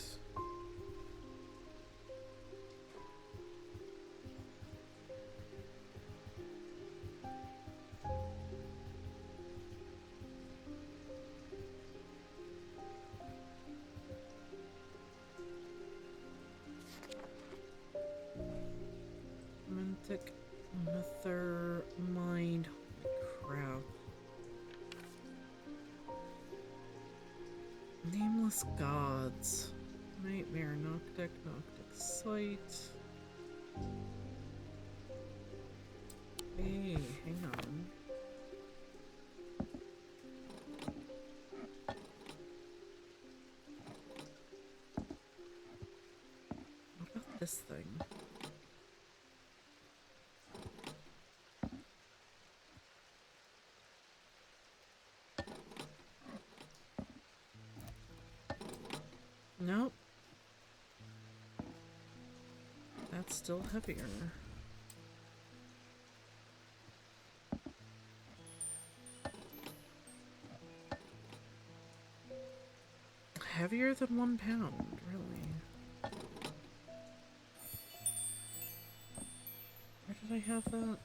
Romantic Nether Mind. Holy crap. Nameless Gods. Nightmare, Noctic, Noctic Sight. Hey, hang on. What about this thing? Nope. That's still heavier. Heavier than 1 pound, really. Where did I have that?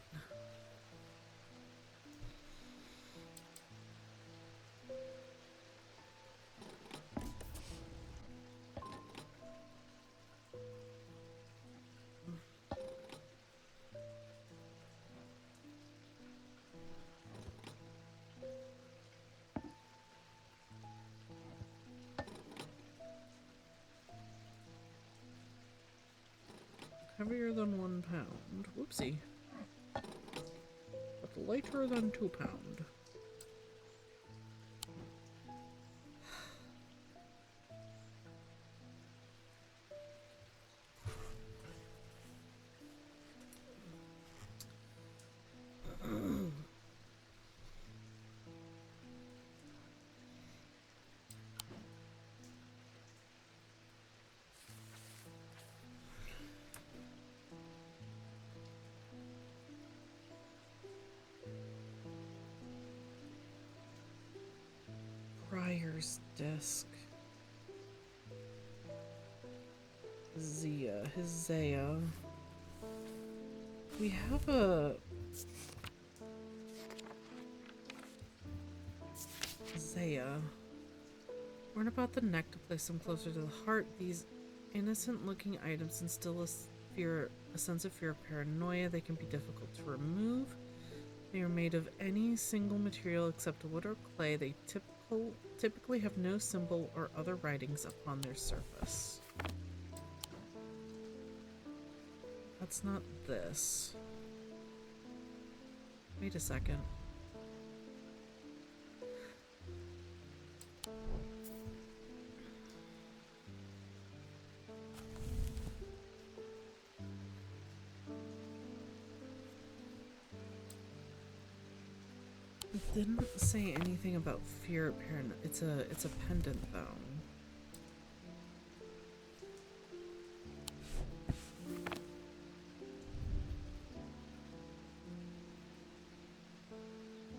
Heavier than 1 pound. Whoopsie. But lighter than 2 pound. Prior's Disc. Zia. Hizea. We have a... Zaya. Learn about the neck to place them closer to the heart. These innocent-looking items instill a sense of fear or paranoia. They can be difficult to remove. They are made of any single material except wood or clay. They typically have no symbol or other writings upon their surface. That's not this. Wait a second. It didn't say anything about fear or paranoia. It's a pendant though.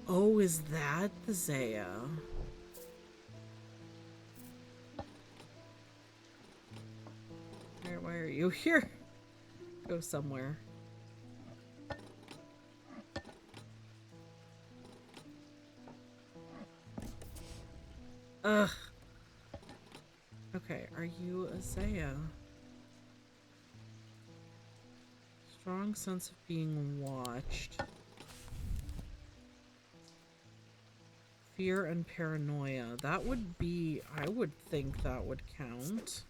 Oh, is that the Zaya? Why are you here? Go somewhere. Ugh. Okay, are you a Zaya? Strong sense of being watched. Fear and paranoia. That would be... I would think that would count.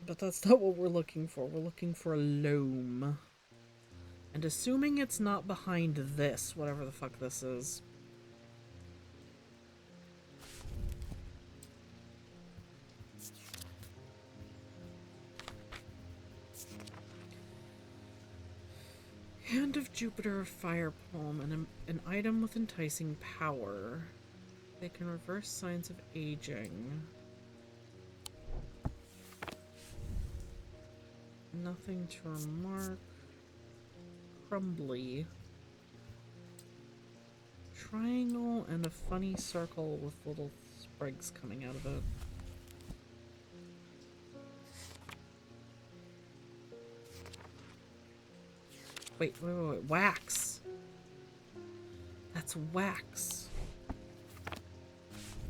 But that's not what we're looking for. We're looking for a loam. And assuming it's not behind this, whatever the fuck this is. Hand of Jupiter, Fire Palm, and an item with enticing power. They can reverse signs of aging. Nothing to remark. Crumbly. Triangle and a funny circle with little sprigs coming out of it. Wait. Wax. That's wax.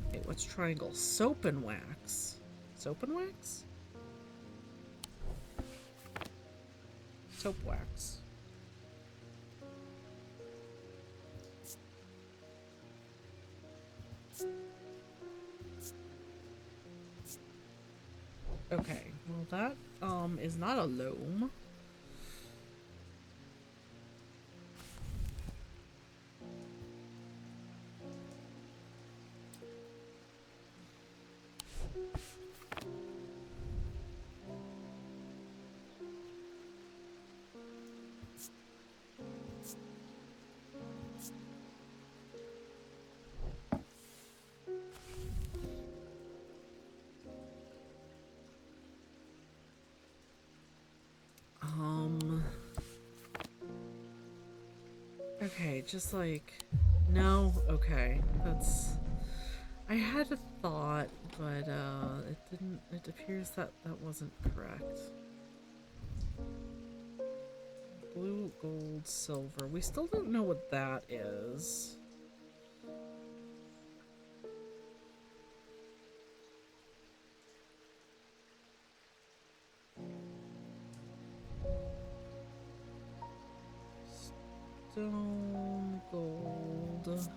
Okay, what's triangle? Soap and wax. Soap and wax? Soap wax. Okay, well that is not a loam. Okay, just like, no, okay, that's, I had a thought, but, it appears that that wasn't correct. Blue, gold, silver, we still don't know what that is. Stone, gold,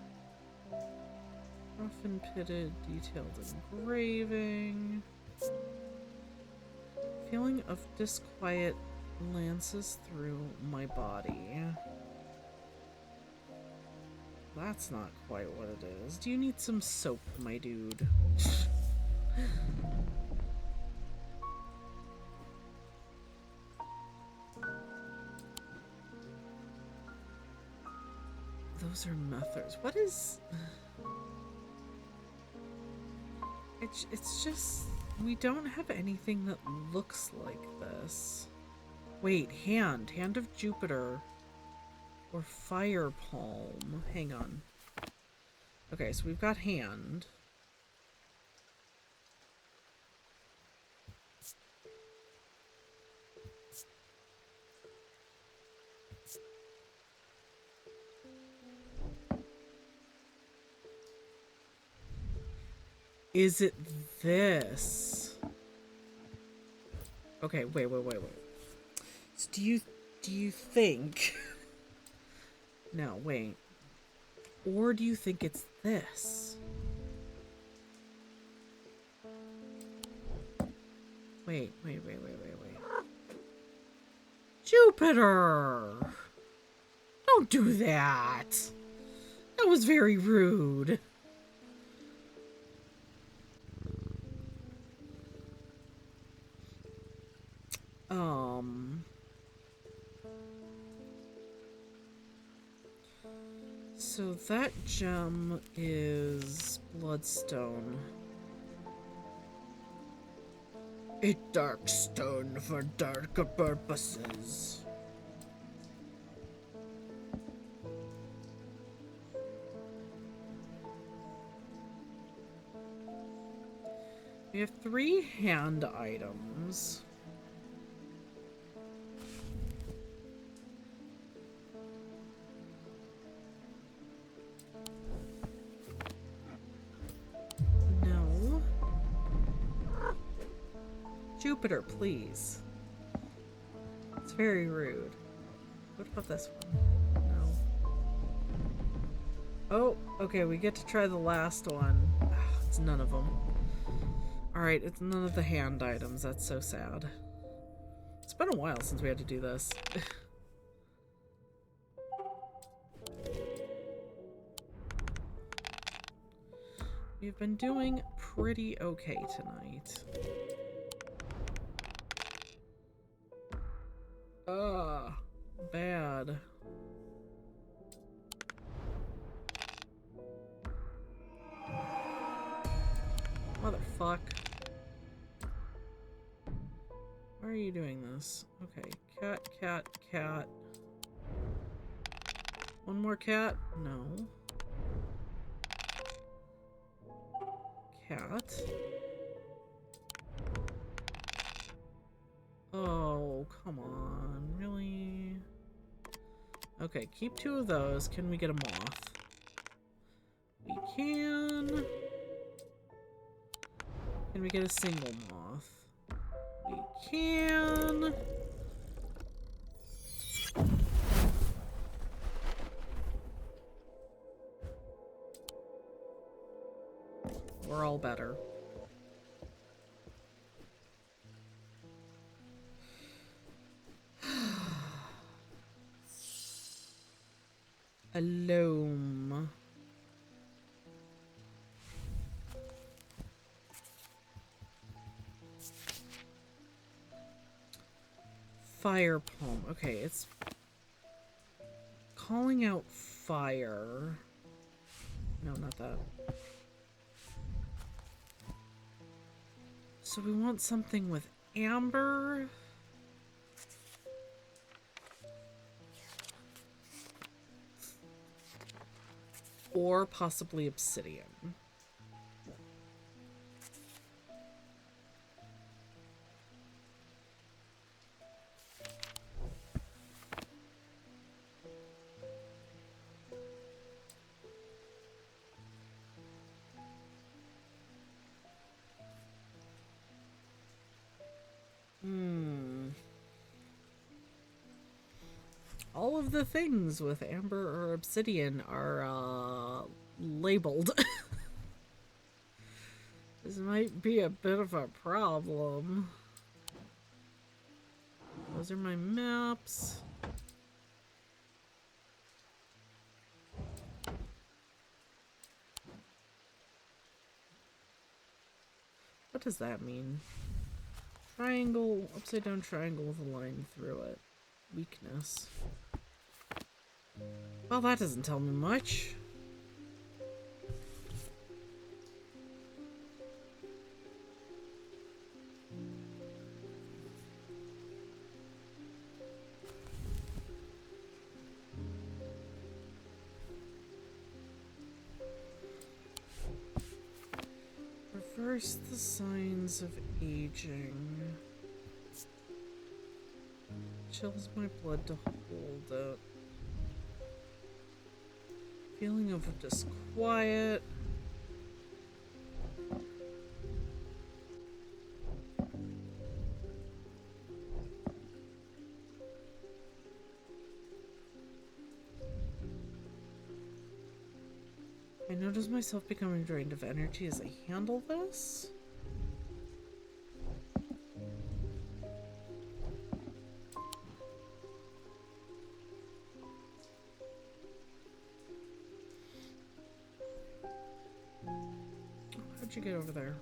rough and pitted, detailed engraving. Feeling of disquiet lances through my body. That's not quite what it is. Do you need some soap, my dude? Those are methods. What is... It's just... We don't have anything that looks like this. Wait, hand. Hand of Jupiter. Or Fire Palm. Hang on. Okay, so we've got hand. Is it this? Okay, wait. So do you think... No, wait. Or do you think it's this? Wait. Jupiter! Don't do that! That was very rude. So that gem is bloodstone. A dark stone for darker purposes. We have 3 hand items. No. Jupiter, please. It's very rude. What about this one? No. Oh, okay, we get to try the last one. Ugh, it's none of them. Alright, it's none of the hand items. That's so sad. It's been a while since we had to do this. We've been doing pretty okay tonight. Ugh, bad. Motherfuck. Why are you doing this? Okay, cat, cat, cat. One more cat? No. Cat. Oh, come on. Really? Okay, keep 2 of those. Can we get a moth? We can. Can we get a single moth? We can. We're all better. A loam. Fire palm. Okay, it's calling out fire. No, not that. So we want something with amber. Or possibly obsidian. All of the things with amber or obsidian are labeled. This might be a bit of a problem. Those are my maps. What does that mean? Triangle, upside down triangle with a line through it. Weakness. Well, that doesn't tell me much. Reverse the signs of aging. Chills my blood to hold it. Feeling of disquiet. I notice myself becoming drained of energy as I handle this. How'd you get over there?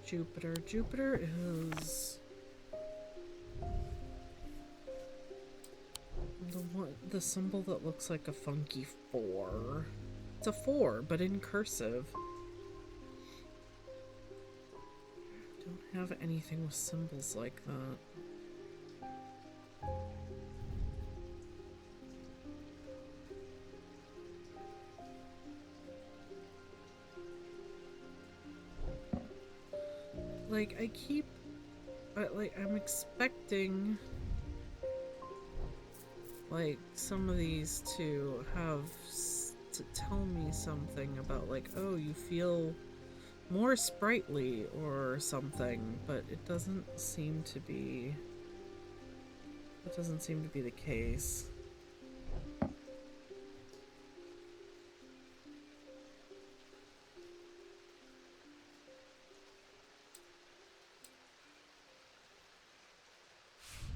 Jupiter. Jupiter is the symbol that looks like a funky 4. It's a 4, but in cursive. Don't have anything with symbols like that. Like, I'm expecting, like, some of these to to tell me something about, like, oh, you feel more sprightly or something, but it doesn't seem to be the case.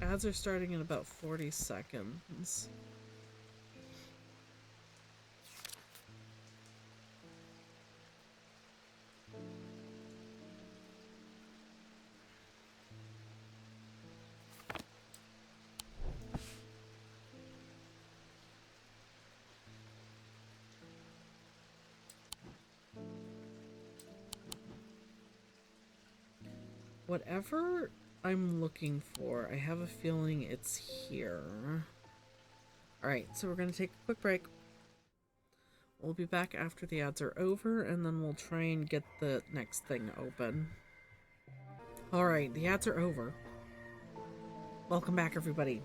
Ads are starting in about 40 seconds. Whatever I'm looking for, I have a feeling it's here. Alright, so we're going to take a quick break. We'll be back after the ads are over, and then we'll try and get the next thing open. Alright, the ads are over. Welcome back, everybody.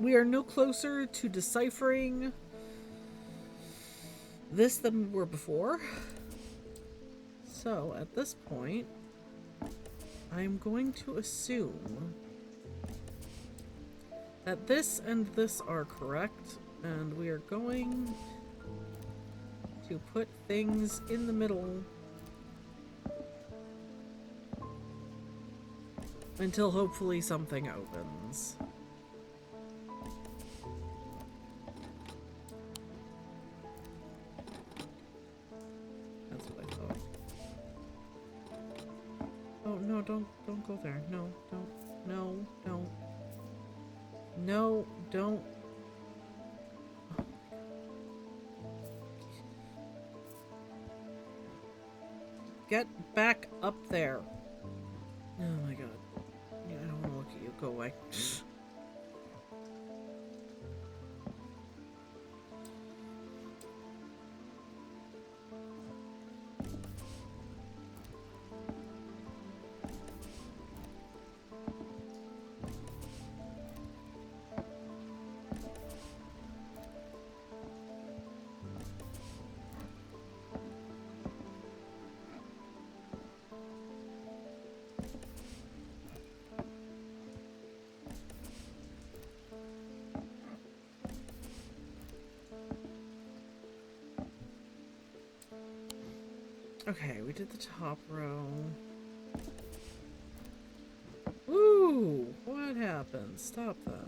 We are no closer to deciphering this than we were before. So, at this point, I'm going to assume that this and this are correct, and we are going to put things in the middle until hopefully something opens. That's what I thought. Oh no, don't go there. No, don't. No, don't. No, don't. Get back up there. Oh my god. Yeah, I don't want to look at you. Go away. Okay, we did the top row. Ooh, what happened? Stop that.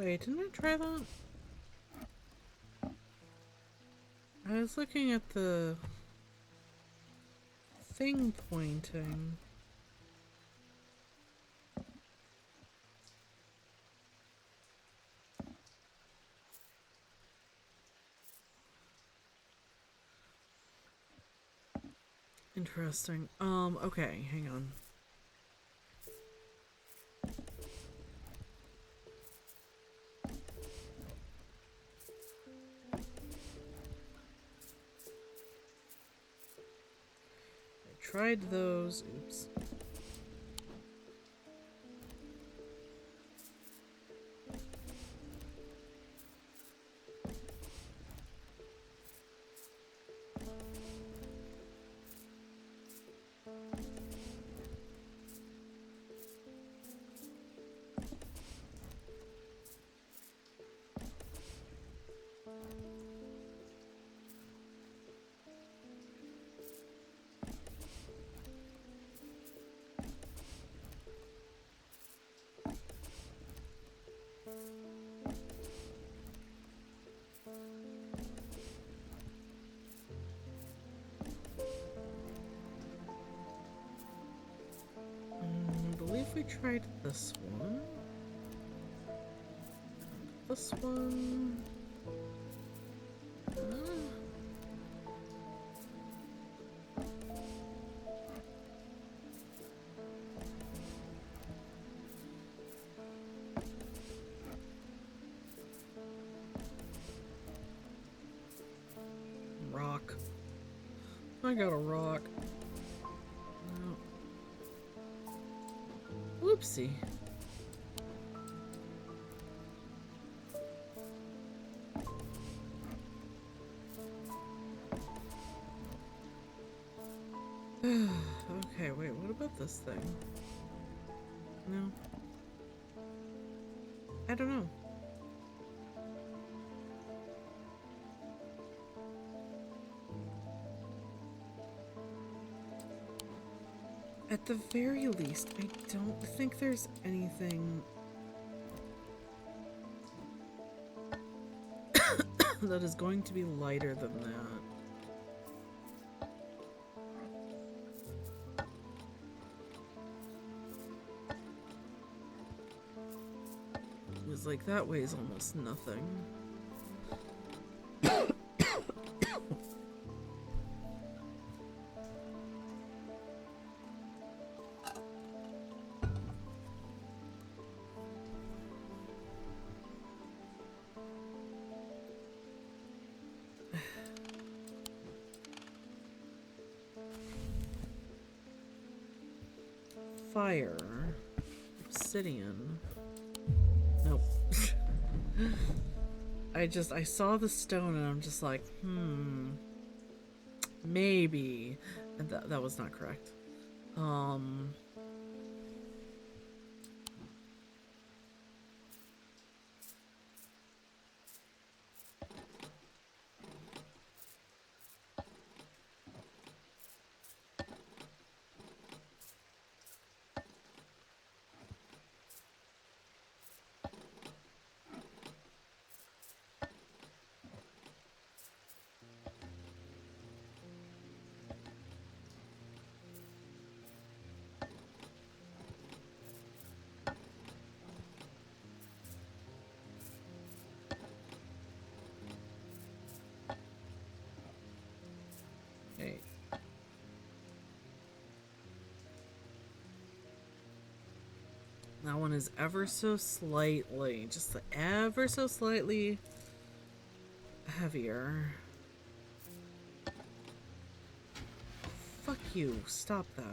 Wait, didn't I try that? I was looking at the thing pointing. Interesting. Okay, hang on. I tried those. Oops. I believe we tried this one. This one. Rock. I got a rock. No. Whoopsie. Okay, wait, what about this thing? No. I don't know. At the very least, I don't think there's anything that is going to be lighter than that. It was like, that weighs almost nothing. Fire. Obsidian. Nope. I saw the stone and I'm just like, maybe. And that was not correct. Okay. That one is ever so slightly, just ever so slightly heavier. Fuck you, stop that.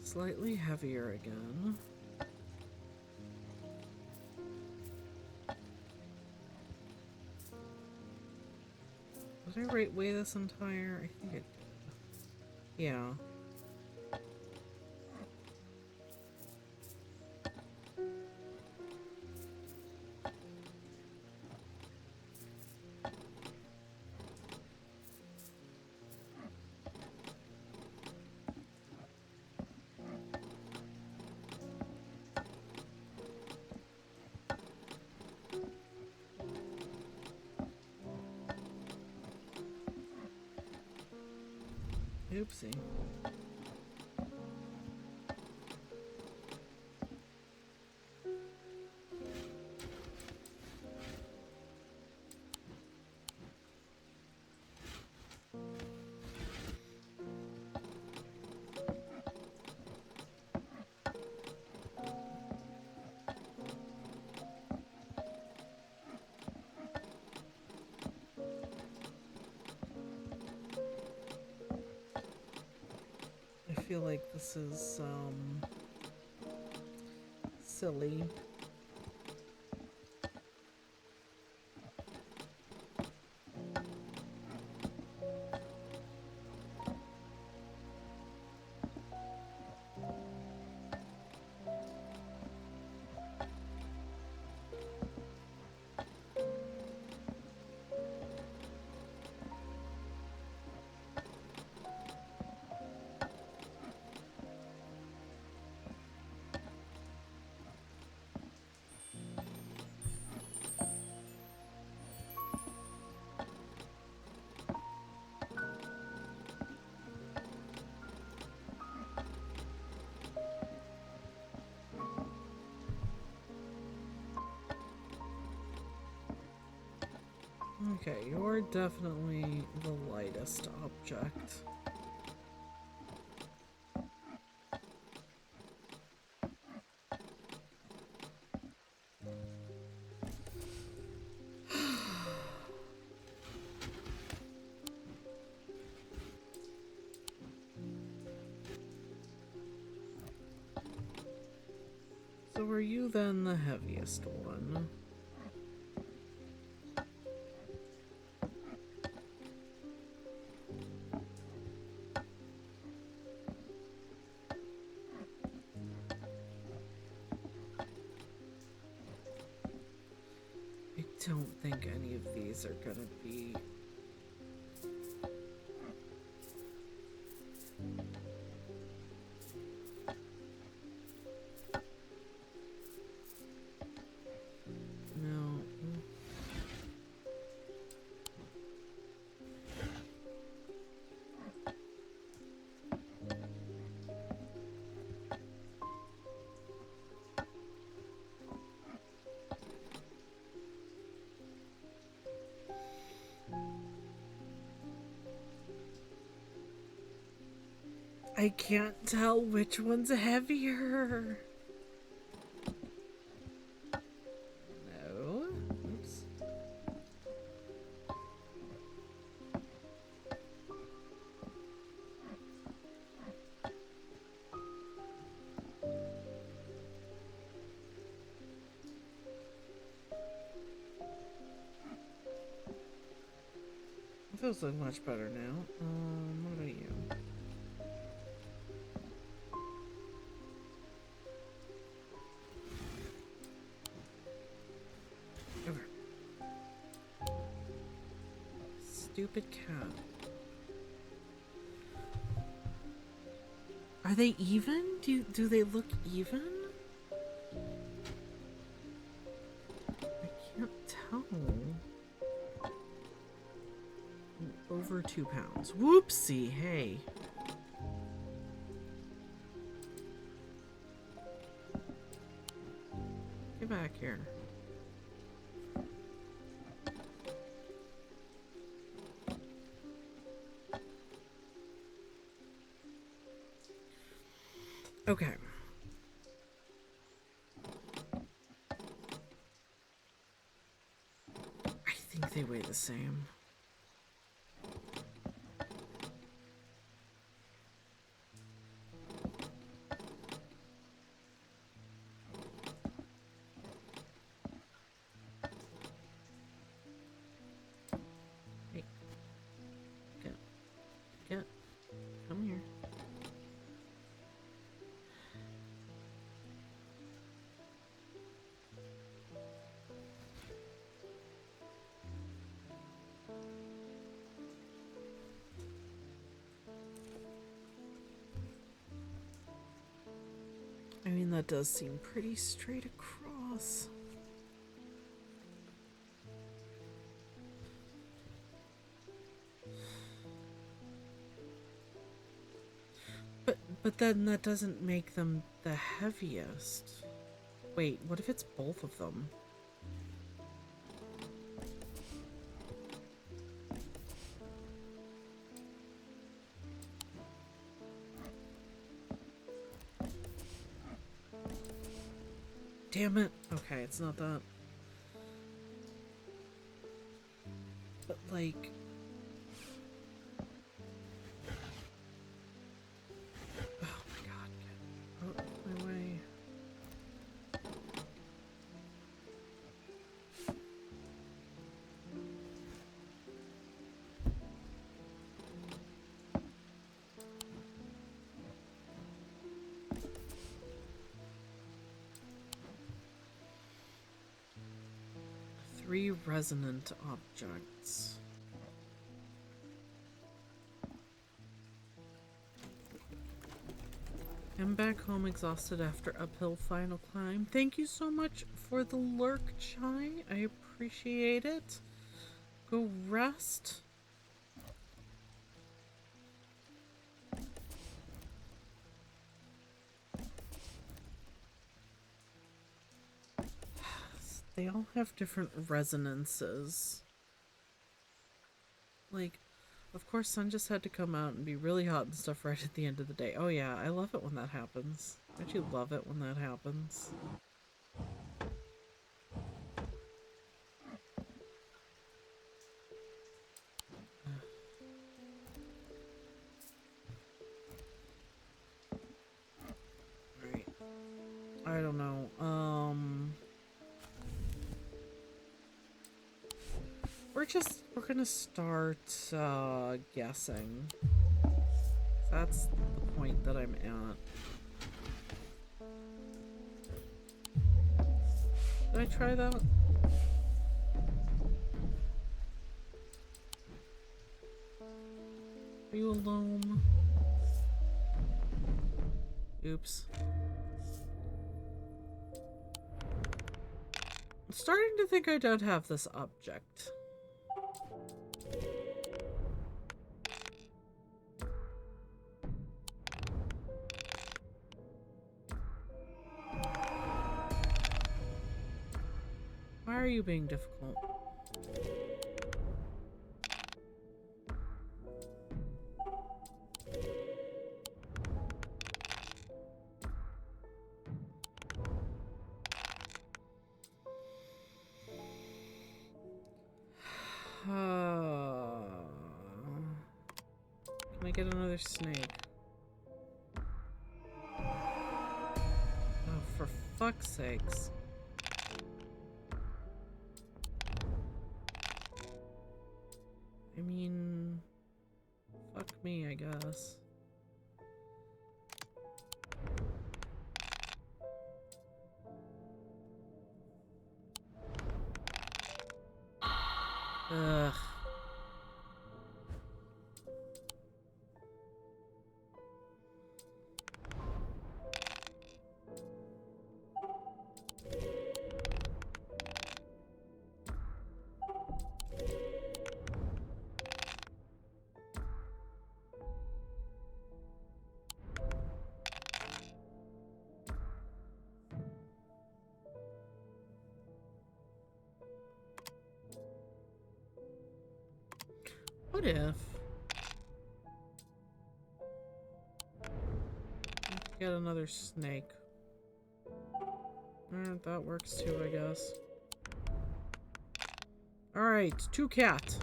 Slightly heavier again. Did I weigh this entire? I think it did. Yeah. Oopsie. I feel like this is, silly. Okay, you're definitely the lightest object. So are you then the heaviest one? I don't think any of these are gonna be... No. I can't tell which one's heavier. No. Oops. Those look much better now. What about you? Over. Stupid cat. Are they even? Do they look even? I can't tell. Over 2 pounds. Whoopsie, hey. Get back here. Okay. I think they weigh the same. Hey. Get. Come here. I mean, that does seem pretty straight across. But then that doesn't make them the heaviest. Wait, what if it's both of them? Damn it. Okay, it's not that. But like... Oh my god, get out of my way. Three resonant objects. I'm back home exhausted after uphill final climb. Thank you so much for the lurk, Chai. I appreciate it. Go rest. They all have different resonances. Like, of course, sun just had to come out and be really hot and stuff right at the end of the day. Oh yeah, I love it when that happens. Don't you love it when that happens? Alright. I don't know. We're gonna start, guessing. That's the point that I'm at. Did I try that? Are you alone? Oops. I'm starting to think I don't have this object. Why are you being difficult? Can I get another snake? Oh, for fuck's sakes. I mean, fuck me, I guess. Ugh. What if? Get another snake. That works too, I guess. Alright, 2 cat.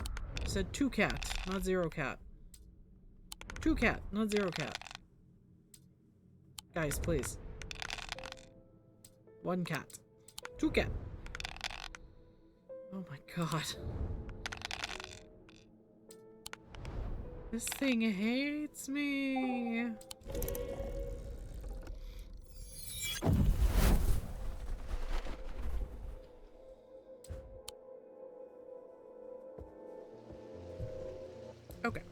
I said 2 cat, not 0 cat. 2 cat, not 0 cat. Guys, please. 1 cat. 2 cat. Oh my god. This thing hates me. Okay.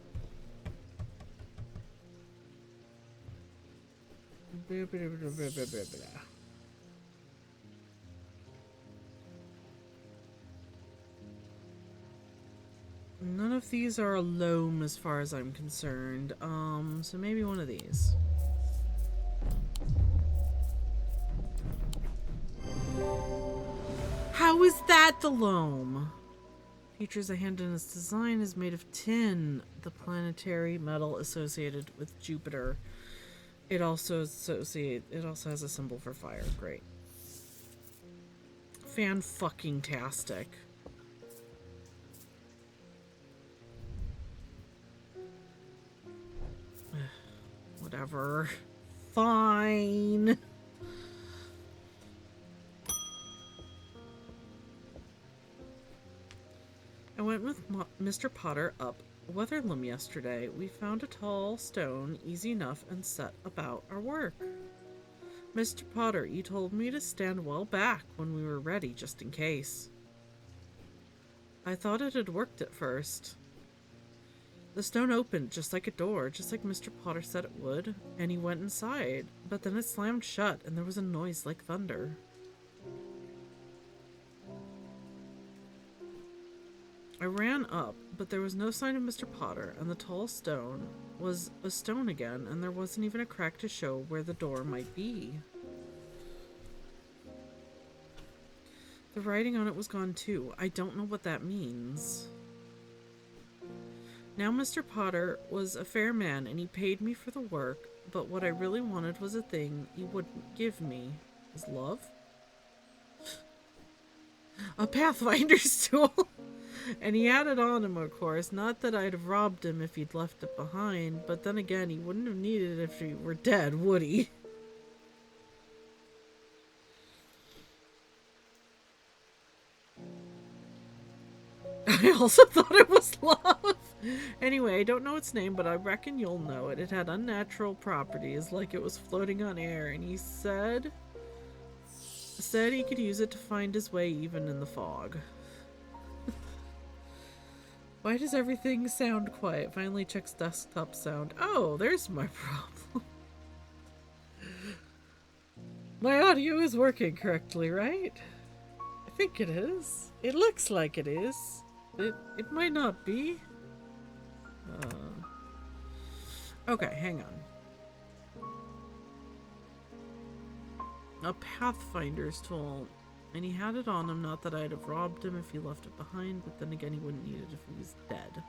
None of these are a loam as far as I'm concerned. So maybe one of these. How is that the loam? Features a hand in its design is made of tin, the planetary metal associated with Jupiter. It also has a symbol for fire. Great. Fan-fucking-tastic. Whatever. Fine. I went with Mr. Potter up Weatherlam yesterday. We found a tall stone, easy enough, and set about our work. Mr. Potter, you told me to stand well back when we were ready, just in case. I thought it had worked at first. The stone opened just like a door, just like Mr. Potter said it would, and he went inside, but then it slammed shut and there was a noise like thunder. I ran up, but there was no sign of Mr. Potter, and the tall stone was a stone again, and there wasn't even a crack to show where the door might be. The writing on it was gone too. I don't know what that means. Now Mr. Potter was a fair man, and he paid me for the work, but what I really wanted was a thing he wouldn't give me. His love? A Pathfinder's tool! And he had it on him, of course. Not that I'd have robbed him if he'd left it behind, but then again, he wouldn't have needed it if he were dead, would he? I also thought it was love. Anyway, I don't know its name, but I reckon you'll know it. It had unnatural properties, like it was floating on air, and he said he could use it to find his way even in the fog. Why does everything sound quiet? Finally checks desktop sound. Oh, there's my problem. My audio is working correctly, right? I think it is. It looks like it is. It might not be. Okay, hang on. A Pathfinder's tool. And he had it on him, not that I'd have robbed him if he left it behind, but then again he wouldn't need it if he was dead.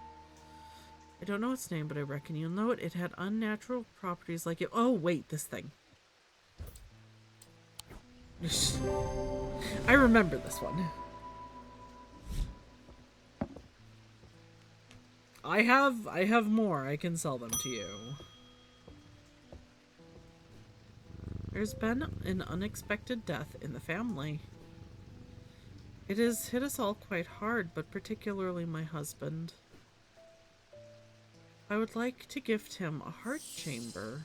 I don't know its name, but I reckon you'll know it. It had unnatural properties like it. Oh, wait, this thing. I remember this one. I have more. I can sell them to you. There's been an unexpected death in the family. It has hit us all quite hard, but particularly my husband. I would like to gift him a heart chamber.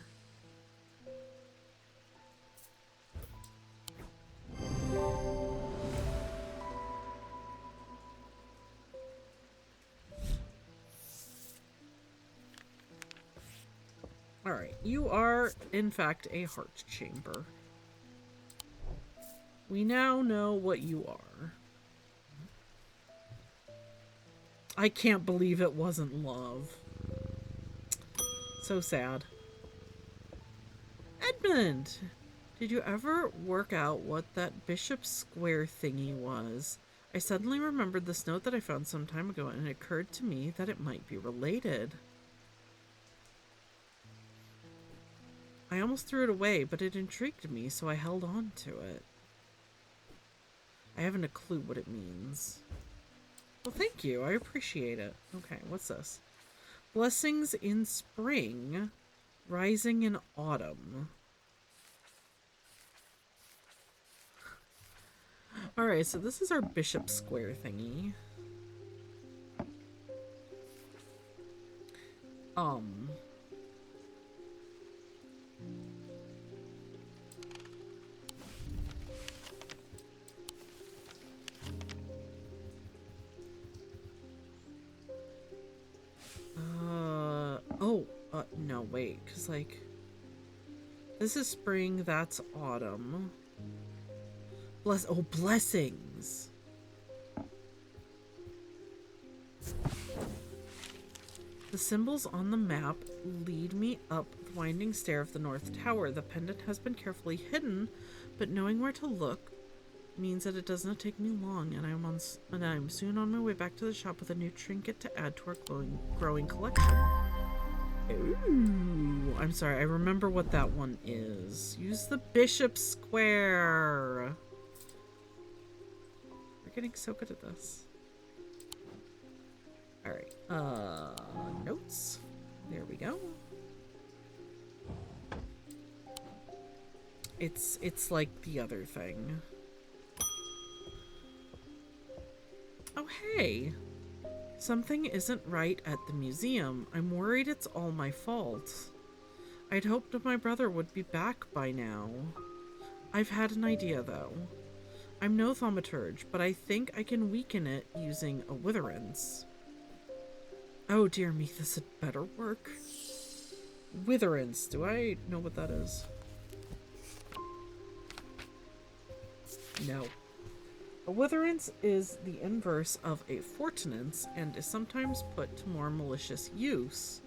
Alright, you are, in fact, a heart chamber. We now know what you are. I can't believe it wasn't love. So sad. Edmund! Did you ever work out what that Bishop Square thingy was? I suddenly remembered this note that I found some time ago, and it occurred to me that it might be related. I almost threw it away, but it intrigued me, so I held on to it. I haven't a clue what it means. Well, thank you. I appreciate it. Okay, what's this? Blessings in spring, rising in autumn. Alright, so this is our Bishop Square thingy. No, wait, because, like, this is spring, that's autumn. Blessings. The symbols on the map lead me up the winding stair of the North Tower. The pendant has been carefully hidden, but knowing where to look means that it does not take me long, and I'm soon on my way back to the shop with a new trinket to add to our growing collection. Ooh, I'm sorry, I remember what that one is. Use the bishop square. We're getting so good at this. Alright, notes. There we go. It's like the other thing. Oh, hey. Something isn't right at the museum. I'm worried it's all my fault. I'd hoped that my brother would be back by now. I've had an idea, though. I'm no thaumaturge, but I think I can weaken it using a witherance. Oh dear me, this had better work. Witherance, do I know what that is? No. A witherance is the inverse of a fortinance and is sometimes put to more malicious use.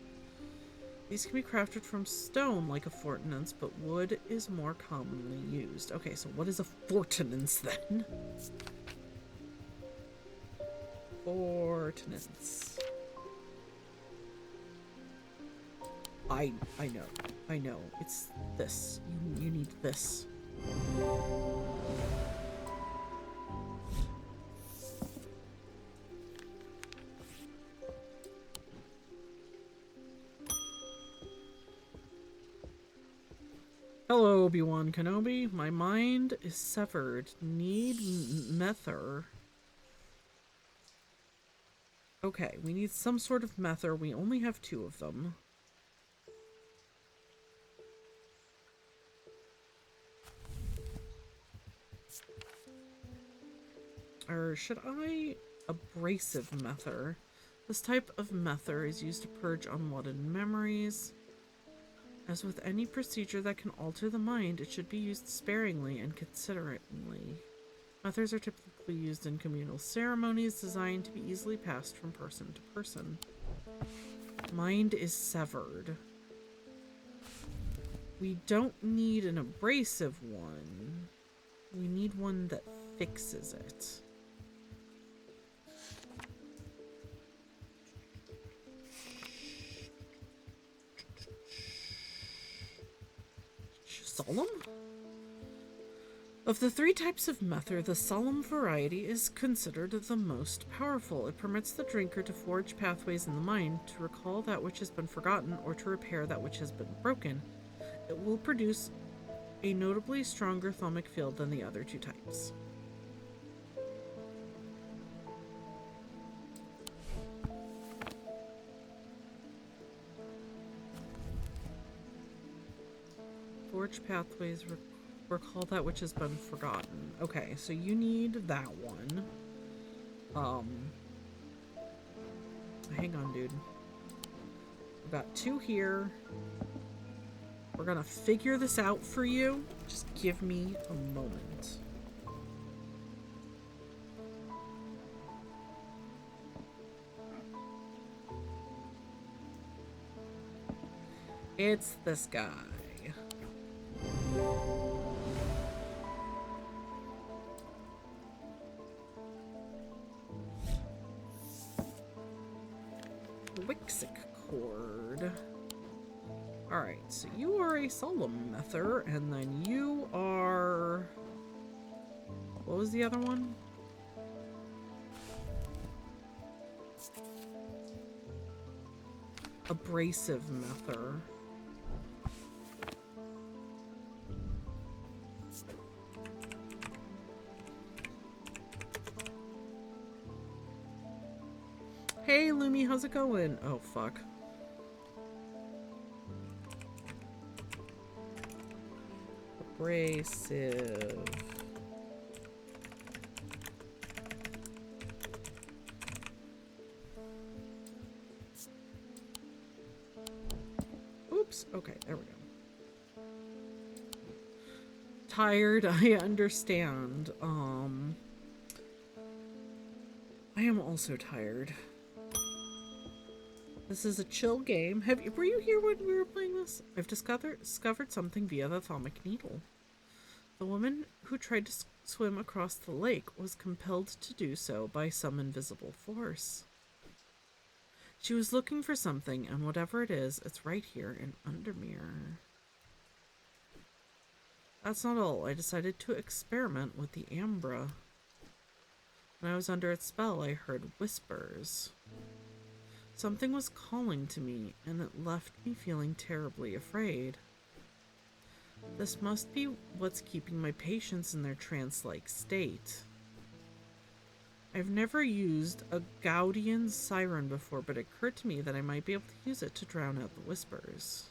These can be crafted from stone like a fortinance, but wood is more commonly used. Okay, so what is a fortinance then? Fortinance. I know. It's this. You need this. Hello, Obi-Wan Kenobi. My mind is severed. Need mether. Okay, we need some sort of mether. We only have 2 of them. Or should I? Abrasive mether. This type of mether is used to purge unwanted memories. As with any procedure that can alter the mind, it should be used sparingly and considerately. Methers are typically used in communal ceremonies designed to be easily passed from person to person. Mind is severed. We don't need an abrasive one. We need one that fixes it. Solemn? Of the 3 types of mether, the solemn variety is considered the most powerful. It permits the drinker to forge pathways in the mind, to recall that which has been forgotten, or to repair that which has been broken. It will produce a notably stronger thalamic field than the other 2 types. Forge pathways, recall that which has been forgotten. Okay, so you need that one. Hang on, dude. We've got 2 here. We're gonna figure this out for you. Just give me a moment. It's this guy. Wixic cord. Alright, so you are a solemn mether, and then you are... What was the other one? Abrasive mether. Hey, Lumi, how's it going? Oh, fuck. Abrasive. Oops. Okay, there we go. Tired, I understand. I am also tired. This is a chill game. Were you here when we were playing this? I've discovered something via the atomic needle. The woman who tried to swim across the lake was compelled to do so by some invisible force. She was looking for something, and whatever it is, it's right here in Undermere. That's not all. I decided to experiment with the Ambra. When I was under its spell, I heard whispers. Something was calling to me, and it left me feeling terribly afraid. This must be what's keeping my patients in their trance-like state. I've never used a Gaudian siren before, but it occurred to me that I might be able to use it to drown out the whispers.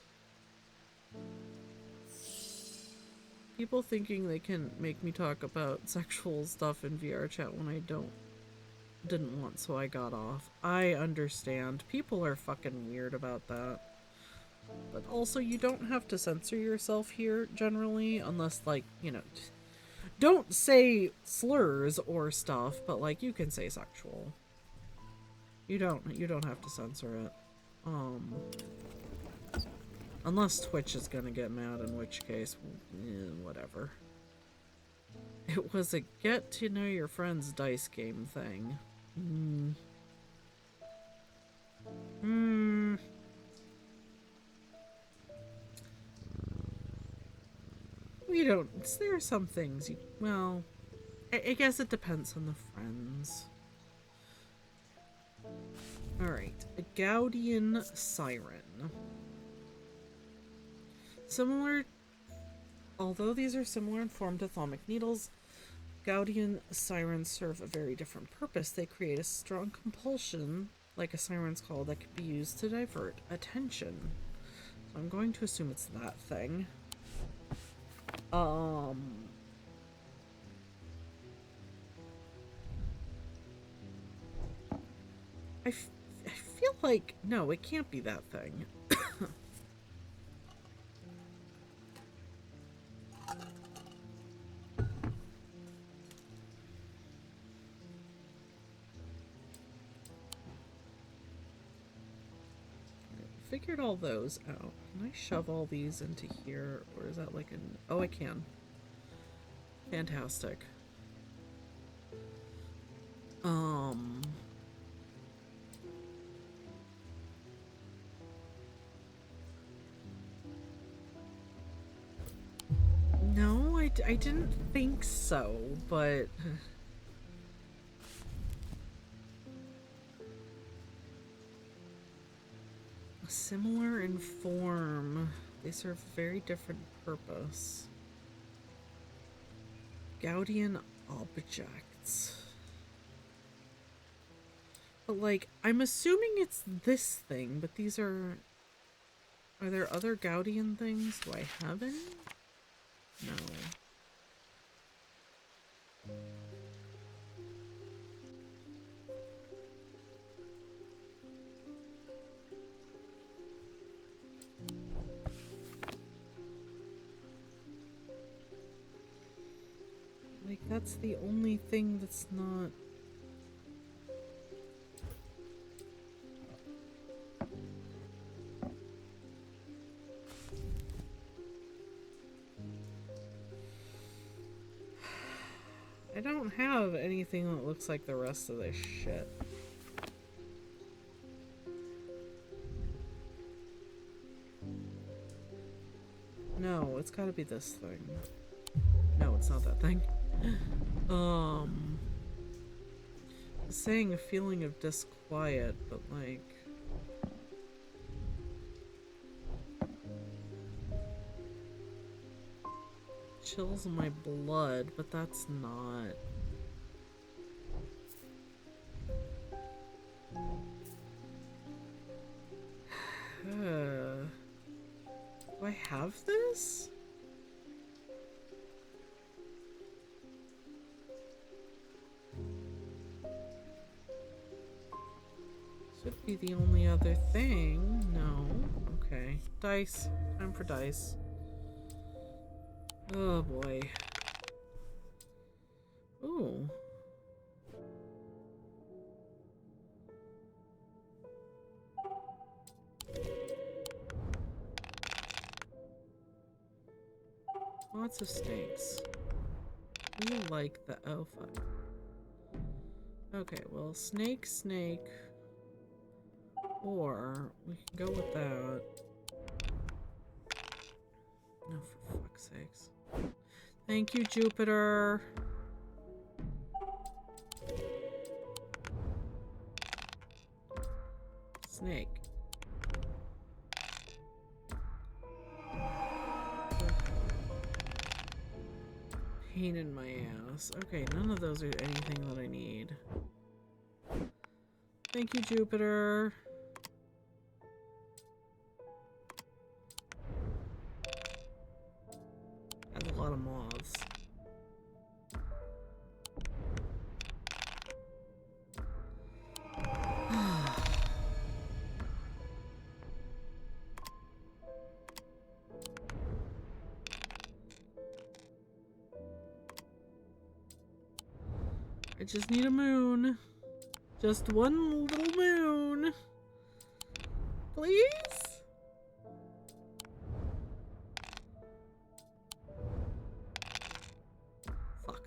People thinking they can make me talk about sexual stuff in VR chat when I didn't want, so I got off. I understand. People are fucking weird about that. But also, you don't have to censor yourself here, generally, unless, like, you know, don't say slurs or stuff, but, like, you can say sexual. You don't have to censor it. Unless Twitch is gonna get mad, in which case, whatever. It was a get to know your friends dice game thing. We don't. There are some things you. Well, I guess it depends on the friends. Alright. A Gaudian siren. Similar. Although these are similar in form to atomic needles, Gaudian sirens serve a very different purpose. They create a strong compulsion, like a siren's call, that can be used to divert attention. So I'm going to assume it's that thing. I feel like, no, it can't be that thing. Figured all those out. Can I shove all these into here, or is that like an... Oh, I can. Fantastic. No, I didn't think so, but... Similar in form. They serve a very different purpose. Gaudian objects. But, like, I'm assuming it's this thing, but these are... Are there other Gaudian things? Do I have any? No. Like, that's the only thing that's not... I don't have anything that looks like the rest of this shit. No, it's gotta be this thing. No, it's not that thing. Saying a feeling of disquiet, but like... Chills in my blood, but that's not... Do I have this? Should be the only other thing. No. Okay. Dice. Time for dice. Oh boy. Ooh. Lots of snakes. I like the... Oh, fuck. Okay, well, snake, snake. Or we can go with that. No, for fuck's sakes. Thank you, Jupiter. Snake. Pain in my ass. Okay, none of those are anything that I need. Thank you, Jupiter. That's a lot of moths. I just need a moon. Just one little moon. Please? Fuck.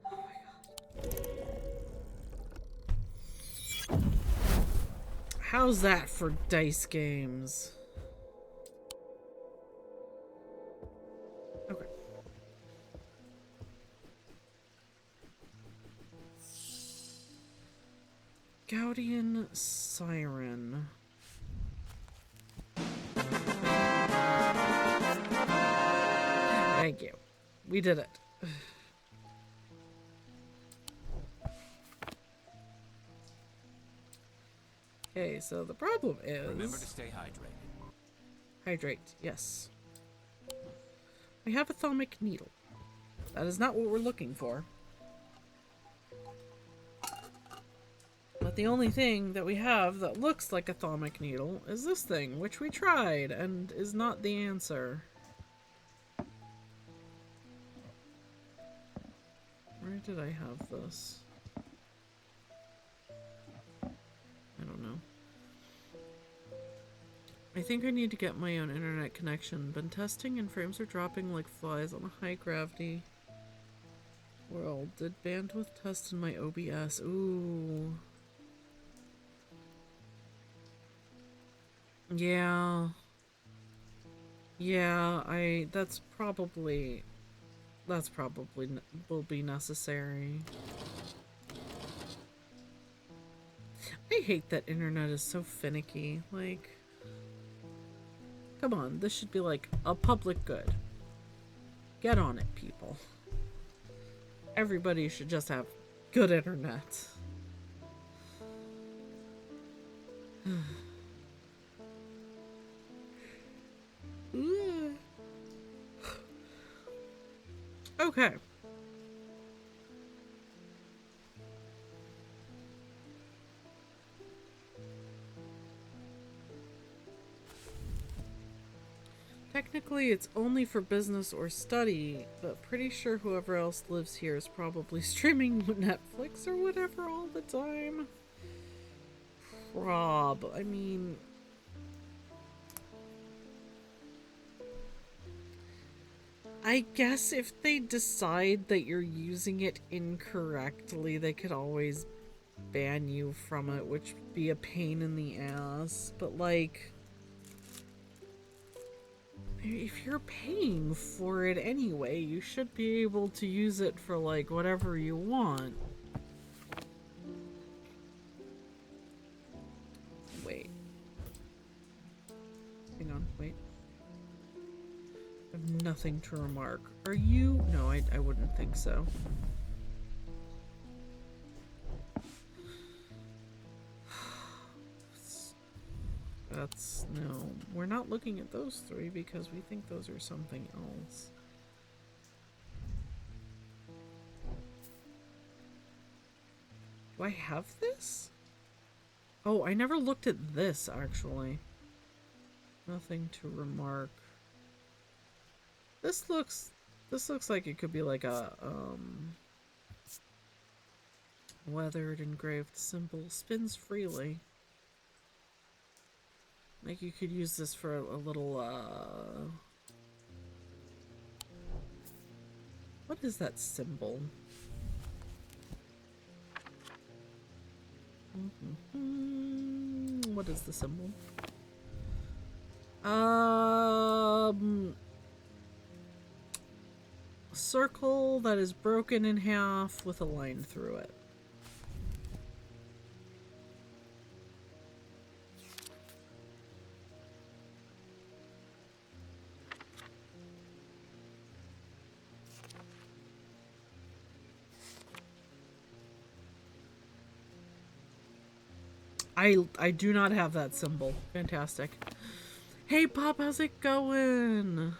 Oh my god. How's that for dice games? Okay. Gaudian Siren. Thank you. We did it. Okay, so the problem is... Remember to stay hydrated. Hydrate, yes. We have a thermic needle. That is not what we're looking for. But the only thing that we have that looks like a thermic needle is this thing, which we tried, and is not the answer. Where did I have this? I don't know. I think I need to get my own internet connection. Been testing and frames are dropping like flies on a high gravity world. Did bandwidth test in my OBS. Ooh. Yeah. Yeah, that's probably will be necessary. I hate that internet is so finicky. Like, come on, this should be like a public good. Get on it, people. Everybody should just have good internet. Okay. Technically, it's only for business or study, but pretty sure whoever else lives here is probably streaming Netflix or whatever all the time. I mean... I guess if they decide that you're using it incorrectly, they could always ban you from it, which would be a pain in the ass. But, like... if you're paying for it anyway, you should be able to use it for, like, whatever you want. Wait. Hang on, wait. I have nothing to remark. Are you? No, I wouldn't think so. That's... no. We're not looking at those three because we think those are something else. Do I have this? Oh, I never looked at this, actually. Nothing to remark. This looks like it could be like a, Weathered engraved symbol spins freely. Like you could use this for a little, what is that symbol? What is the symbol? Circle that is broken in half with a line through it. I do not have that symbol. Fantastic. Hey Pop, how's it going?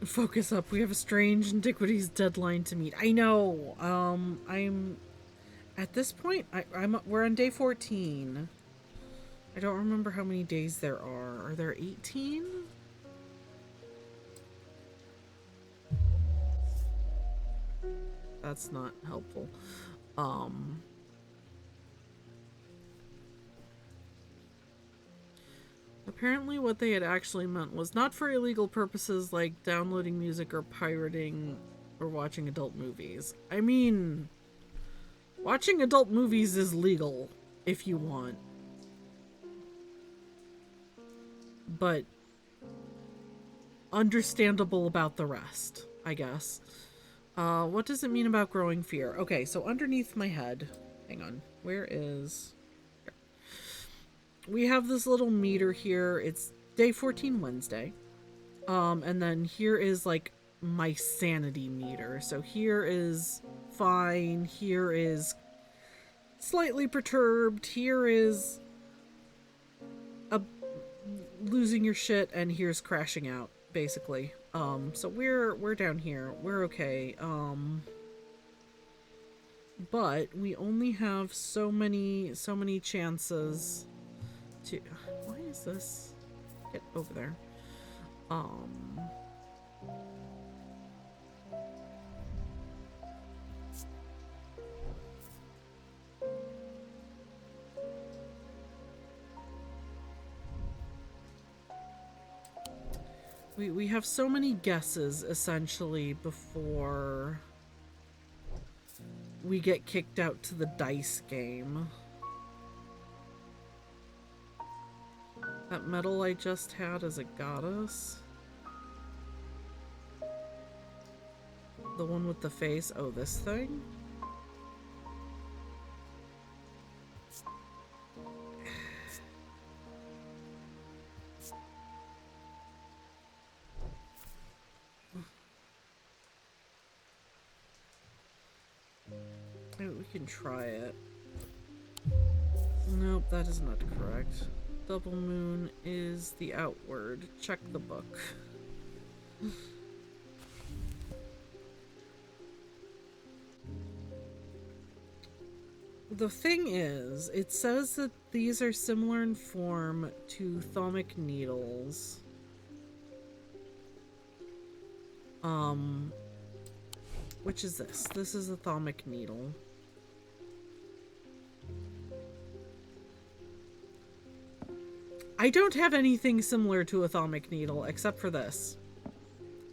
Focus up. We have a strange Antiquities deadline to meet. I know. I'm at this point. We're on day 14. I don't remember how many days there are. Are there 18? That's not helpful. Apparently what they had actually meant was not for illegal purposes like downloading music or pirating or watching adult movies. I mean, watching adult movies is legal if you want. But understandable about the rest, I guess. What does it mean about growing fear? Okay, so underneath my head, hang on, where is... Here. We have this little meter here. It's day 14 Wednesday. And then here is like my sanity meter. So here is fine, here is slightly perturbed, here is losing your shit, and here's crashing out, basically. So we're down here. We're okay. But we only have so many chances to... Why is this? Get over there. We have so many guesses, essentially, before we get kicked out to the dice game. That medal I just had as a goddess. The one with the face. Oh, this thing? We can try it. Nope, that is not correct. Double moon is the outward. Check the book. The thing is, it says that these are similar in form to thalamic needles. Which is this? This is a thalamic needle. I don't have anything similar to a thalamic needle except for this.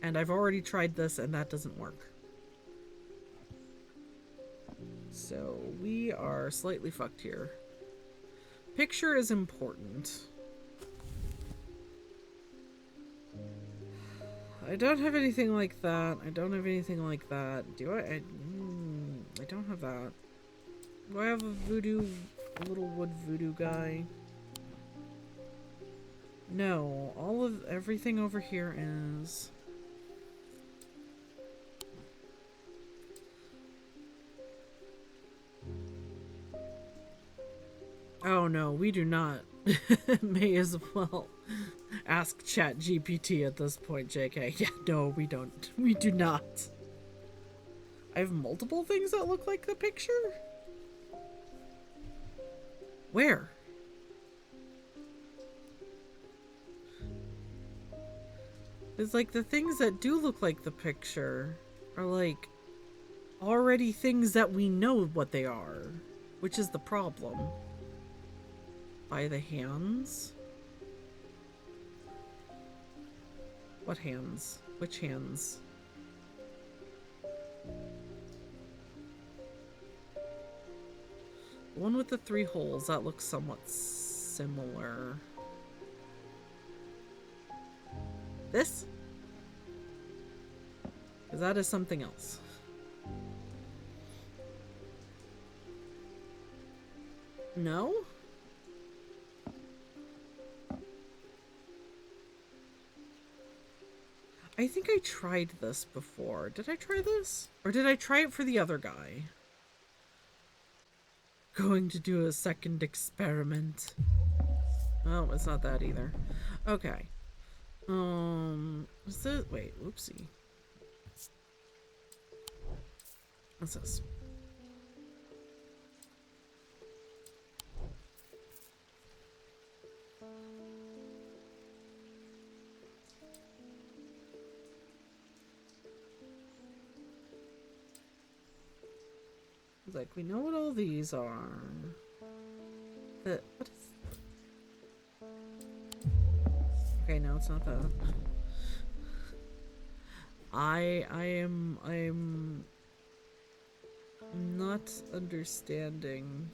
And I've already tried this and that doesn't work. So we are slightly fucked here. Picture is important. I don't have anything like that. I don't have anything like that. Do I? I don't have that. Do I have a little wood voodoo guy? No, everything over here is... Oh no, we do not. May as well ask ChatGPT at this point, JK. Yeah, no, we don't. We do not. I have multiple things that look like the picture? Where? It's like the things that do look like the picture are like already things that we know what they are, which is the problem. By the hands? What hands? Which hands? The one with the 3 holes, that looks somewhat similar. This? Because that is something else. No? I think I tried this before. Did I try this? Or did I try it for the other guy? Going to do a second experiment. Oh, it's not that either. Okay. Is this? Wait, whoopsie. What's this? Like, we know what all these are. What is... Okay, no, it's not that. I'm not understanding.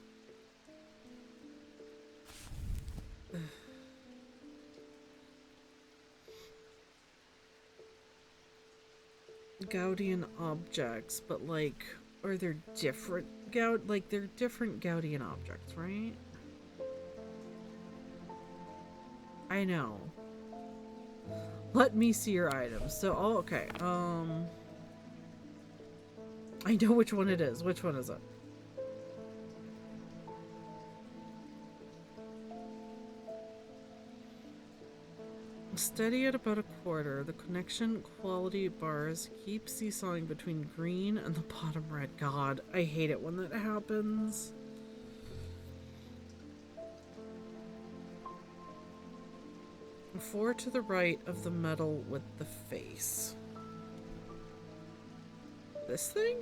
Gaudian objects, but like, are there different like they're different Gaudian objects, right? I know. Let me see your items. So, oh, okay. I know which one it is. Which one is it? Steady at about a quarter. The connection quality bars keep seesawing between green and the bottom red. God, I hate it when that happens. Four to the right of the metal with the face. This thing?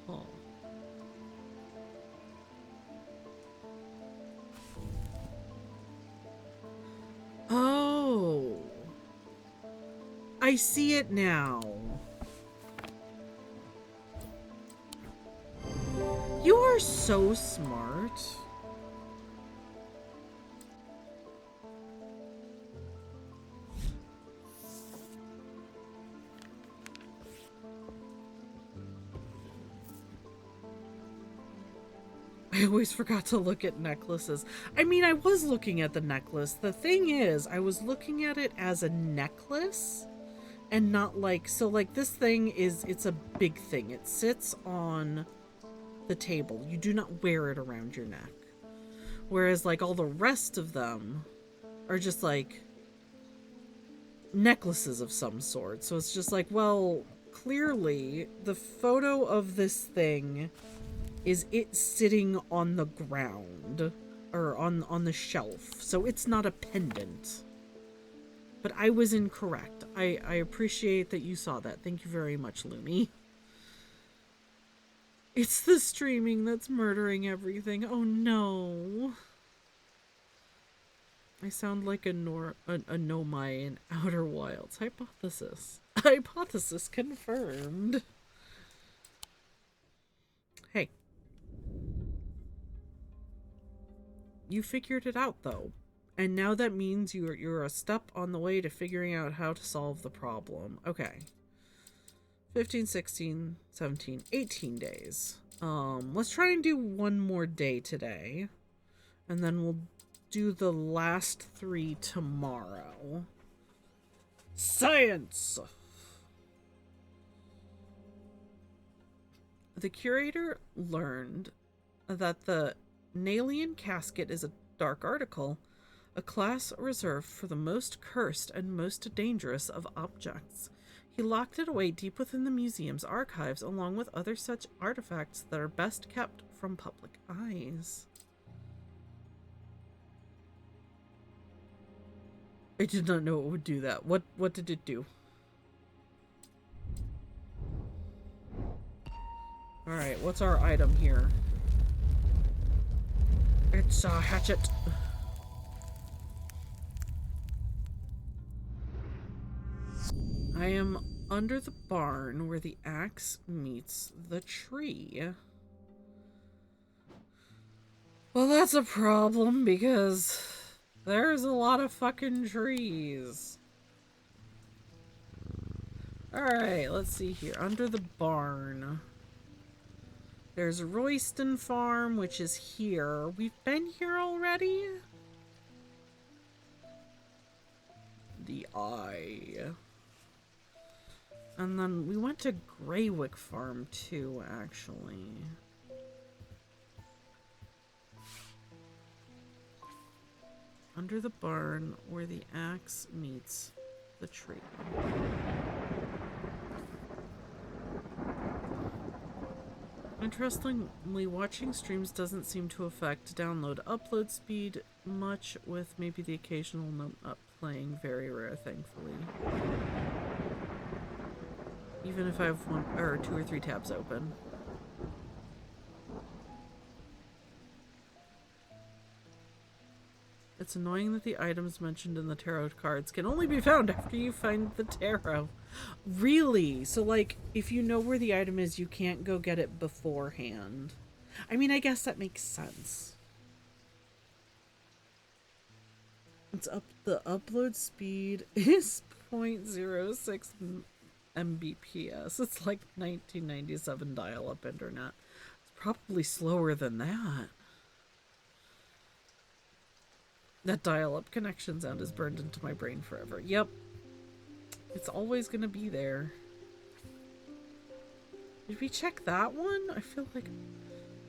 Huh. Oh. I see it now. You are so smart. I always forgot to look at necklaces. I mean, I was looking at the necklace. The thing is, I was looking at it as a necklace and not like, so like this thing is, it's a big thing. It sits on the table. You do not wear it around your neck. Whereas like all the rest of them are just like necklaces of some sort. So it's just like, well, clearly the photo of this thing is it sitting on the ground or on the shelf. So it's not a pendant. But I was incorrect. I appreciate that you saw that. Thank you very much, Looney. It's the streaming that's murdering everything. Oh no. I sound like a Nomai in Outer Wilds. Hypothesis. Hypothesis confirmed. Hey. You figured it out though. And now that means you're a step on the way to figuring out how to solve the problem. Okay. 15, 16, 17, 18 days. Let's try and do one more day today. And then we'll do the last 3 tomorrow. Science! The curator learned that the Nalian casket is a dark article, a class reserved for the most cursed and most dangerous of objects. He locked it away deep within the museum's archives, along with other such artifacts that are best kept from public eyes. I did not know it would do that. What did it do? Alright, what's our item here? It's a hatchet. I am under the barn where the axe meets the tree. Well, that's a problem because there's a lot of fucking trees. Alright, let's see here. Under the barn. There's Royston Farm, which is here. We've been here already? The Eye. And then we went to Greywick Farm too, actually. Under the barn where the axe meets the tree. Interestingly, watching streams doesn't seem to affect download upload speed much, with maybe the occasional note up playing, very rare, thankfully. Even if I have one or two or three tabs open. It's annoying that the items mentioned in the tarot cards can only be found after you find the tarot. Really? So, like, if you know where the item is, you can't go get it beforehand. I mean, I guess that makes sense. It's up. The upload speed is 0.06 Mbps. It's like 1997 dial-up internet. It's probably slower than that. That dial-up connection sound is burned into my brain forever. Yep. It's always gonna be there. Did we check that one? I feel like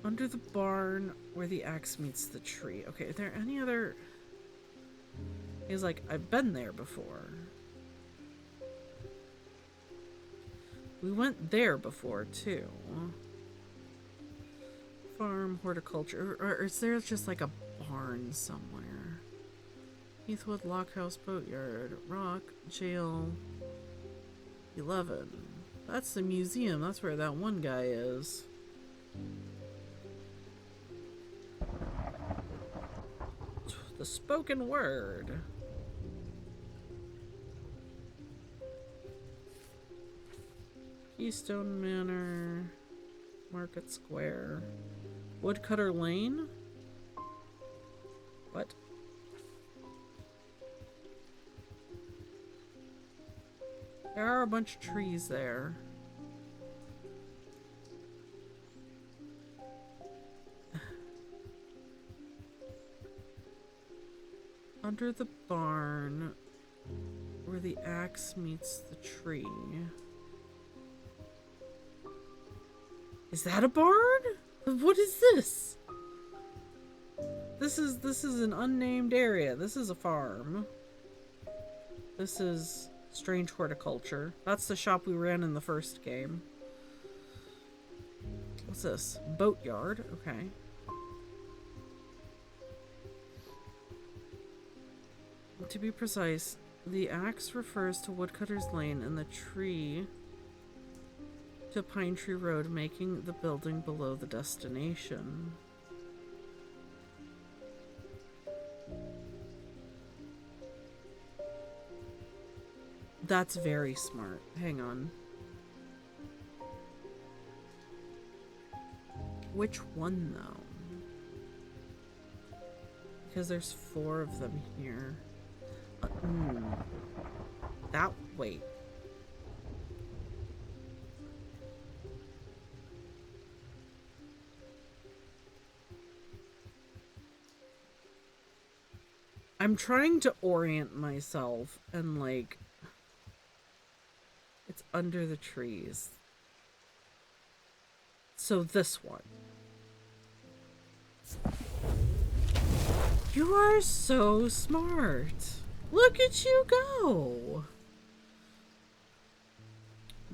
under the barn where the axe meets the tree. Okay, are there any other... He's like, I've been there before. We went there before, too. Farm, horticulture, or is there just like a barn somewhere? Heathwood, Lockhouse, Boatyard, Rock, Jail, 11. That's the museum. That's where that one guy is. The spoken word. Keystone Manor, Market Square, Woodcutter Lane? What? There are a bunch of trees there. Under the barn where the axe meets the tree. Is that a barn? What is this? This is an unnamed area. This is a farm. This is Strange Horticulture. That's the shop we ran in the first game. What's this? Boatyard. Okay. To be precise, the axe refers to Woodcutter's Lane and the tree to Pine Tree Road, making the building below the destination. That's very smart. Hang on. Which one, though? Because there's 4 of them here. That, wait. I'm trying to orient myself and, like, it's under the trees. So this one. You are so smart. Look at you go.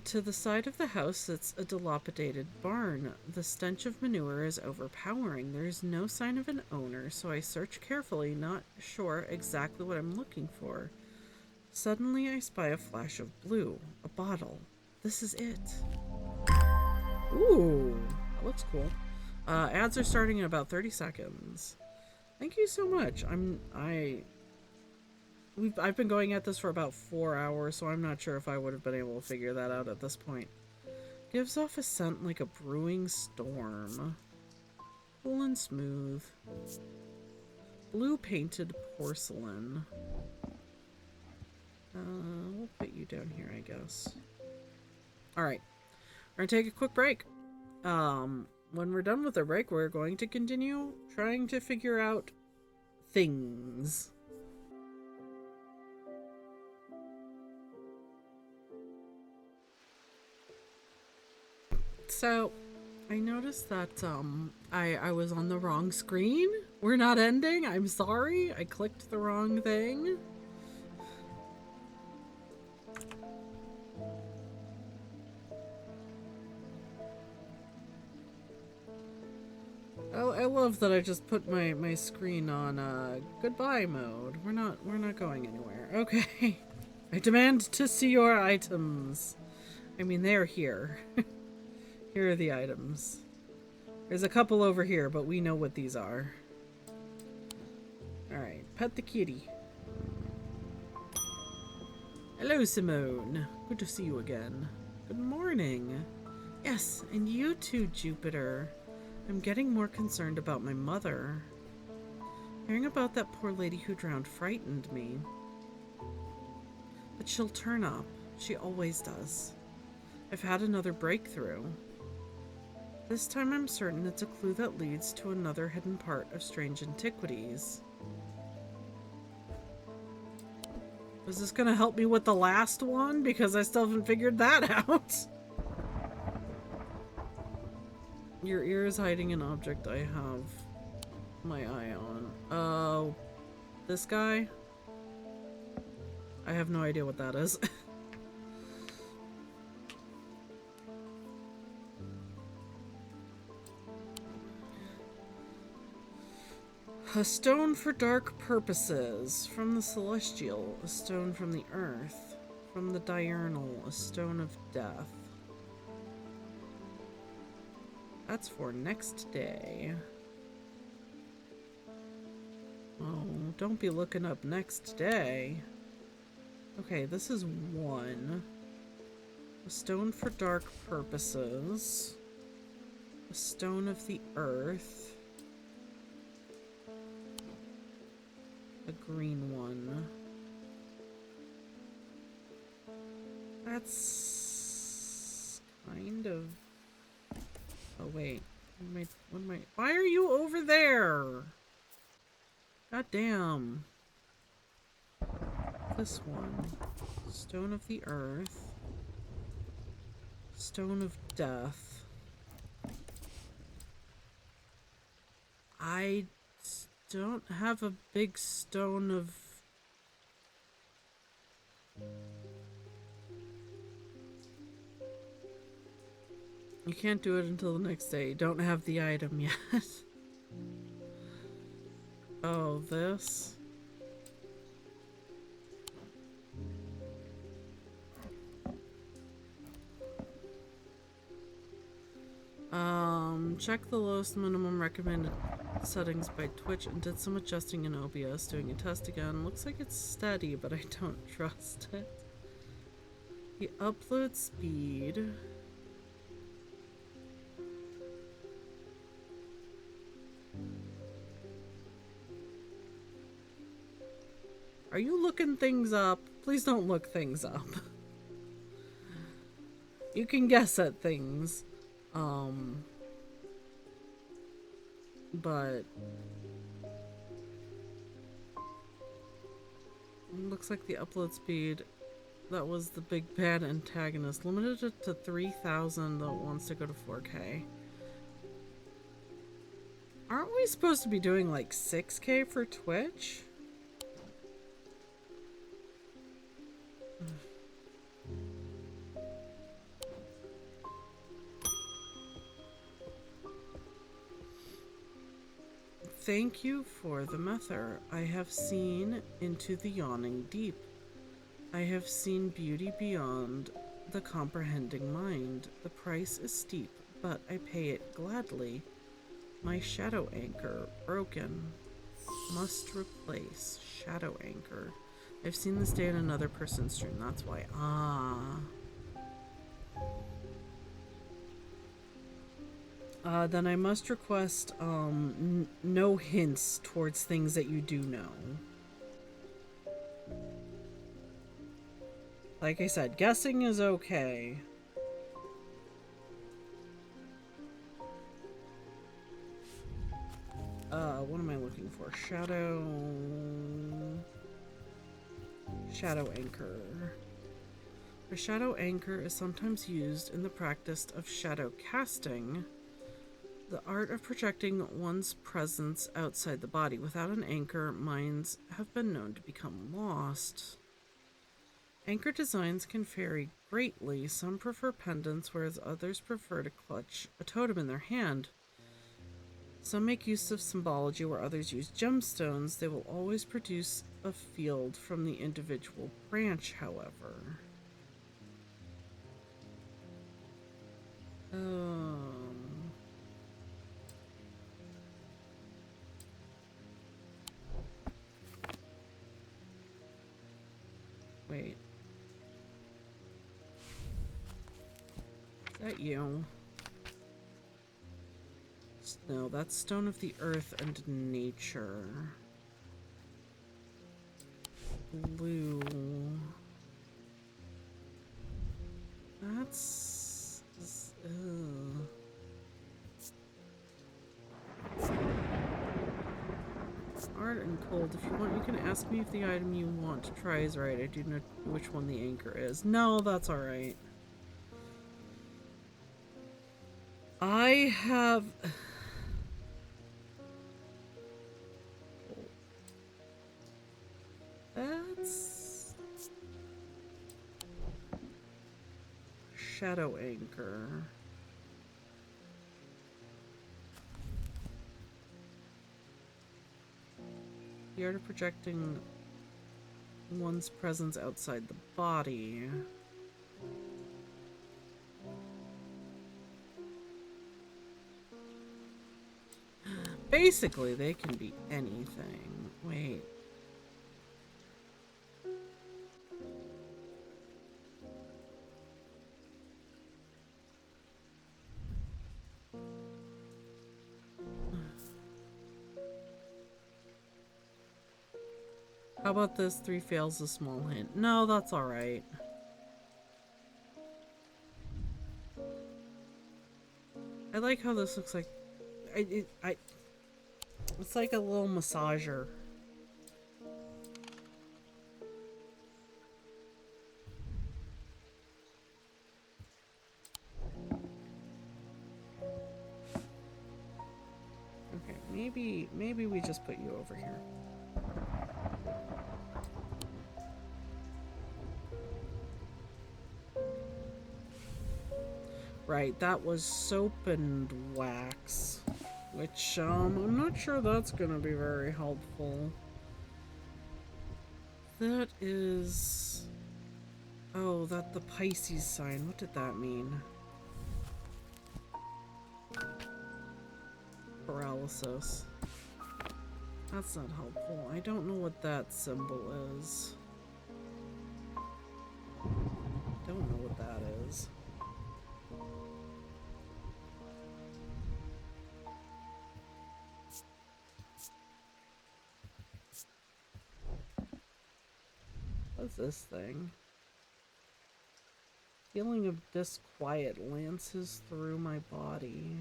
To the side of the house sits a dilapidated barn. The stench of manure is overpowering. There is no sign of an owner, so I search carefully, not sure exactly what I'm looking for. Suddenly I spy a flash of blue. A bottle. This is it. Ooh, that looks cool. Ads are starting in about 30 seconds. Thank you so much. I've been going at this for about 4 hours, so I'm not sure if I would have been able to figure that out at this point. Gives off a scent like a brewing storm. Cool and smooth. Blue painted porcelain. We'll put you down here, I guess. Alright. We're gonna take a quick break. When we're done with the break, we're going to continue trying to figure out things. So, I noticed that I was on the wrong screen. We're not ending. I'm sorry. I clicked the wrong thing. Oh, I love that I just put my screen on goodbye mode. We're not going anywhere. Okay. I demand to see your items. I mean, they're here. Here are the items. There's a couple over here, but we know what these are. Alright, pet the kitty. Hello, Simone. Good to see you again. Good morning. Yes, and you too, Jupiter. I'm getting more concerned about my mother. Hearing about that poor lady who drowned frightened me. But she'll turn up. She always does. I've had another breakthrough. This time I'm certain it's a clue that leads to another hidden part of Strange Antiquities. Was this gonna help me with the last one? Because I still haven't figured that out. Your ear is hiding an object I have my eye on. Oh, this guy? I have no idea what that is. A stone for dark purposes. From the celestial, a stone from the earth. From the diurnal, a stone of death. That's for next day. Oh, don't be looking up next day. Okay, this is one. A stone for dark purposes. A stone of the earth. A green one. That's kind of... Oh wait, why are you over there? God damn. This one. Stone of the earth. Stone of death. I don't have a big stone of... You can't do it until the next day. You don't have the item yet. Oh, this? Check the lowest minimum recommended settings by Twitch and did some adjusting in OBS. Doing a test again. Looks like it's steady, but I don't trust it. The upload speed... Are you looking things up? Please don't look things up. You can guess at things. But... Looks like the upload speed... That was the big bad antagonist. Limited it to 3,000 that wants to go to 4K. Aren't we supposed to be doing like 6K for Twitch? Thank you for the mether. I have seen into the yawning deep. I have seen beauty beyond the comprehending mind. The price is steep, but I pay it gladly. My shadow anchor, broken. Must replace. Shadow anchor. I've seen this day in another person's stream, that's why. Ah. Then I must request, no hints towards things that you do know. Like I said, guessing is okay. What am I looking for? Shadow anchor. A shadow anchor is sometimes used in the practice of shadow casting, the art of projecting one's presence outside the body. Without an anchor, minds have been known to become lost. Anchor designs can vary greatly. Some prefer pendants, whereas others prefer to clutch a totem in their hand. Some make use of symbology, where others use gemstones. They will always produce a field from the individual branch, however. Wait. Is that you? No, that's Stone of the Earth and Nature. Blue. That's... Art and cold. If you want, you can ask me if the item you want to try is right. I do know which one the anchor is. No, that's alright. I have... That's... Shadow anchor. The art of projecting one's presence outside the body. Basically, they can be anything. Wait. How about this? 3 fails, a small hint. No, that's alright. I like how this looks like... It's like a little massager. Okay, maybe we just put you over here. Right, that was soap and wax, which I'm not sure that's gonna be very helpful. That is... Oh, that the Pisces sign. What did that mean? Paralysis. That's not helpful. I don't know what that symbol is. Don't know what that is. What's this thing? Feeling of disquiet lances through my body.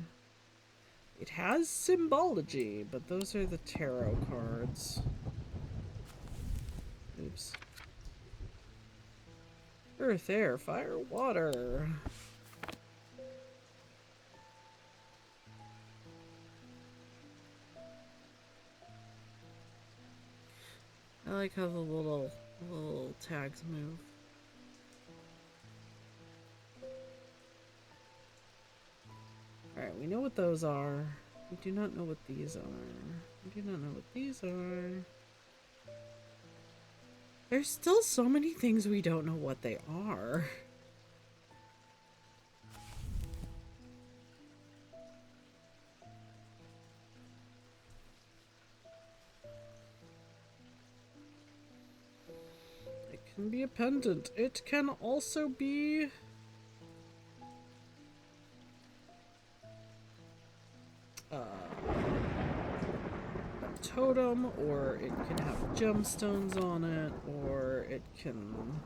It has symbology, but those are the tarot cards. Oops. Earth, air, fire, water. I like how the little tags move. Alright, we know what those are. We do not know what these are. I do not know what these are. There's still so many things we don't know what they are. It can be a pendant. It can also be a totem, or it can have gemstones on it, or it can...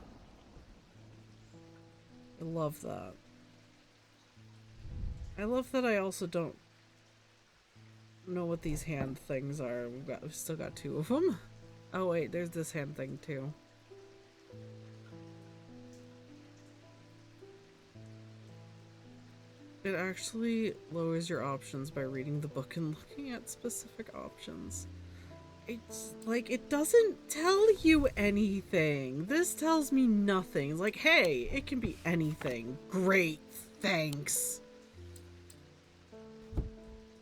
I love that. I love that I also don't know what these hand things are. We've still got 2 of them. Oh wait, there's this hand thing too. It actually lowers your options by reading the book and looking at specific options. It's like, it doesn't tell you anything. This tells me nothing. It's like, hey, it can be anything. Great, thanks.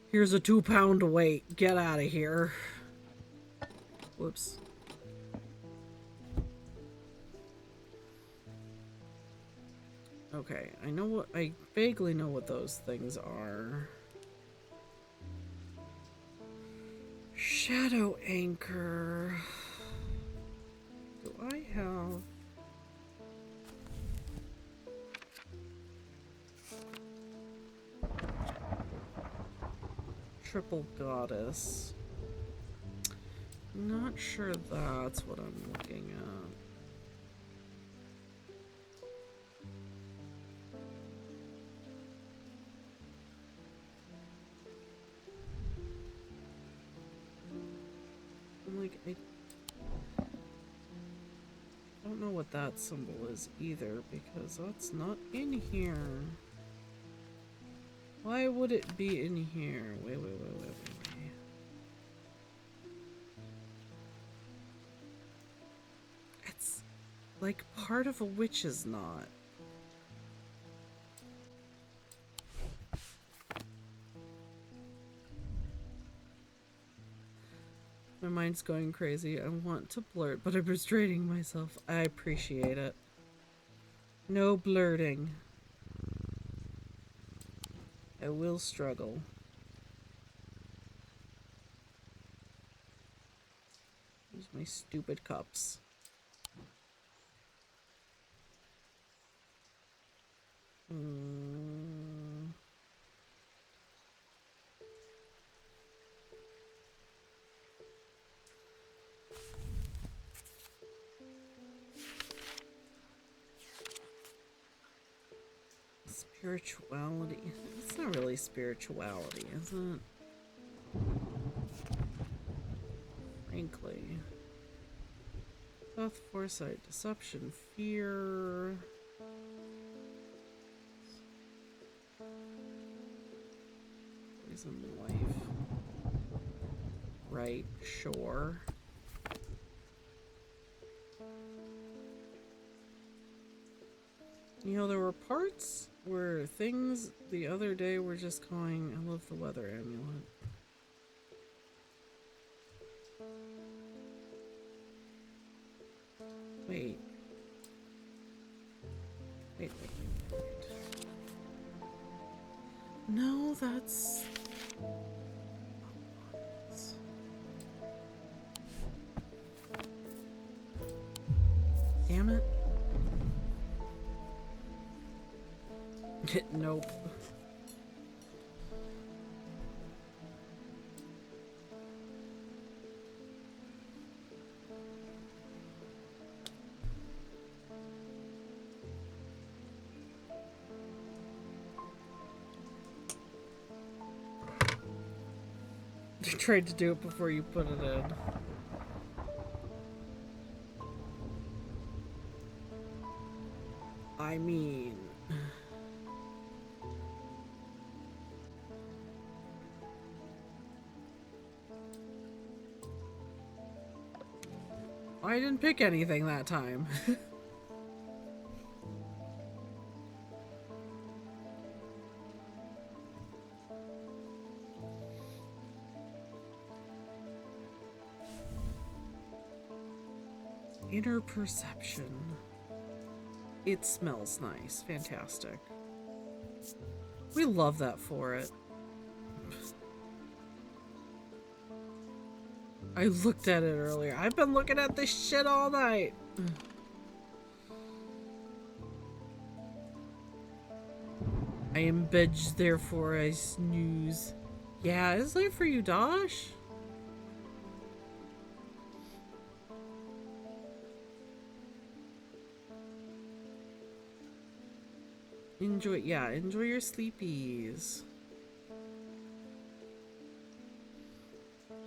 Here's a 2-pound weight. Get out of here. Whoops. Okay, I vaguely know what those things are. Shadow anchor. Do I have... Triple goddess? Not sure that's what I'm looking at. Like, I don't know what that symbol is either, because that's not in here. Why would it be in here? Wait. It's like part of a witch's knot. My mind's going crazy. I want to blurt, but I'm restraining myself. I appreciate it. No blurting. I will struggle. Use my stupid cups. Spirituality. It's not really spirituality, is it? Frankly. Thought, foresight, deception, fear. Poison life. Right, sure. You know, there were parts where things the other day were just going, I love the weather amulet. Wait. No, that's... Damn it. Nope. I tried to do it before you put it in. I mean... I didn't pick anything that time. Inner perception. It smells nice. Fantastic. We love that for it. I looked at it earlier. I've been looking at this shit all night. I am bedged, therefore I snooze. Yeah, it's late for you, Dosh. Enjoy your sleepies. Mm.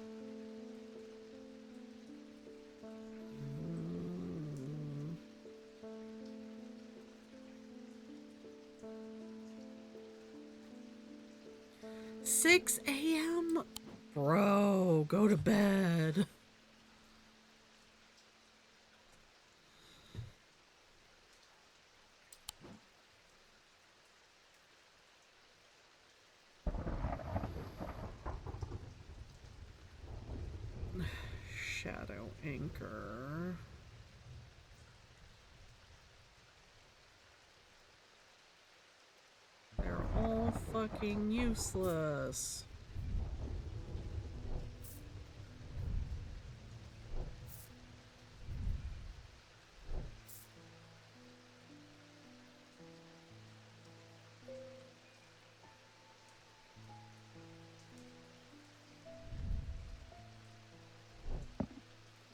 6 a.m.? Bro, go to bed. Shadow anchor. They're all fucking useless.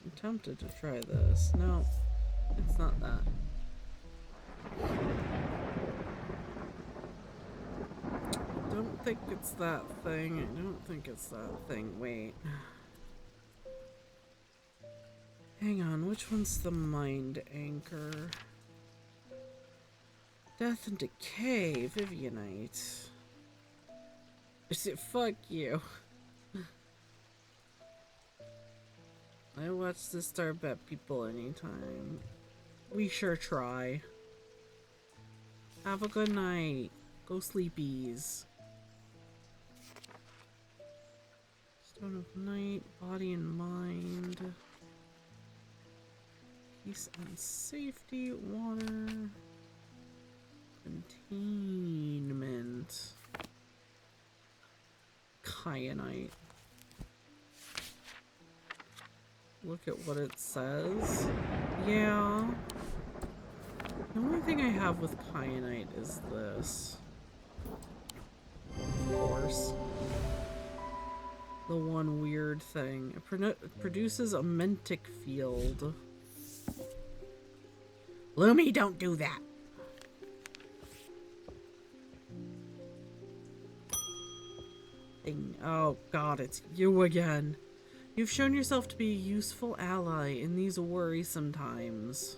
I'm tempted to try this. No, it's not that. I don't think it's that thing. I don't think it's that thing. Wait. Hang on, which one's the mind anchor? Death and Decay, Vivianite. Fuck you. I watch the Star Bet people anytime. We sure try. Have a good night. Go sleepies. Stone of Night, Body and Mind. Peace and Safety, Water. Containment. Kyanite. Look at what it says. Yeah. The only thing I have with kyanite is this. Of course. The one weird thing. It produces a mentic field. Lumi, don't do that. Oh god, it's you again. You've shown yourself to be a useful ally in these worrisome times.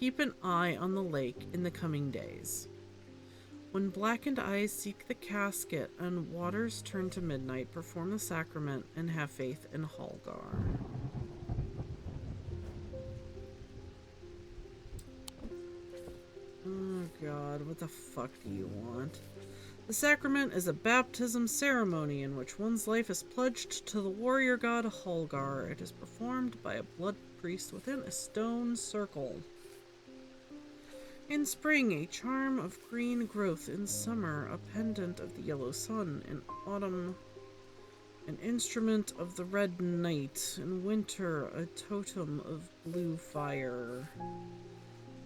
Keep an eye on the lake in the coming days. When blackened eyes seek the casket and waters turn to midnight, perform the sacrament and have faith in Holgar. Oh god, what the fuck do you want? The sacrament is a baptism ceremony in which one's life is pledged to the warrior god Holgar. It is performed by a blood priest within a stone circle. In spring, a charm of green growth. In summer, a pendant of the yellow sun. In autumn, an instrument of the red night. In winter, a totem of blue fire.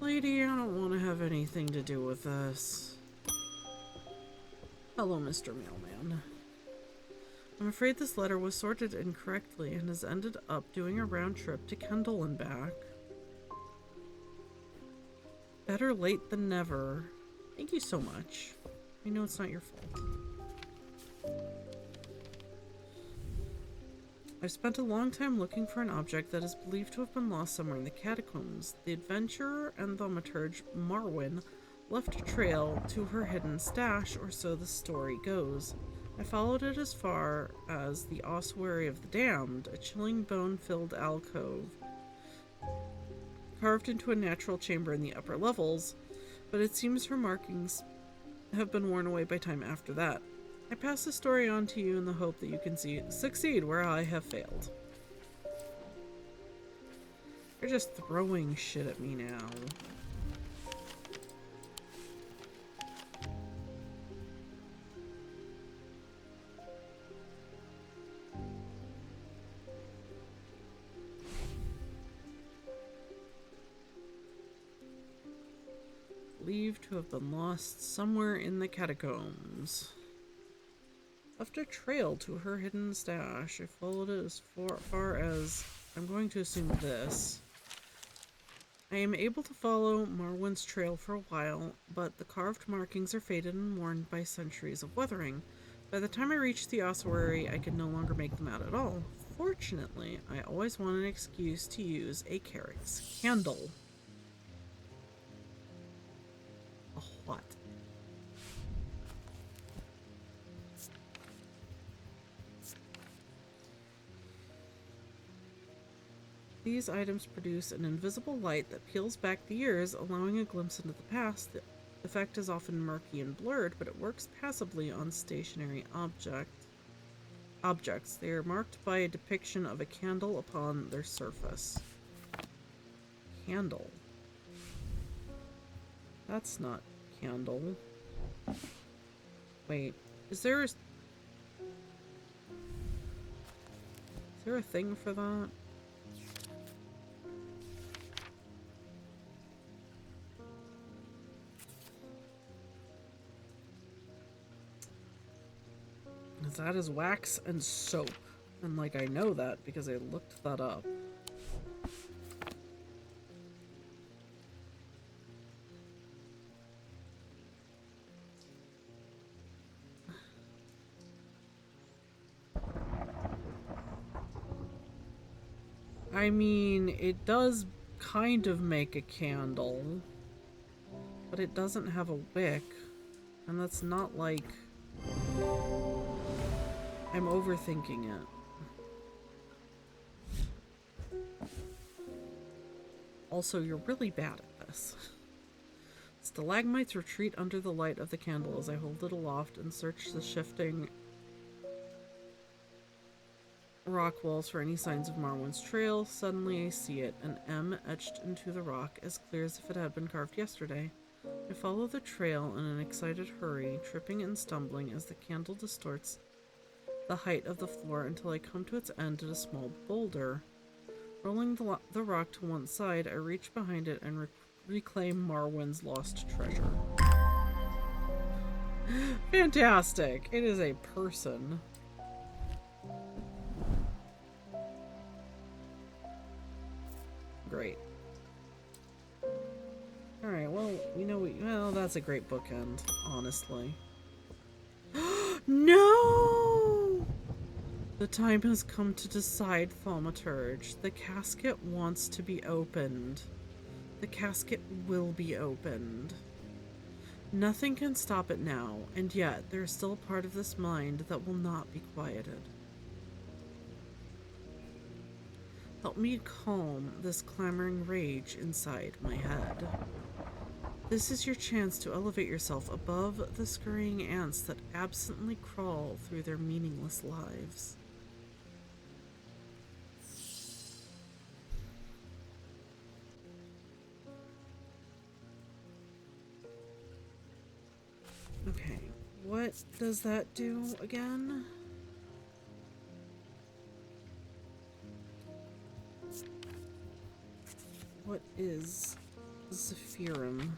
Lady, I don't want to have anything to do with this. Hello, Mr. Mailman. I'm afraid this letter was sorted incorrectly and has ended up doing a round trip to Kendall and back. Better late than never. Thank you so much. I know it's not your fault. I've spent a long time looking for an object that is believed to have been lost somewhere in the catacombs. The adventurer and thaumaturge Marwyn left a trail to her hidden stash, or so the story goes. I followed it as far as the ossuary of the damned, a chilling bone-filled alcove carved into a natural chamber in the upper levels, but it seems her markings have been worn away by time after that. I pass the story on to you in the hope that you can succeed where I have failed. They're just throwing shit at me now. Believed to have been lost somewhere in the catacombs. Left a trail to her hidden stash. I followed it as far as, I'm going to assume, this. I am able to follow Marwyn's trail for a while, but the carved markings are faded and worn by centuries of weathering. By the time I reach the ossuary, I could no longer make them out at all. Fortunately, I always want an excuse to use a Carrick's candle. A what? These items produce an invisible light that peels back the years, allowing a glimpse into the past. The effect is often murky and blurred, but it works passively on stationary objects. They are marked by a depiction of a candle upon their surface. Candle. That's not candle. Wait, is there a thing for that? That is wax and soap. And like, I know that because I looked that up. I mean, it does kind of make a candle, but it doesn't have a wick. And that's not like... I'm overthinking it. Also, you're really bad at this. Stalagmites retreat under the light of the candle as I hold it aloft and search the shifting rock walls for any signs of Marwyn's trail. Suddenly I see it, an M etched into the rock, as clear as if it had been carved yesterday. I follow the trail in an excited hurry, tripping and stumbling as the candle distorts the height of the floor until I come to its end at a small boulder. Rolling the rock to one side, I reach behind it and reclaim Marwyn's lost treasure. Fantastic! It is a person. Great. Alright, well, you know what? Well, that's a great bookend, honestly. No! The time has come to decide, Thaumaturge. The casket wants to be opened. The casket will be opened. Nothing can stop it now, and yet there is still a part of this mind that will not be quieted. Help me calm this clamoring rage inside my head. This is your chance to elevate yourself above the scurrying ants that absently crawl through their meaningless lives. Okay, what does that do again? What is Zephyrum?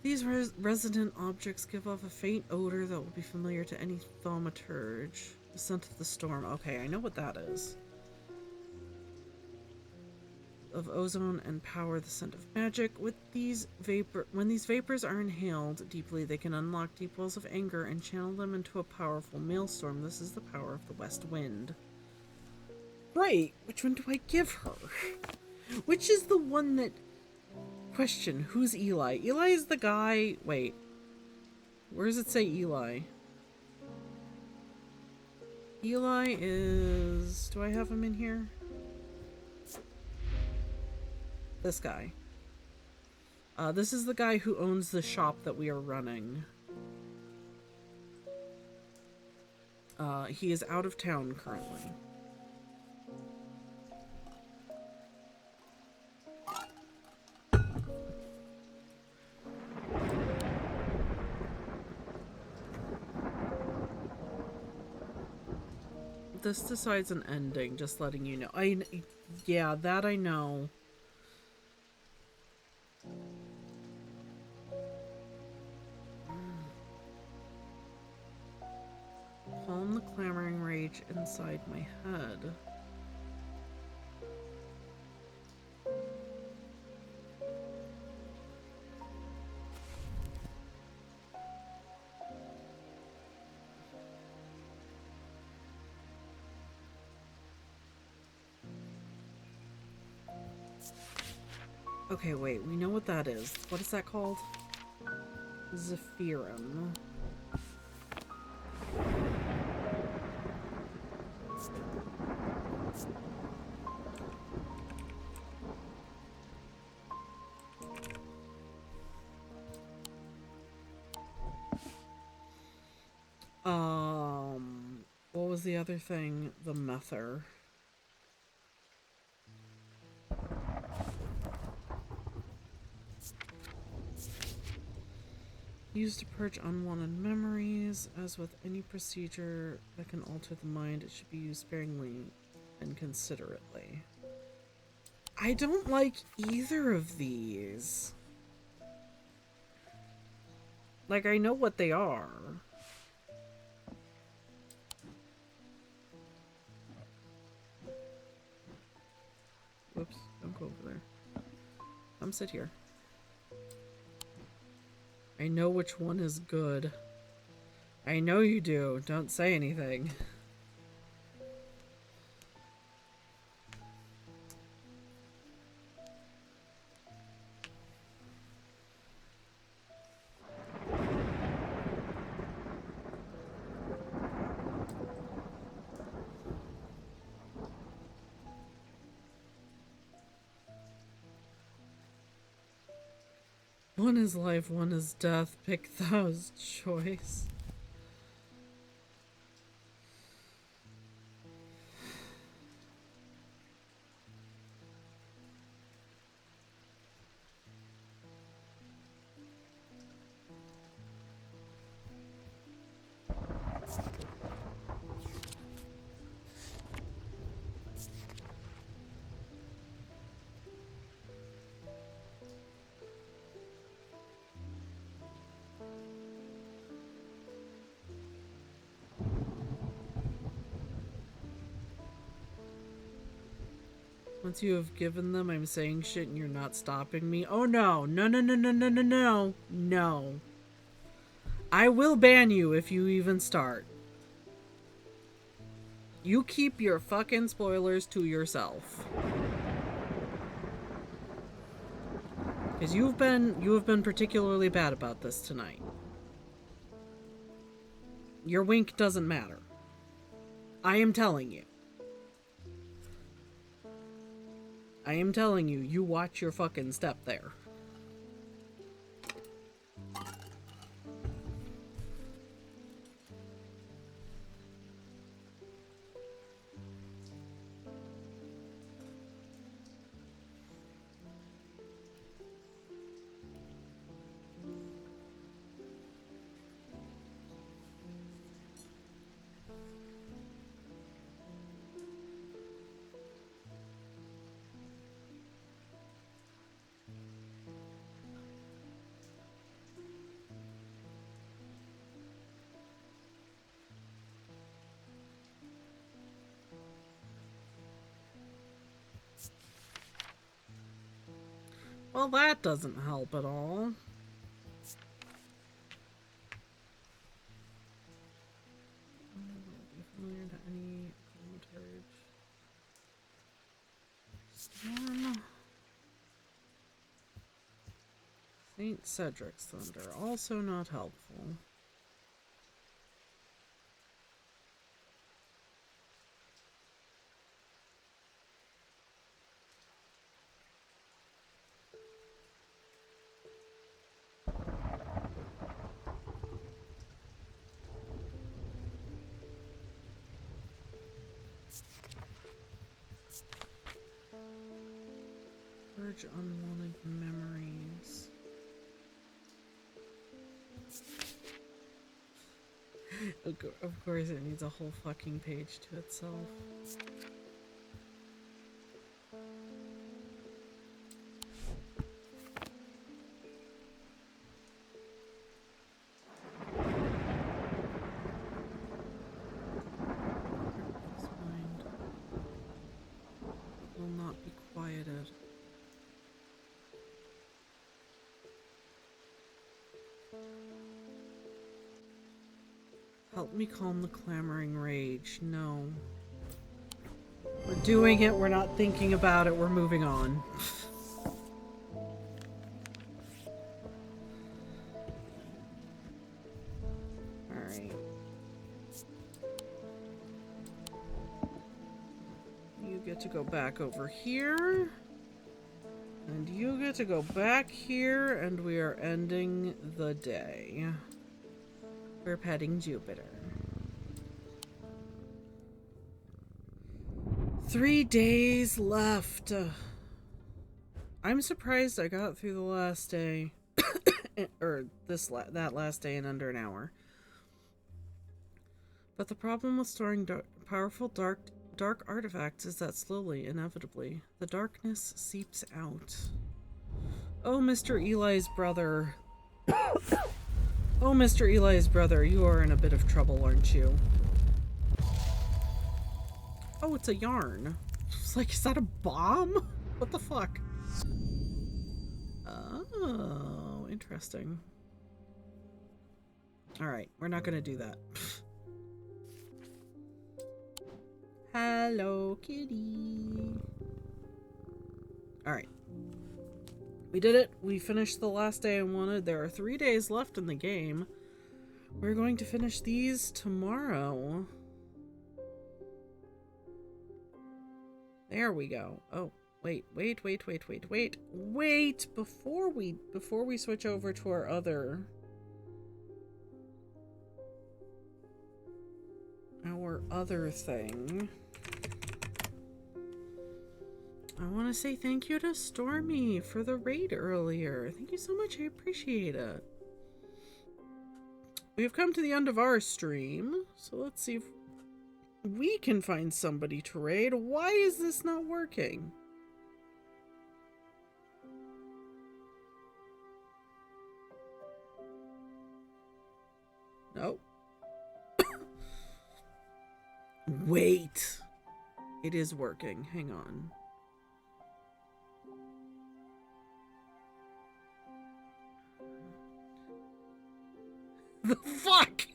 These resident objects give off a faint odor that will be familiar to any thaumaturge. The scent of the storm. Okay, I know what that is. Of ozone and power, the scent of magic. When these vapors are inhaled deeply, they can unlock deep wells of anger and channel them into a powerful maelstrom. This is the power of the west wind. Right, which one do I give her? Which is the one that... Question, who's Eli? Eli is the guy... Wait. Where does it say Eli? Eli is... Do I have him in here? This guy. This is the guy who owns the shop that we are running. He is out of town currently. this decides an ending, just letting you know. Yeah, that I know. Calm the clamoring rage inside my head. Okay, wait, we know what that is. What is that called? Zephyrum. What was the other thing? The mether. Used to purge unwanted memories. As with any procedure that can alter the mind, it should be used sparingly and considerately. I don't like either of these. Like, I know what they are. Whoops, don't go over there. Come sit here. I know which one is good. I know you do. Don't say anything. One is life, one is death. Pick thou's choice. Once you have given them, I'm saying shit and you're not stopping me. Oh no. No, no, no, no, no, no, no. No. I will ban you if you even start. You keep your fucking spoilers to yourself. Because you have been particularly bad about this tonight. Your wink doesn't matter. I am telling you. I am telling you, you watch your fucking step there. Well, that doesn't help at all. Be familiar to any storm. Saint Cedric's Thunder, also not helpful. Purge unwanted memories. Of course it needs a whole fucking page to itself. His mind will not be quieted. Help me calm the clamoring rage. No. We're doing it, we're not thinking about it, we're moving on. Alright. You get to go back over here. And you get to go back here, and we are ending the day. We're petting Jupiter. 3 days left. I'm surprised I got through the last day, or that last day in under an hour. But the problem with storing powerful dark artifacts is that slowly, inevitably, the darkness seeps out. Oh, Mr. Eli's brother. Oh, Mr. Eli's brother, you are in a bit of trouble, aren't you? Oh, it's a yarn. It's like, is that a bomb? What the fuck? Oh, interesting. Alright, we're not gonna do that. Hello, kitty. Alright. We did it. We finished the last day I wanted. There are 3 days left in the game. We're going to finish these tomorrow. There we go. Oh, wait. Before we switch over to our other thing. I want to say thank you to Stormy for the raid earlier. Thank you so much. I appreciate it. We've come to the end of our stream, so let's see if we can find somebody to raid. Why is this not working? Nope. Wait. It is working. Hang on. The fuck?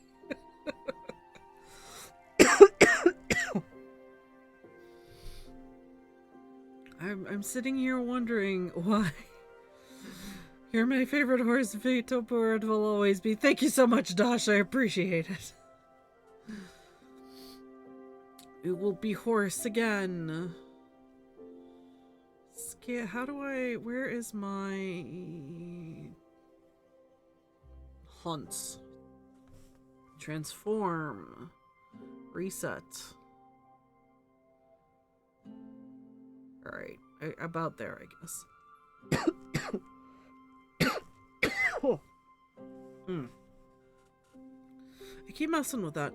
I'm sitting here wondering why. You're my favorite horse, Vito Bird will always be. Thank you so much, Dosh. I appreciate it. It will be horse again. How do I... Where is my... hunts? Transform. Reset. Alright. About there, I guess. Oh. I keep messing with that.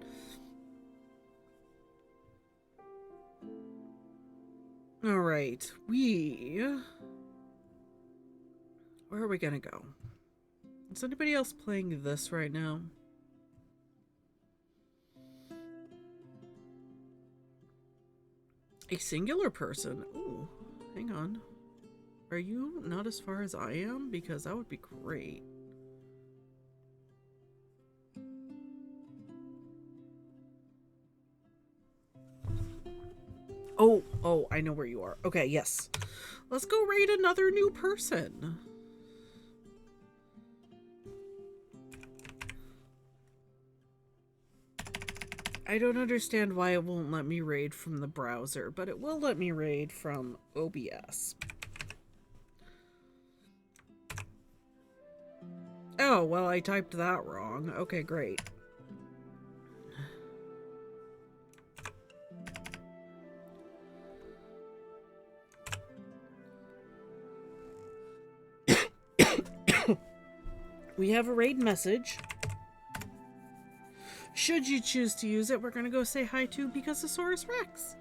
Alright. Where are we gonna go? Is anybody else playing this right now? A singular person? Ooh, hang on. Are you not as far as I am? Because that would be great. Oh, I know where you are. Okay, yes. Let's go raid another new person. I don't understand why it won't let me raid from the browser, but it will let me raid from OBS. Oh, well, I typed that wrong. Okay, great. We have a raid message. should you choose to use it, we're gonna go say hi to Bigosaurus Rex,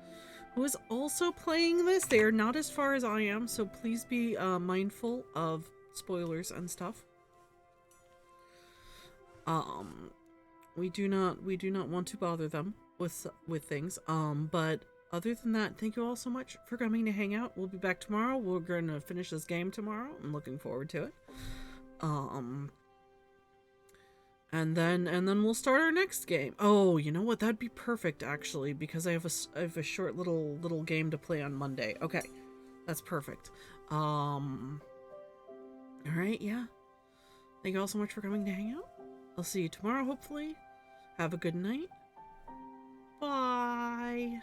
who is also playing this. They are not as far as I am, so please be mindful of spoilers and stuff. We do not want to bother them with things. But other than that, thank you all so much for coming to hang out. We'll be back tomorrow. We're gonna finish this game tomorrow. I'm looking forward to it. And then we'll start our next game. Oh, you know what? That'd be perfect actually, because I have a short little game to play on Monday. Okay, that's perfect. All right, yeah. Thank you all so much for coming to hang out. I'll see you tomorrow, hopefully. Have a good night. Bye.